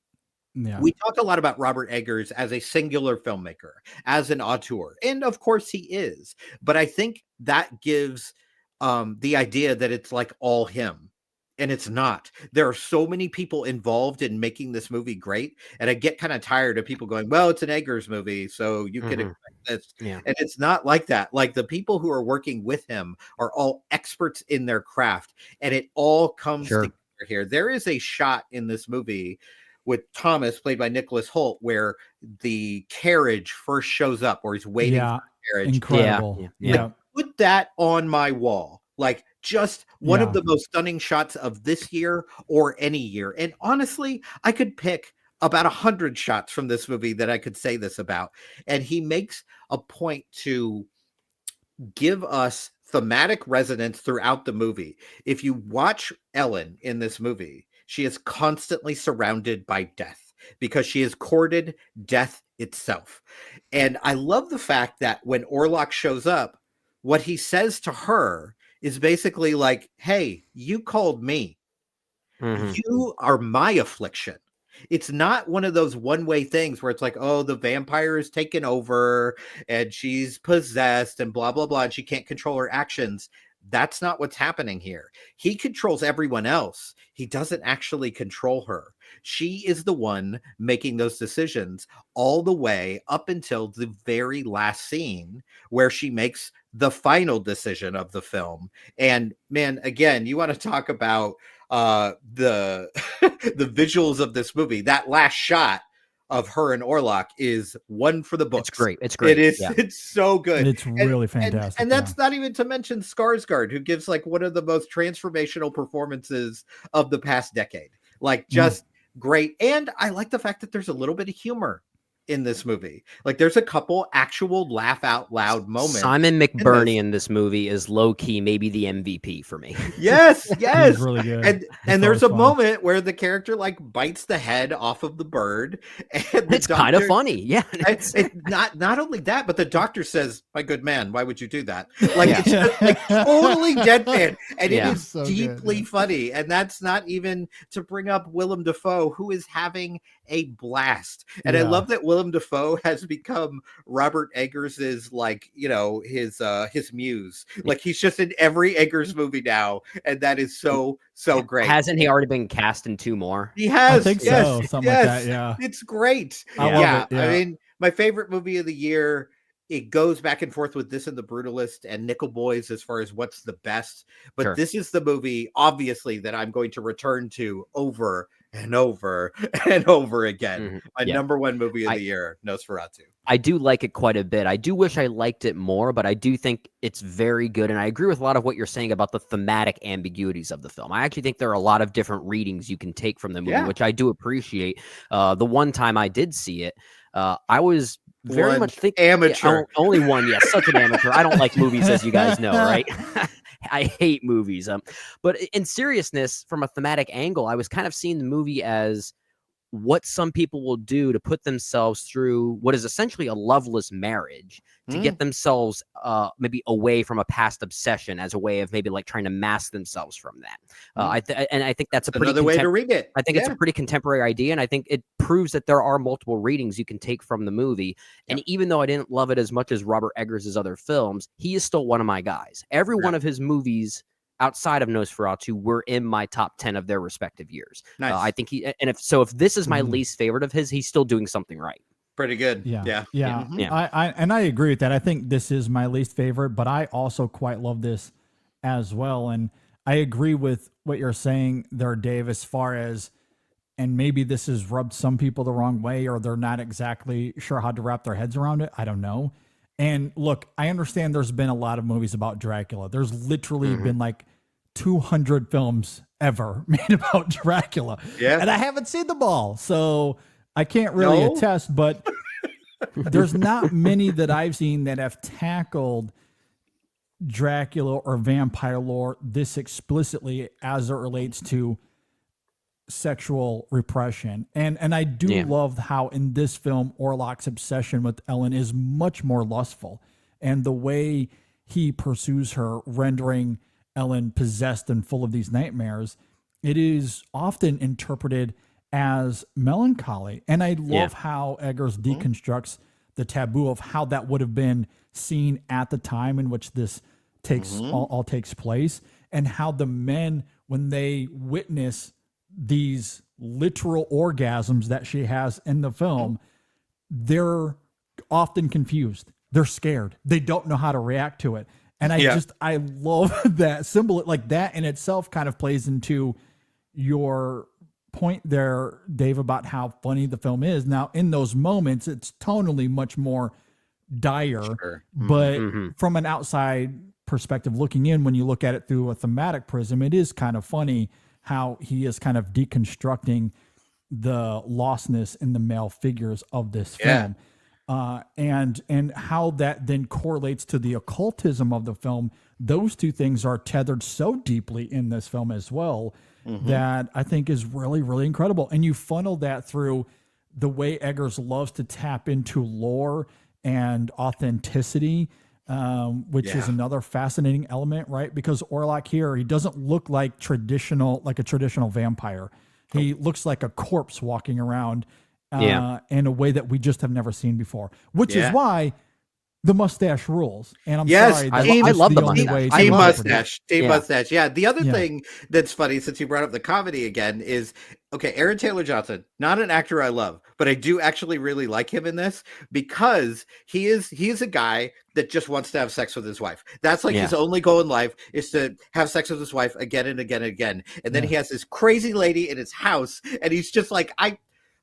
we talk a lot about Robert Eggers as a singular filmmaker, as an auteur. And of course he is. But I think that gives the idea that it's like all him. And it's not. There are so many people involved in making this movie great. And I get kind of tired of people going, well, it's an Eggers movie, so you can expect this. And it's not like that. Like the people who are working with him are all experts in their craft. And it all comes together here. There is a shot in this movie with Thomas, played by Nicholas Hoult, where the carriage first shows up, or he's waiting for the carriage. Incredible. Put that on my wall. Like just one of the most stunning shots of this year or any year. And honestly, I could pick about 100 shots from this movie that I could say this about. And he makes a point to give us thematic resonance throughout the movie. If you watch Ellen in this movie, she is constantly surrounded by death because she has courted death itself. And I love the fact that when Orlok shows up, what he says to her is basically like, hey, you called me. You are my affliction. It's not one of those one-way things where it's like, oh, the vampire is taken over and she's possessed and blah, blah, blah, and she can't control her actions. That's not what's happening here. He controls everyone else. He doesn't actually control her. She is the one making those decisions all the way up until the very last scene where she makes the final decision of the film. And man, again, you want to talk about the the visuals of this movie. That last shot of her and Orlok is one for the books. It's great. It's great. It is. Yeah. It's so good. It's really fantastic. And that's not even to mention Skarsgård, who gives like one of the most transformational performances of the past decade. Like just great. And I like the fact that there's a little bit of humor in this movie. Like there's a couple actual laugh out loud moments. Simon McBurney in this movie is low key maybe the MVP for me. Yes, yes. He's really good. And there's a moment where the character like bites the head off of the bird, and It's kind of funny. Yeah. not only that, but the doctor says, "My good man, why would you do that?" Like it's just like totally deadpan, and it is So deeply funny. And that's not even to bring up Willem Dafoe, who is having a blast. And I love that Willem Dafoe has become Robert Eggers's like, you know, his muse. Like he's just in every Eggers movie now, and that is so great. Hasn't he already been cast in 2 more? He has. I think so. Something like that. Yeah. It's great. I love it, I mean, my favorite movie of the year, it goes back and forth with this and The Brutalist and Nickel Boys as far as what's the best. But this is the movie, obviously, that I'm going to return to over and over and over again. My number one movie of the year, Nosferatu. I do like it quite a bit. I do wish I liked it more, but I do think it's very good. And I agree with a lot of what you're saying about the thematic ambiguities of the film. I actually think there are a lot of different readings you can take from the movie, which I do appreciate. The one time I did see it, I was very much thinking amateur. Only one, yes, such an amateur. I don't like movies, as you guys know, right? I hate movies. But in seriousness, from a thematic angle, I was kind of seeing the movie as what some people will do to put themselves through what is essentially a loveless marriage to get themselves maybe away from a past obsession as a way of maybe like trying to mask themselves from that. I think that's another way to read it. I think it's a pretty contemporary idea, and I think it proves that there are multiple readings you can take from the movie. And even though I didn't love it as much as Robert Eggers' other films, he is still one of my guys. Every one of his movies outside of Nosferatu were in my top 10 of their respective years. Nice. I think if this is my least favorite of his, he's still doing something right. Pretty good. Yeah. Yeah. I agree with that. I think this is my least favorite, but I also quite love this as well. And I agree with what you're saying there, Dave, as far as, and maybe this has rubbed some people the wrong way, or they're not exactly sure how to wrap their heads around it. I don't know. And look, I understand there's been a lot of movies about Dracula. There's literally been like 200 films ever made about Dracula. Yeah. And I haven't seen them all, so I can't really attest, but there's not many that I've seen that have tackled Dracula or vampire lore this explicitly as it relates to sexual repression. And I do love how in this film Orlok's obsession with Ellen is much more lustful, and the way he pursues her, rendering Ellen possessed and full of these nightmares, it is often interpreted as melancholy. And I love how Eggers deconstructs the taboo of how that would have been seen at the time in which this all takes place, and how the men, when they witness these literal orgasms that she has in the film, they're often confused. They're scared. They don't know how to react to it. And I love that symbol. Like that in itself kind of plays into your point there, Dave, about how funny the film is. Now, in those moments, it's tonally much more dire, but from an outside perspective looking in, when you look at it through a thematic prism, it is kind of funny how he is kind of deconstructing the lostness in the male figures of this film. And how that then correlates to the occultism of the film. Those two things are tethered so deeply in this film as well, that I think is really, really incredible. And you funnel that through the way Eggers loves to tap into lore and authenticity, which is another fascinating element, right? Because Orlok here, he doesn't look like a traditional vampire. He looks like a corpse walking around Yeah. in a way that we just have never seen before, which Yeah. is why the mustache rules. And I'm Yes, sorry, I that's lo- I just love the only mustache. way to I Team love it. interpret it. mustache. Mustache. Yeah. The other Yeah. thing that's funny, since you brought up the comedy again, is okay, Aaron Taylor Johnson, not an actor I love, but I do actually really like him in this because he is a guy that just wants to have sex with his wife. That's like his only goal in life is to have sex with his wife again and again and again. And then he has this crazy lady in his house, and he's just like,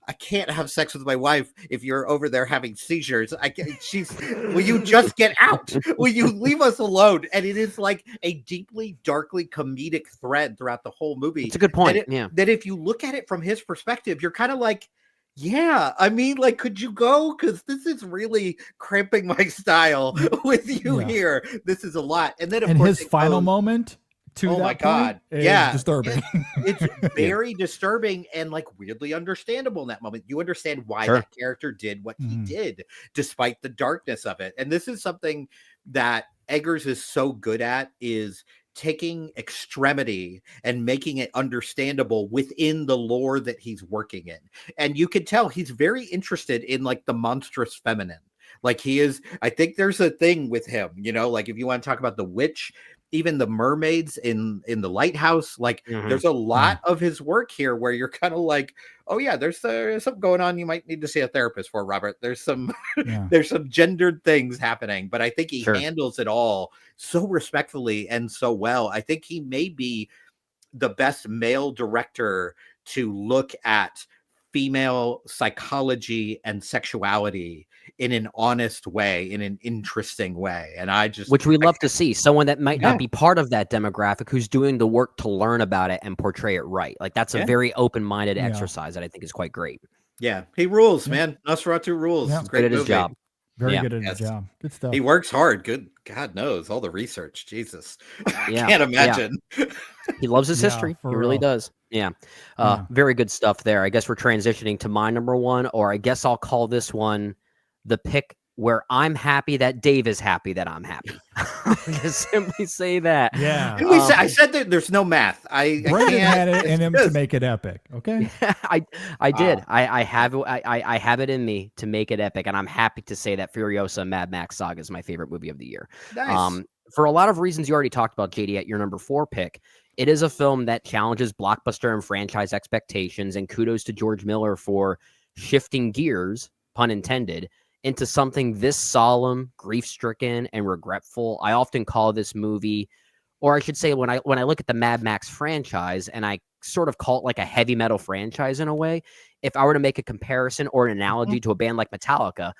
I can't have sex with my wife if you're over there having seizures. Will you just get out? Will you leave us alone? And it is like a deeply, darkly comedic thread throughout the whole movie. It's a good point. That if you look at it from his perspective, you're kind of like, yeah, I mean, like, could you go? Because this is really cramping my style with you here. This is a lot. And then, of course, his final moment to oh that my God. point is Yeah. disturbing. It's very disturbing and like weirdly understandable in that moment. You understand why that character did what he did, despite the darkness of it. And this is something that Eggers is so good at, is taking extremity and making it understandable within the lore that he's working in. And you can tell he's very interested in like the monstrous feminine. Like he is, I think there's a thing with him, you know, like if you want to talk about the witch, even the mermaids in the lighthouse, like there's a lot of his work here where you're kind of like, oh yeah, there's something going on. You might need to see a therapist for, Robert. There's some there's some gendered things happening, but I think he handles it all so respectfully and so well. I think he may be the best male director to look at female psychology and sexuality in an honest way, in an interesting way. And which we love to see, someone that might not be part of that demographic who's doing the work to learn about it and portray it right. Like that's a very open-minded exercise that I think is quite great. Yeah, he rules, man. Nosferatu rules. Yeah. Great Good at his movie. job. Very good at his job. Good stuff. He works hard. Good God knows all the research. Jesus. I Yeah. can't imagine. He loves his Yeah, history. for He really real. does. Yeah. Very good stuff there. I guess we're transitioning to my number one, or I guess I'll call this one the pick where I'm happy that Dave is happy that I'm happy. Just simply say that. Yeah. And I said that there's no math. I Brendan can't. had it in him to make it epic. Okay. I did. I have it in me to make it epic, and I'm happy to say that Furiosa Mad Max Saga is my favorite movie of the year. Nice. For a lot of reasons you already talked about, JD, at your number 4 pick. It is a film that challenges blockbuster and franchise expectations, and kudos to George Miller for shifting gears, pun intended, into something this solemn, grief-stricken, and regretful. I often call this movie, or I should say when I look at the Mad Max franchise, and I sort of call it like a heavy metal franchise in a way, if I were to make a comparison or an analogy to a band like Metallica,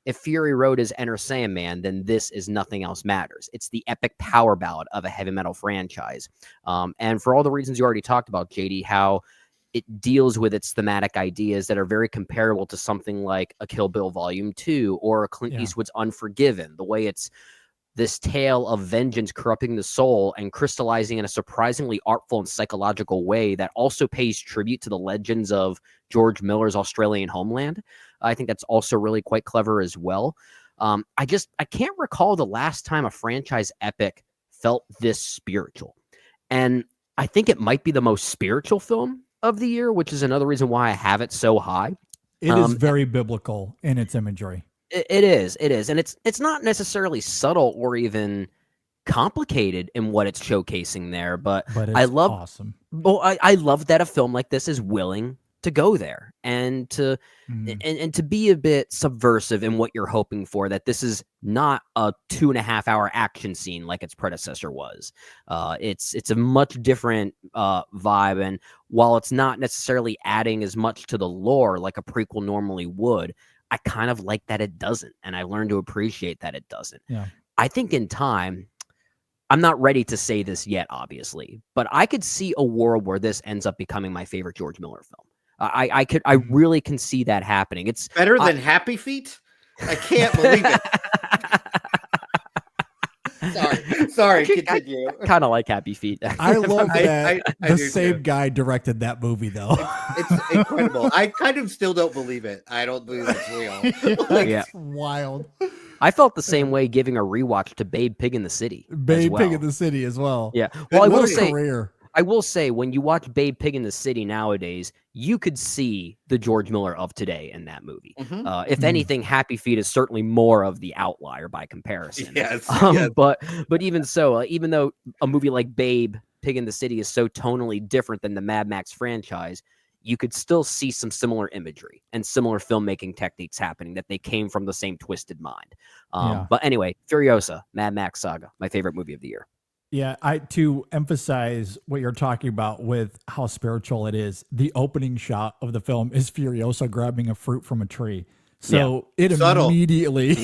if Fury Road is Enter Sandman, then this is Nothing Else Matters. It's the epic power ballad of a heavy metal franchise. And for all the reasons you already talked about, JD, how it deals with its thematic ideas that are very comparable to something like a Kill Bill Volume 2 or a Clint Eastwood's Unforgiven, the way it's this tale of vengeance corrupting the soul and crystallizing in a surprisingly artful and psychological way that also pays tribute to the legends of George Miller's Australian homeland. I think that's also really quite clever as well. I can't recall the last time a franchise epic felt this spiritual. And I think it might be the most spiritual film of the year, which is another reason why I have it so high. It is very biblical in its imagery. It is. And it's not necessarily subtle or even complicated in what it's showcasing there, but it's awesome. Well, I love that a film like this is willing to go there and to and to be a bit subversive in what you're hoping for, that this is not a 2.5-hour action scene like its predecessor was. It's a much different vibe, and while it's not necessarily adding as much to the lore like a prequel normally would, I kind of like that it doesn't, and I learned to appreciate that it doesn't. Yeah. I think in time, I'm not ready to say this yet, obviously, but I could see a world where this ends up becoming my favorite George Miller film. I really can see that happening. It's better than Happy Feet. I can't believe it. Sorry. Continue. I kind of like Happy Feet. I love that I the do same too. guy directed that movie, though. It's incredible. I kind of still don't believe it. I don't believe it's real. Yeah. It's wild. I felt the same way giving a rewatch to Babe Pig in the City. Babe as well. Pig in the City as well. Yeah. Well, I What will a say, career. I will say, when you watch Babe Pig in the City nowadays, you could see the George Miller of today in that movie. If anything, Happy Feet is certainly more of the outlier by comparison. Yes, But even so, even though a movie like Babe Pig in the City is so tonally different than the Mad Max franchise, you could still see some similar imagery and similar filmmaking techniques happening, that they came from the same twisted mind. But anyway, Furiosa, Mad Max Saga, my favorite movie of the year. Yeah, to emphasize what you're talking about with how spiritual it is, the opening shot of the film is Furiosa grabbing a fruit from a tree. So it Subtle. immediately,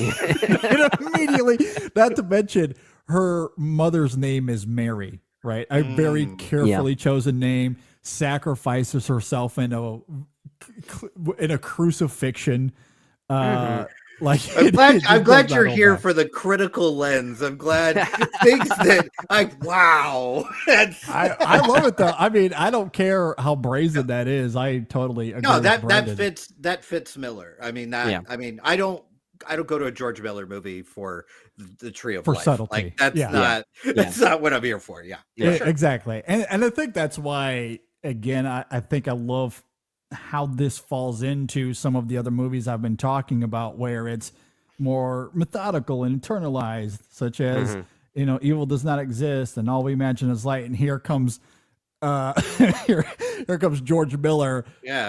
not to mention her mother's name is Mary, right? A very carefully chosen name, sacrifices herself in a crucifixion. Like I'm glad you're here for the critical lens. I'm glad things that wow. I love it though. I mean, I don't care how brazen that is. I totally agree. No, that Brandon. fits Miller. I mean I mean, I don't go to a George Miller movie for the Tree of Life. Subtlety. Like that's not what I'm here for. Yeah. Exactly. And I think that's why, again, I think I love how this falls into some of the other movies I've been talking about, where it's more methodical and internalized, such as evil does not exist and all we imagine is light. And here comes here comes George Miller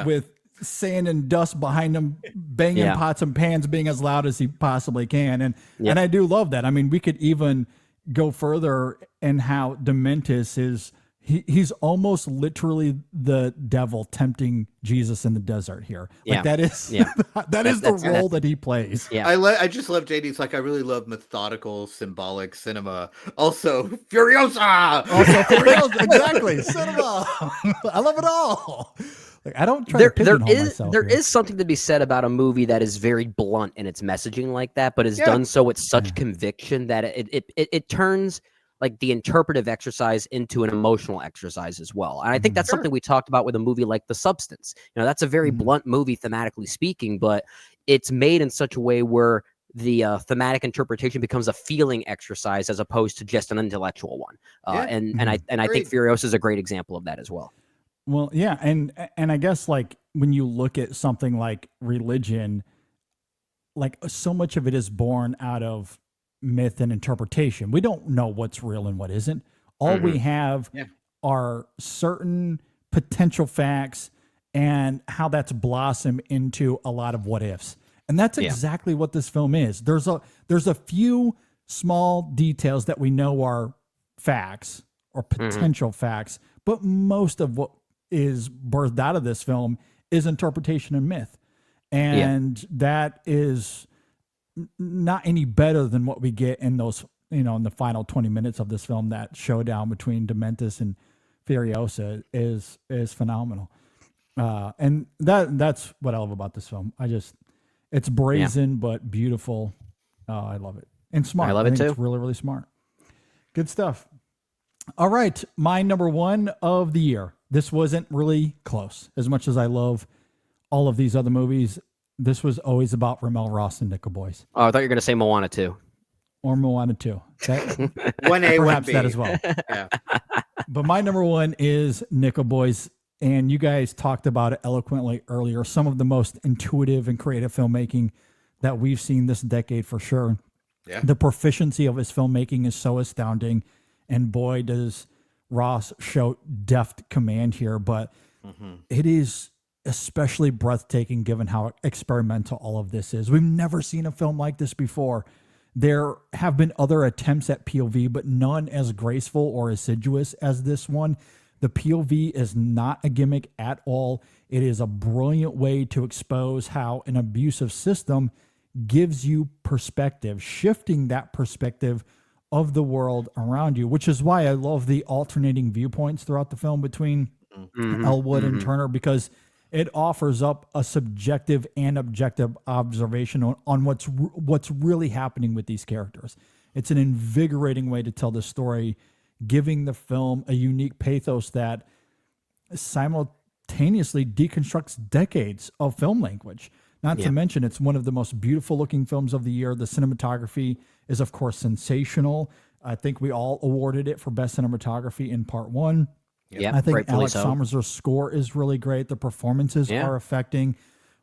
with sand and dust behind him, banging pots and pans, being as loud as he possibly can. And I do love that. I mean, we could even go further in how Dementis is. He's almost literally the devil tempting Jesus in the desert here. Like that is the role that he plays. Yeah. I just love JD's like, I really love methodical, symbolic cinema. Also, Furiosa. Exactly. Cinema. I love it all. Like, I don't try to pigeonhole myself. There is something to be said about a movie that is very blunt in its messaging like that, but is done so with such conviction that it turns like the interpretive exercise into an emotional exercise as well. And I think that's something we talked about with a movie like The Substance. That's a very blunt movie thematically speaking, but it's made in such a way where the thematic interpretation becomes a feeling exercise as opposed to just an intellectual one. And I think Furiosa is a great example of that as well. Well, yeah. And I guess like when you look at something like religion, like so much of it is born out of myth and interpretation. We don't know what's real and what isn't. All we have are certain potential facts and how that's blossomed into a lot of what ifs. And that's exactly what this film is. There's a few small details that we know are facts or potential facts, but most of what is birthed out of this film is interpretation and myth. And that is not any better than what we get in those, in the final 20 minutes of this film. That showdown between Dementis and Furiosa is phenomenal. And that's what I love about this film. It's brazen, but beautiful. I love it. And smart. I love it too. It's really, really smart. Good stuff. All right. My number one of the year. This wasn't really close. As much as I love all of these other movies, this was always about Ramel Ross and Nickel Boys. Oh, I thought you were going to say Moana 2. Or Moana 2. 1A, perhaps 1B. that as well. Yeah. But my number one is Nickel Boys. And you guys talked about it eloquently earlier. Some of the most intuitive and creative filmmaking that we've seen this decade for sure. Yeah. The proficiency of his filmmaking is so astounding. And boy, does Ross show deft command here. But it is especially breathtaking given how experimental all of this is. We've never seen a film like this before. There have been other attempts at POV, but none as graceful or assiduous as this one. The POV is not a gimmick at all. It is a brilliant way to expose how an abusive system gives you perspective, shifting that perspective of the world around you, which is why I love the alternating viewpoints throughout the film between Elwood and Turner, because it offers up a subjective and objective observation on what's really happening with these characters. It's an invigorating way to tell the story, giving the film a unique pathos that simultaneously deconstructs decades of film language. Not to mention, it's one of the most beautiful looking films of the year. The cinematography is, of course, sensational. I think we all awarded it for best cinematography in part one. Yeah, I think rightfully Alex so. Sommers' score is really great. The performances Yeah. are affecting.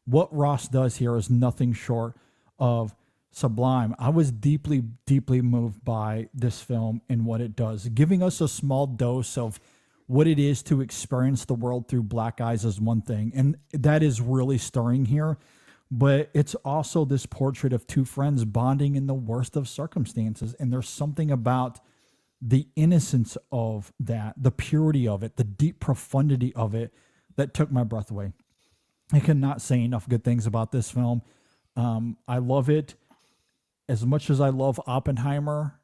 What Ross does here is nothing short of sublime. I was deeply, deeply moved by this film and what it does, giving us a small dose of what it is to experience the world through black eyes is one thing, and that is really stirring here. But it's also this portrait of two friends bonding in the worst of circumstances, and there's something about the innocence of that, the purity of it, the deep profundity of it that took my breath away. I cannot say enough good things about this film. I love it as much as I love Oppenheimer,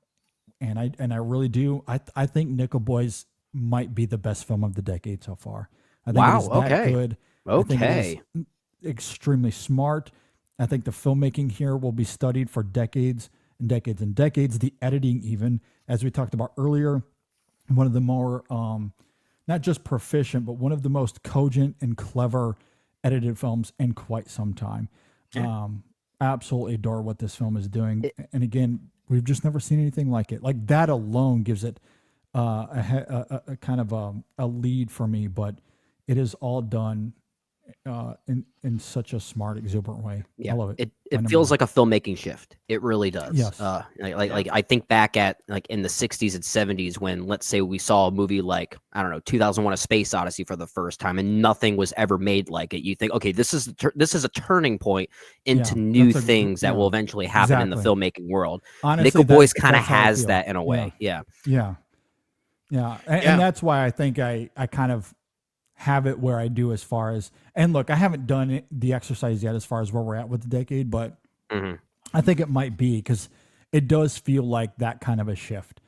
and I really do. I think Nickel Boys might be the best film of the decade so far. I think it is that good. I think it is extremely smart. I think the filmmaking here will be studied for decades and decades and decades. The editing, even as we talked about earlier, one of the more not just proficient, but one of the most cogent and clever edited films in quite some time. Absolutely adore what this film is doing. And again, we've just never seen anything like it. Like that alone gives it a kind of a lead for me, but it is all done in such a smart, exuberant way. Yeah, I love it. It feels like a filmmaking shift. It really does. Yes. Like I think back at like in the 60s and 70s when, let's say, we saw a movie like, I don't know, 2001: A Space Odyssey for the first time, and nothing was ever made like it. You think, okay, this is a turning point into new things that will eventually happen in the filmmaking world. Honestly, Nickel Boys kind of that's how I has feel. that in a way. Yeah. And that's why I think I kind of have it where I do, as far as, and look, I haven't done the exercise yet as far as where we're at with the decade, but I think it might be, because it does feel like that kind of a shift.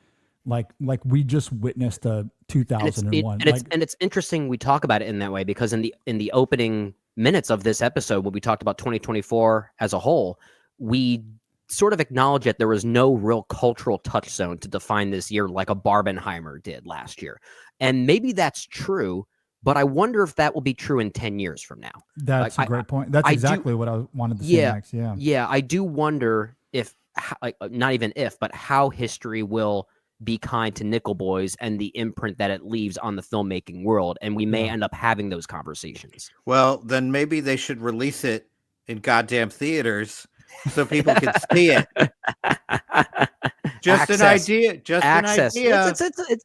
Like we just witnessed a 2001. And it's interesting we talk about it in that way, because in the opening minutes of this episode, when we talked about 2024 as a whole, we sort of acknowledge that there was no real cultural touchstone to define this year like a Barbenheimer did last year. And maybe that's true, but I wonder if that will be true in 10 years from now. That's a great point. That's exactly what I wanted to say next. Yeah, I do wonder if, like, not even if, but how history will be kind to Nickel Boys and the imprint that it leaves on the filmmaking world. And we may end up having those conversations. Well, then maybe they should release it in goddamn theaters so people can see it. Just an idea. Just Access. an idea.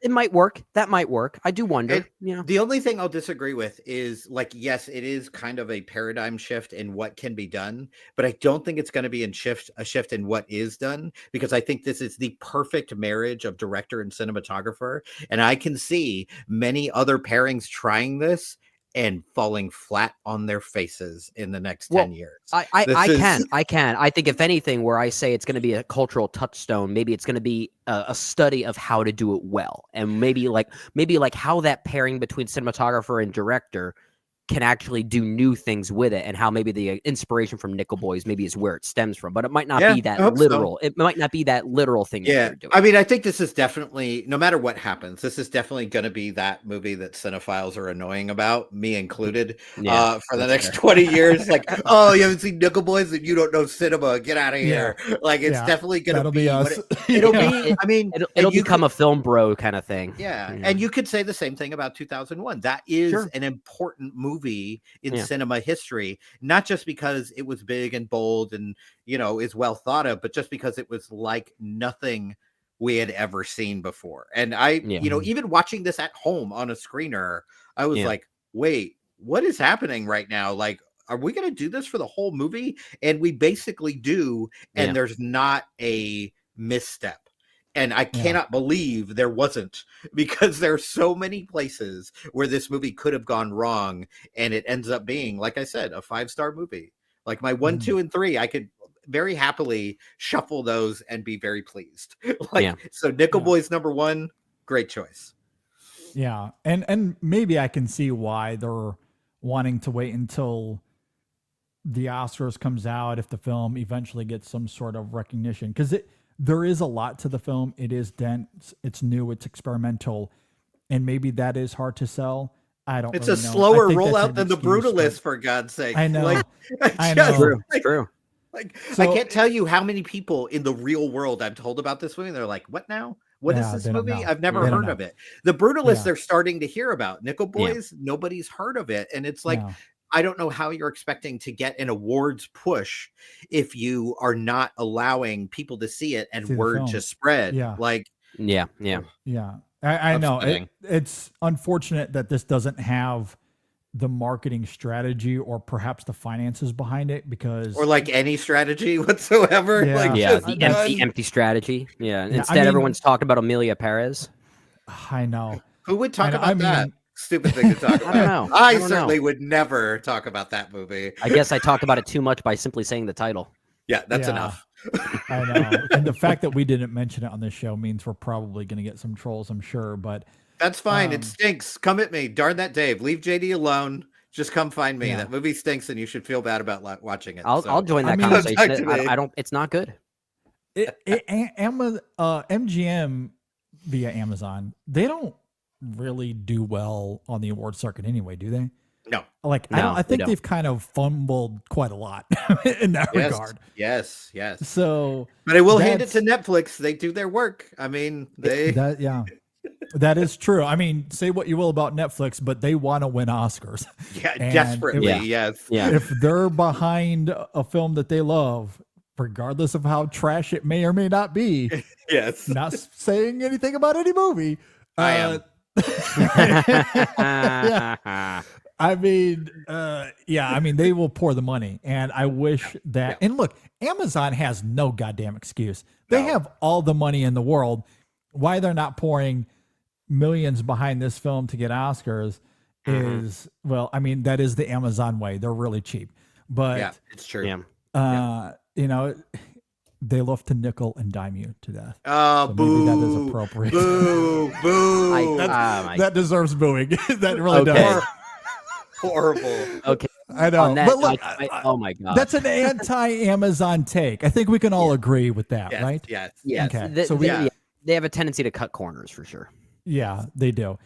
It might work. That might work. I do wonder. The only thing I'll disagree with is, like, yes, it is kind of a paradigm shift in what can be done, but I don't think it's going to be a shift in what is done, because I think this is the perfect marriage of director and cinematographer, and I can see many other pairings trying this and falling flat on their faces in the next 10 years. I can. I think if anything, where I say it's going to be a cultural touchstone, maybe it's going to be a study of how to do it well. And maybe like how that pairing between cinematographer and director can actually do new things with it, and how maybe the inspiration from Nickel Boys maybe is where it stems from, but it might not be that literal. So. It might not be that literal thing. Yeah, that doing. I mean, I think this is definitely, no matter what happens, this is definitely going to be that movie that cinephiles are annoying about, me included, for the next 20 years. Like, oh, you haven't seen Nickel Boys and you don't know cinema. Get out of here. Like, it's definitely going to be us. It'll be. I mean, it'll become a film bro kind of thing. Yeah, and you could say the same thing about 2001. That is an important movie in cinema history, not just because it was big and bold and, you know, is well thought of, but just because it was like nothing we had ever seen before. And you know, even watching this at home on a screener, I was like, wait, what is happening right now? Like, are we going to do this for the whole movie? And we basically do, and there's not a misstep. And I cannot believe there wasn't, because there are so many places where this movie could have gone wrong, and it ends up being, like I said, a 5-star movie. Like my 1, 2, and 3, I could very happily shuffle those and be very pleased. So Nickel Boys #1, great choice. Yeah, and maybe I can see why they're wanting to wait until the Oscars comes out if the film eventually gets some sort of recognition, because there is a lot to the film. It is dense. It's new. It's experimental. And maybe that is hard to sell. I don't It's really a know. slower rollout than The Brutalist, for God's sake. I know. Like, I know. It's true. Like, I can't tell you how many people in the real world I've told about this movie. They're like, what now? What is Yeah, this they don't movie? know. I've never They don't heard know. of it. The Brutalists Yeah. they're starting to hear about. Nickel Boys, nobody's heard of it. And it's like, No. I don't know how you're expecting to get an awards push if you are not allowing people to see it and See the word film. to spread. Yeah. Like, Yeah. Yeah, I know. Upsetting. It's unfortunate that this doesn't have the marketing strategy or perhaps the finances behind it because or like any strategy whatsoever. Yeah. Like, Yeah, just the none. empty strategy. Yeah. I Instead, mean- everyone's talking about Amelia Perez. I know. Who would talk And about I that? mean- Stupid thing to talk about. I don't know. I don't know. certainly would never talk about that movie. I guess I talk about it too much by simply saying the title. Yeah, that's Yeah. enough. I know. And the fact that we didn't mention it on this show means we're probably going to get some trolls, I'm sure. But That's fine. It Um, stinks. Come at me. Darn that Dave. Leave JD alone. Just come find me. Yeah. That movie stinks and you should feel bad about watching it. I'll So, join that I mean- conversation. Talk to me. I don't. It's not good. MGM via Amazon, they don't really do well on the award circuit anyway, do they? no. Like, No, I they think don't. they've kind of fumbled quite a lot in that Yes. regard. Yes. Yes. So But I will hand it That's- to Netflix. They do their work. I mean, they. that is true. I mean, say what you will about Netflix, but they want to win Oscars. Yeah, And desperately. if- Yes. Yeah. If they're behind a film that they love, regardless of how trash it may or may not be, Yes. not saying anything about any movie. I am. I mean, I mean, they will pour the money, and I wish that. And look, Amazon has no goddamn excuse. They No. have all the money in the world. Why they're not pouring millions behind this film to get Oscars is, well, I mean, that is the Amazon way. They're really cheap, but Yeah, it's true. Yeah. you know, they love to nickel and dime you to death. Oh, So boo. maybe that is appropriate. Boo. Boo. That deserves booing. That really Okay. does. Horrible. Okay. I know. On that, But look, oh my god. that's an anti-Amazon take. I think we can all agree with that, Yes. right? Yes. yeah. Okay, so we- They have a tendency to cut corners for sure. Yeah, they do.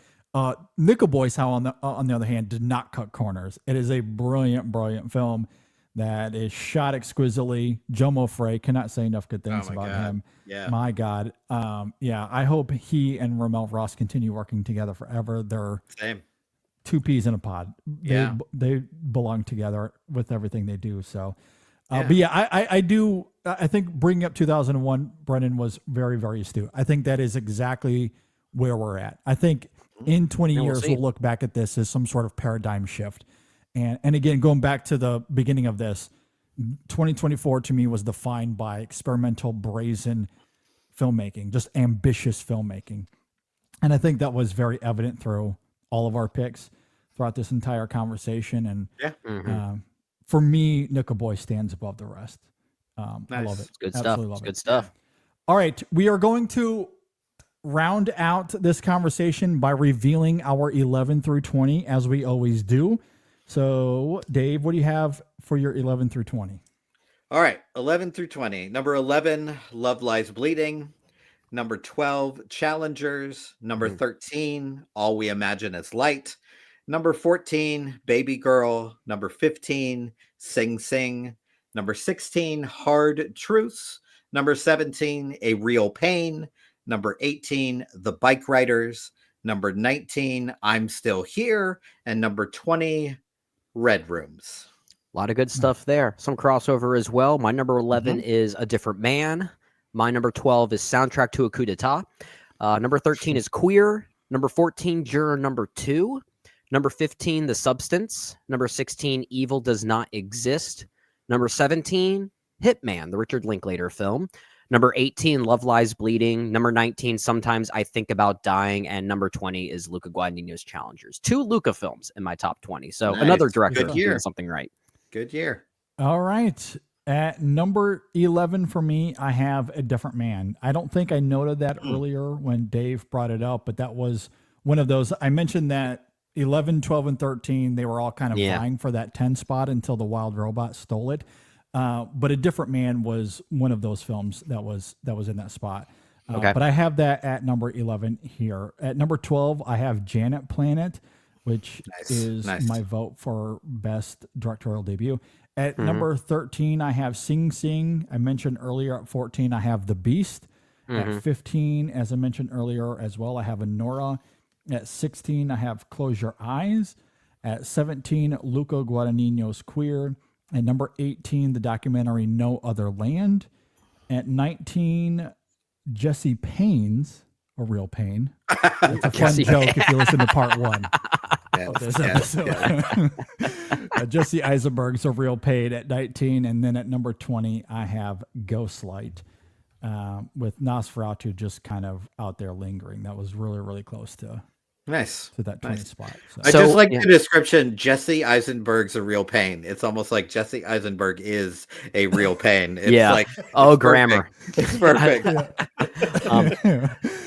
Nickel Boys, how on the other hand, did not cut corners. It is a brilliant, brilliant film that is shot exquisitely. Jomo Frey, cannot say enough good things Oh my about God. him. Yeah. My God. I hope he and Ramel Ross continue working together forever. They're Same. two peas in a pod. Yeah. They belong together with everything they do. So, Yeah. but yeah, I do. I think bringing up 2001, Brennan, was very, very astute. I think that is exactly where we're at. I think in 20 we'll years, see. we'll look back at this as some sort of paradigm shift. And again, going back to the beginning of this, 2024 to me was defined by experimental, brazen filmmaking, just ambitious filmmaking. And I think that was very evident through all of our picks throughout this entire conversation. And Yeah. for me, Nickel Boy stands above the rest. I Nice. love it. It's good Absolutely stuff. love It's it. good stuff. All right, we are going to round out this conversation by revealing our 11 through 20, as we always do. So, Dave, what do you have for your 11 through 20? All right. 11 through 20. Number 11, Love Lies Bleeding. Number 12, Challengers. Number 13, All We Imagine Is Light. Number 14, Baby Girl. Number 15, Sing Sing. Number 16, Hard Truths. Number 17, A Real Pain. Number 18, The Bike Riders. Number 19, I'm Still Here. And number 20, Red Rooms. A lot of good stuff there. Some crossover as well. My number 11 is A Different Man. My number 12 is Soundtrack to a Coup d'etat. Number 13 is Queer. Number 14, Juror Number 2. Number 15, The Substance. Number 16, Evil Does Not Exist. Number 17, Hitman, the Richard Linklater film. Number 18, Love Lies Bleeding. Number 19, Sometimes I Think About Dying. And number 20 is Luca Guadagnino's Challengers. 2 Luca films in my top 20. So Nice. another director Good year. doing something right. Good year. All right. At number 11 for me, I have A Different Man. I don't think I noted that earlier when Dave brought it up, but that was one of those. I mentioned that 11, 12, and 13, they were all kind of vying for that 10 spot until the Wild Robot stole it. But A Different Man was one of those films that was in that spot. Okay. But I have that at number 11 here. At number 12, I have Janet Planet, which is my vote for best directorial debut. At number 13, I have Sing Sing. I mentioned earlier at 14, I have The Beast. At 15, as I mentioned earlier as well, I have Anora. At 16, I have Close Your Eyes. At 17, Luca Guadagnino's Queer. At number 18, the documentary No Other Land. At 19, Jesse Payne's A Real Pain. It's a fun joke if you listen to part 1 of this episode. Jesse Eisenberg's A Real Pain at 19. And then at number 20, I have Ghostlight with Nosferatu just kind of out there lingering. That was really, really close to that 20 spot. So. I just like the description. Jesse Eisenberg's a real pain. It's almost like Jesse Eisenberg is a real pain. It's like grammar. It's perfect.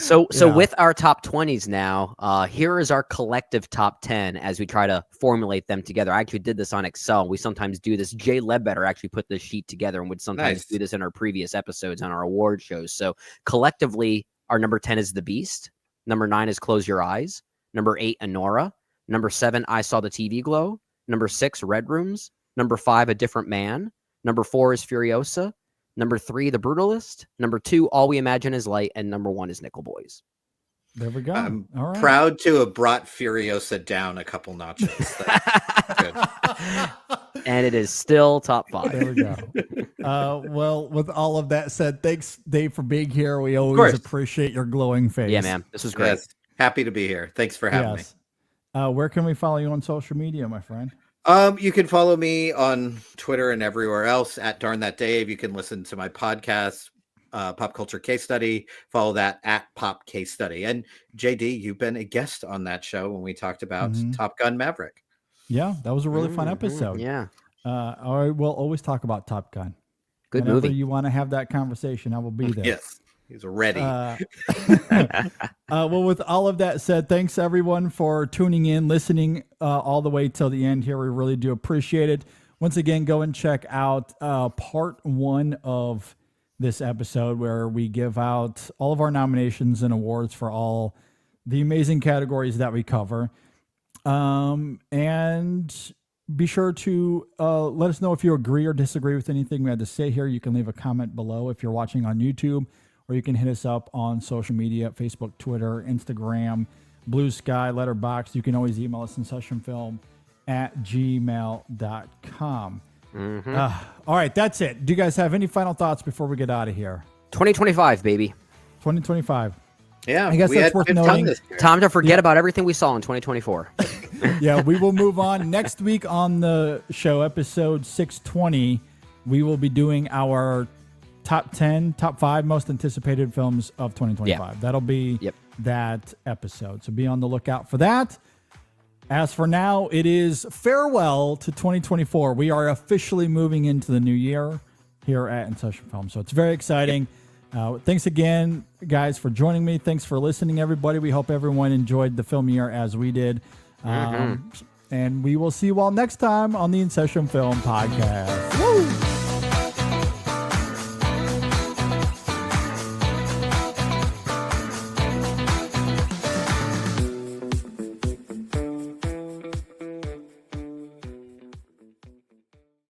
So with our top 20s now, here is our collective top 10 as we try to formulate them together. I actually did this on Excel. We sometimes do this. Jay Ledbetter actually put this sheet together and would sometimes do this in our previous episodes on our award shows. So collectively, our number 10 is The Beast. Number 9 is Close Your Eyes. Number 8, Anora. Number 7, I Saw the TV Glow. Number 6, Red Rooms. Number 5, A Different Man. Number 4 is Furiosa. Number 3, The Brutalist. Number 2, All We Imagine Is Light. And number 1 is Nickel Boys. There we go. I'm All right. proud to have brought Furiosa down a couple notches. That's good. And it is still top 5. There we go. Well, with all of that said, thanks, Dave, for being here. We always appreciate your glowing face. Yeah, man. This was great. Yes. Happy to be here. Thanks for having me. Where can we follow you on social media, my friend? You can follow me on Twitter and everywhere else at Darn That Dave. You can listen to my podcast, Pop Culture Case Study. Follow that at Pop Case Study. And JD, you've been a guest on that show when we talked about Top Gun Maverick. Yeah, that was a really fun episode. Yeah. I will always talk about Top Gun. Good Whenever movie. you want to have that conversation, I will be there. Yes. He's ready. Well, with all of that said, thanks everyone for tuning in, listening all the way till the end here. We really do appreciate it. Once again, go and check out part 1 of this episode where we give out all of our nominations and awards for all the amazing categories that we cover. And be sure to let us know if you agree or disagree with anything we had to say here. You can leave a comment below if you're watching on YouTube, or you can hit us up on social media, Facebook, Twitter, Instagram, Blue Sky, Letterboxd. You can always email us InSessionFilm@gmail.com. All right, that's it. Do you guys have any final thoughts before we get out of here? 2025, baby. 2025. Yeah, I guess we that's had worth good noting. this year. Time to forget about everything we saw in 2024. Yeah, we will move on. Next week on the show, episode 620, we will be doing our top 10, top 5 most anticipated films of 2025. That'll be that episode. So be on the lookout for that. As for now, it is farewell to 2024. We are officially moving into the new year here at InSession Film. So it's very exciting. Thanks again, guys, for joining me. Thanks for listening, everybody. We hope everyone enjoyed the film year as we did. And we will see you all next time on the InSession Film Podcast. Woo!